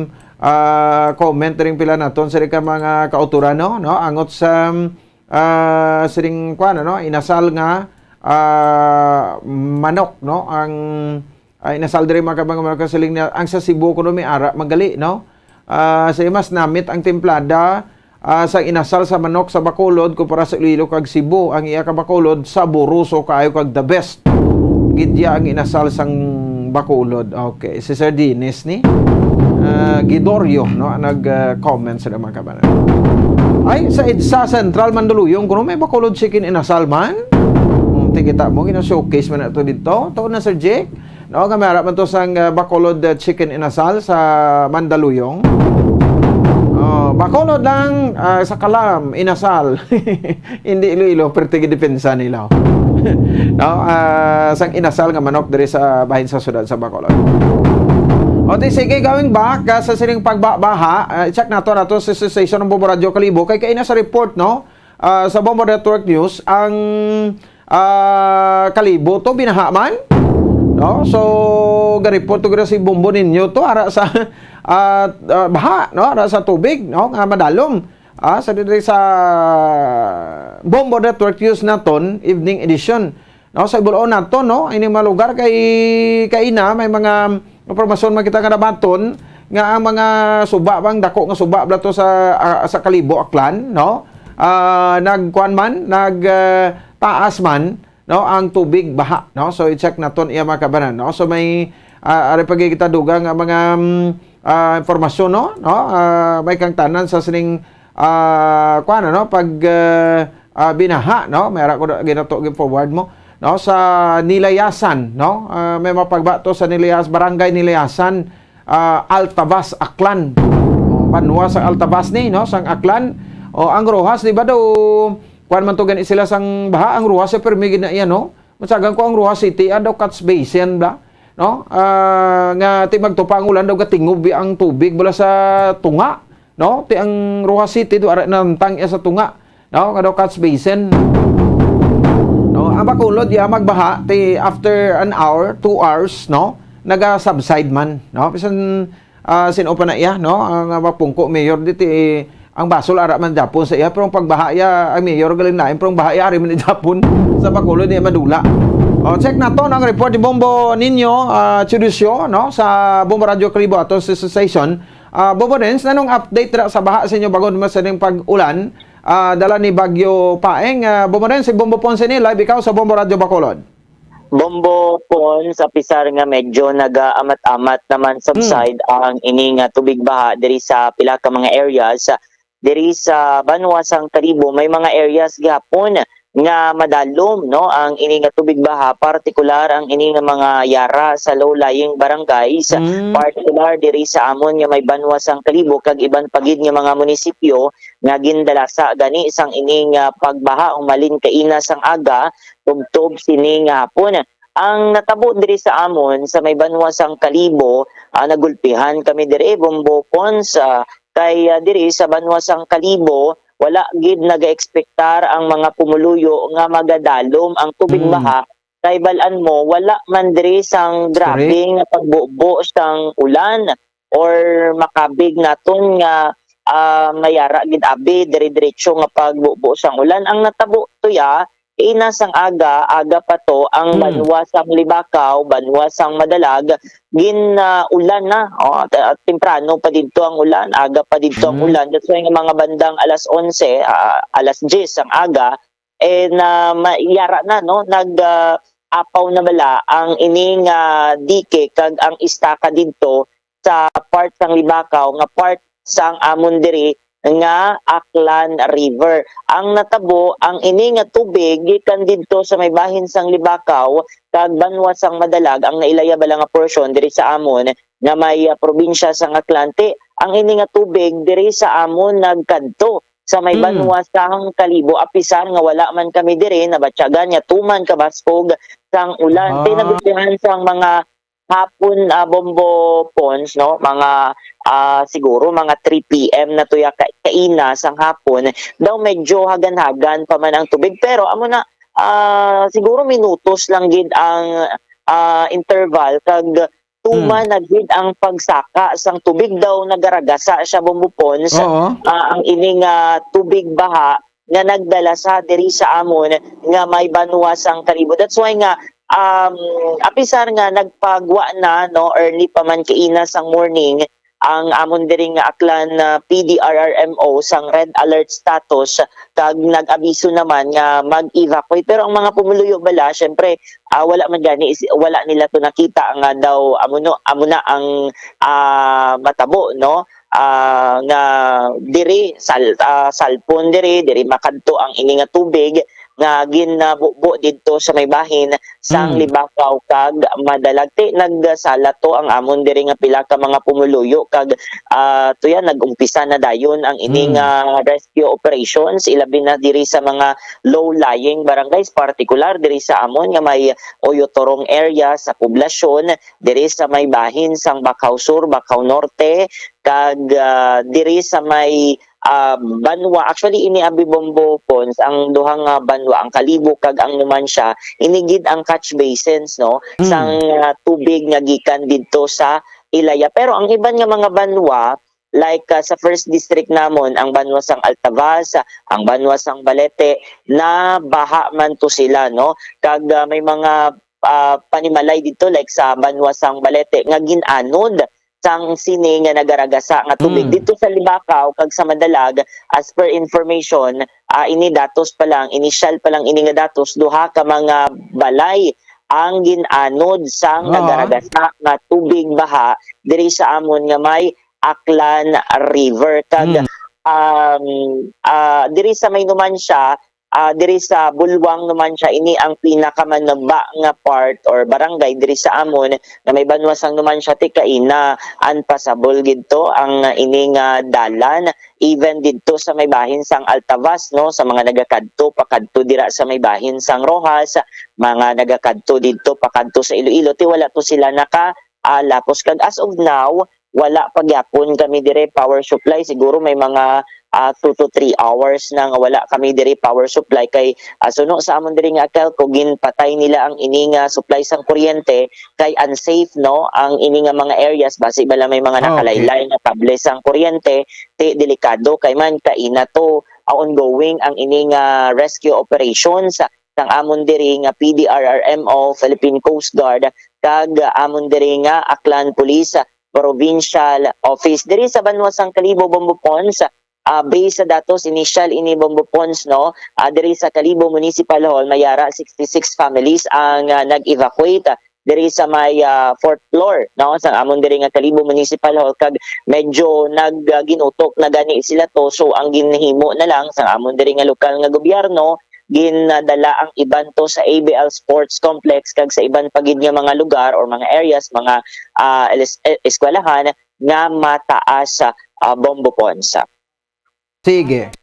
comment rin pila naton, sa ka mga kauturan, no, angot sa siring kwan, no, inasal nga, manok, no, ang inasal diri mga kasaling na ang sa Cebu kuno may ara magali, no, sa mas namit ang templada sa inasal sa manok sa Bacolod kumpara sa Iloilo kag Cebu. Ang iya ka Bacolod sa Boruso kaayo kag the best gidya ang inasal sang Bacolod. Okay, si Sir Dines ni Gidorio, no, nag-comment sa mga kabanan. Ay sa EDSA Central Mandaluyong kuno may Bacolod chicken inasal man. Kita mo gina-showcase man ito dito. Ito na Sir Jake. No, kami harap man to sang Bacolod chicken inasal sa Mandaluyong. Bacolod lang sa Kalam, Inasal. Hindi Iloilo, pero tigidepensa nila. No, sang Inasal nga manok diri sa bahin sa syudad sa Bacolod. O di sige, going back sa sining pagbabaha, check nato sa station ng Bombo Radio Kalibo kay kaina sa report no sa Bombo Network News ang Kalibo to binaha man. No? So, ga-report to si Bombo ninyo to ara sa baha, no? Ara sa tubig, no? Nga madalom. Sa diri sa Bombo Network News naton, evening edition. No, sa ibulo naton, no? Ini mga lugar kay kaina may mga impormasyon makita nga nabaton nga ang mga suba bang dako nga suba blato sa Kalibo Aklan, no? Nagkuan man, taas man, no, ang tubig baha, no, so i-check naton iya mga kabanan, no, so may ari pagi kita dugang nga mga informasyon, no, may kang tanan sa sining kuan no pag binaha, no, may ara ko ginato forward mo, no, sa Nilayasan, no, may mapagbato sa Barangay Nilayasan, Altabas, Aklan, banwa sa Altabas ni, no, sang Aklan, o ang Rojas di ba daw kuan man to gani sila sang baha ang Rojas sa permigid na iyan, no? Matsagan ko ang Rojas City daw catch basin ba, no? Nga ti magtupang ulan daw gatingob ang tubig bula sa tunga, no? Ti ang Rojas City do ara nantang sa tunga, no? Nga daw catch basin. No, ang Bacolod ya magbaha ti after an hour, 2 hours, no? Naga-subside man, no? Bisan sinopa na iya, no? Ang mapungko mayor diti ang basol ara man Japon sa iya pero ang pagbahaya ang mayor galing nain pero ang bahaya ari man Japon sa Bacolod ni madula. O check nato ang report ni Bombo ninyo Chudusyo, no, sa Bombo Radio Kalibo ato sa station. Bombo Dens, nanong update ra sa baha sa inyo bagon masading pag-ulan dala ni Bagyo Paeng. Bombo Dens, si Bombo Ponce ni live ikaw sa Bombo Radio Bacolod. Bombo Pon sa pisar nga medyo naga-amat-amat naman subside ang ining tubig baha diri sa pila ka mga areas. Diri sa Banwasang Kalibo may mga areas gihapon nga madalom, no, ang ini nga tubig baha, partikular ang ini nga mga yara sa low-lying barangays, partikular diri sa amon nga may Banwasang Kalibo kag iban pagid nga mga munisipyo nga gindalasa gani isang ini nga pagbaha umalin kaina sang aga tubtob sini nga hapon. Ang natabo diri sa amon sa may Banwasang Kalibo, nagulpihan kami diri Bombo Pons kay diri sa Banwasang Kalibo wala gid naga-ekspektar ang mga pumuluyo nga magadalom ang tubig baha kay balan mo wala man diri sang grabe nga pagbubo sang ulan or makabig naton nga mayara gid abi dire-diretso nga pagbubo sang ulan. Ang natabo tuya inasang aga pa to ang Banwasang Libakaw, Banwasang Madalag ulan na, temprano pa dito ang ulan, aga pa dito ang ulan. That's why nga mga bandang alas 11, alas 10 ang aga na maiyara na, no, apaw na bala ang ining dike kag ang istaka dito sa part sang Libakaw nga part sang amon diri nga Aklan River. Ang natabo ang ini nga tubig gikan didto sa may bahin sang Libakaw kag Banwasang Madalag ang nailaya bala nga portion diri sa amon nga may probinsya sang Aklante. Ang ini nga tubig diri sa amon nagkadto sa may Banwasang Kalibo apisan nga wala man kami diri nabatyagan nga tuman kabaskog sang ulan. Pinagulpihan sang mga hapon Bombo Pons, no, mga siguro mga 3 PM na tuya kaina sang hapon daw medyo hagan-hagan pa man ang tubig pero amo na siguro minutos lang gid ang interval kag tuman na gid ang pagsaka sang tubig daw nagaragasa siya Bombo Pons. Ang ining tubig baha nga nagdala sa diri sa amon nga may Banwasang Kalibo. That's why nga apisar nga nagpagwa na, no, early pa man kaina sang morning ang amon diri nga Aklan PDRRMO sang red alert status kag nag-abiso naman nga mag-evacuate pero ang mga pumuluyo bala syempre wala man gani wala nila to nakita nga daw amo na ang matabo, no, nga diri salpon diri makadto ang ini nga tubig nga ginabubo didto sa may bahin sang Libakaw kag Madalagti. Nagsala to ang amon diri nga pila ka mga pumuluyo kag tuya nag-umpisa na dayon ang ining rescue operations ilabi na diri sa mga low-lying barangays, particular diri sa amon nga may Oyotorong area sa poblasyon, diri sa may bahin sang Bakaw Sur, Bakaw Norte kag diri sa may Banwa. Actually ini abi Bombo Ponds ang duhang banwa, ang Kalibo kag ang Numancia, inigid ang catch basins no sang tubig nga gikan didto sa Ilaya. Pero ang iban nga mga banwa like sa first district namon, ang banwa sang Altavas, ang banwa sang Balete, na baha man to sila no kag may mga panimalay dito like sa banwa sang Balete nga ginanod sang sini nga nagaragasa nga tubig dito sa Libakaw kag sa Madalag. As per information, ini datos pa lang, initial pa lang ini nga datos, duha ka mga balay ang ginanod sang nagaragasa nga tubig baha diri sa amon nga may Aklan River kag diri sa may Numancia, diri sa Bulwang Numancia, ini ang pinakamanaba nga part or barangay diri sa amon na may banwa sang Numancia tikain na unpassable gidto ang ini nga dalan. Even didto sa may bahin sang Altavas no, sa mga nagakadto pakadto dira sa may bahin sang Rojas, mga nagakadto didto pakadto sa Iloilo, ti wala to sila lapos kag as of now wala pagyapon kami dire power supply. Siguro may mga 2 to 3 hours nang wala kami diri power supply kay suno sa amon diri nga Akelco, ginpatay nila ang ini nga supply sang kuryente kay unsafe no ang ini nga mga areas base bala may mga nakalaylay nga kable sang kuryente, delikado kay man kaina to ongoing ang ini nga rescue operations sang amon diri nga PDRRMO, Philippine Coast Guard kag amon diri nga Aklan Police Provincial Office diri sa banwa sang Kalibo, Bombo Ponds. Based sa datos initial ini Bombo Ponds no, diri sa Kalibo Municipal Hall mayara 66 families ang nag-evacuate diri sa may 4th floor no sa amon diri nga Kalibo Municipal Hall kag medyo ginutok na gani sila to. So ang ginhimo na lang sa amon diri nga lokal nga gobyerno, ginadala ang iban to sa ABL Sports Complex kag sa iban pagid nga mga lugar or mga areas, mga eskwelahan nga mataas sa Bombo Ponds. Sige.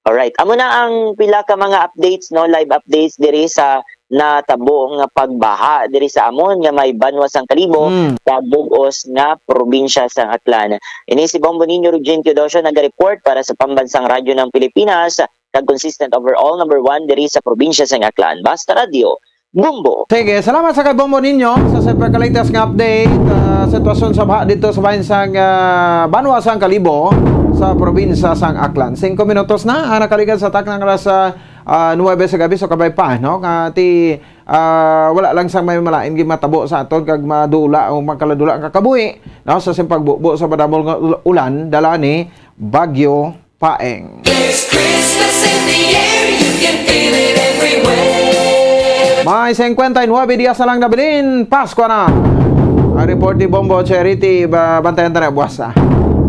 Alright, amo na ang pila ka mga updates no, live updates diri sa natabo nga pagbaha diri sa amon nga may banwa sang Kalibo kag bug-os nga probinsya sang Aklan. Ini si Bombo Niño Rugin Teodosio nag-report para sa Pambansang Radyo ng Pilipinas kag consistent overall number 1 diri sa probinsya sang Aklan. Basta Radio Bombo. Sige, salamat sa kay Bombo ninyo sa super latest nga update sitwasyon sa baha dito sa bahin sang banwa sang Kalibo sa probinsya sang Aklan. 5 minutos na nakaligan sa taknang alas 9 sa gabi, so kabay pa no ti wala lang sang may malain gi matabo sa aton kag madula o makaladula ang kakabuhi no sa simpagbubo sa madamol nga ulan dala ni Bagyo Paeng. There's Christmas in the air, you can feel it everywhere. May 59 dias na lang nabilin, Pasko na. Ang report ni Bombo Charity, bantayan tayo buwas na.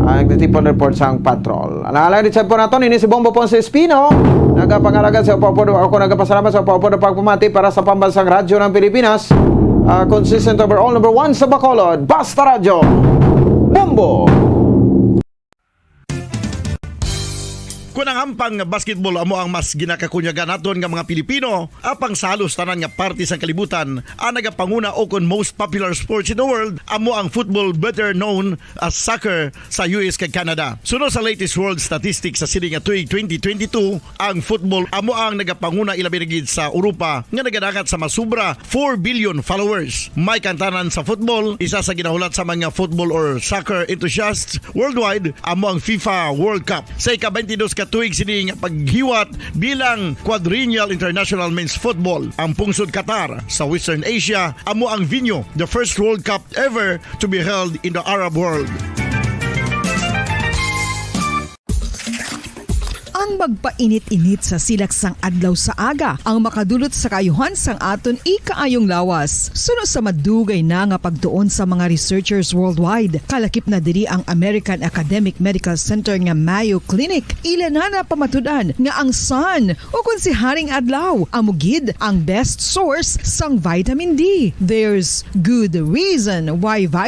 Ang nagtitipon report sa patrol. Alaala din sa po natin, ini si Bombo Ponce Espino. Nagapangalagan sa upapodo. Ako nagapasalamat sa upapodo pagpumati para sa Pambansang Radyo ng Pilipinas. Consistent overall number 1 sa Bacolod. Basta Radyo Bombo. Kung ang ampang basketball amo ang mas ginakakunyagan naton nga mga Pilipino, apang salos tanan nga parte sang kalibutan, ang nagapanguna o kon most popular sports in the world, amo ang football, better known as soccer sa US kag Canada. Suno sa latest world statistics sa sining nga tuig 2022, ang football amo ang nagapanguna ilabi na gid sa Europa nga nagadangat sa masubra 4 billion followers. May kantanan sa football, isa sa ginahulat sa mga football or soccer enthusiasts worldwide, amo ang FIFA World Cup. Sa ika-22 ka tuig sining paghiwat bilang Quadrennial International Men's Football. Ang pungsod Qatar sa Western Asia amo ang venue, the first World Cup ever to be held in the Arab world. ang magpainit-init sa silaksang adlaw sa aga ang makadulot sa kaayuhan sang aton ikaayong lawas. Suno sa madugay na nga pagtuon sa mga researchers worldwide, kalakip na diri ang American Academic Medical Center nga Mayo Clinic. Ilan na pamatudan nga ang sun o kung si Haring Adlaw amugid ang best source sang vitamin D. There's good reason why vitamin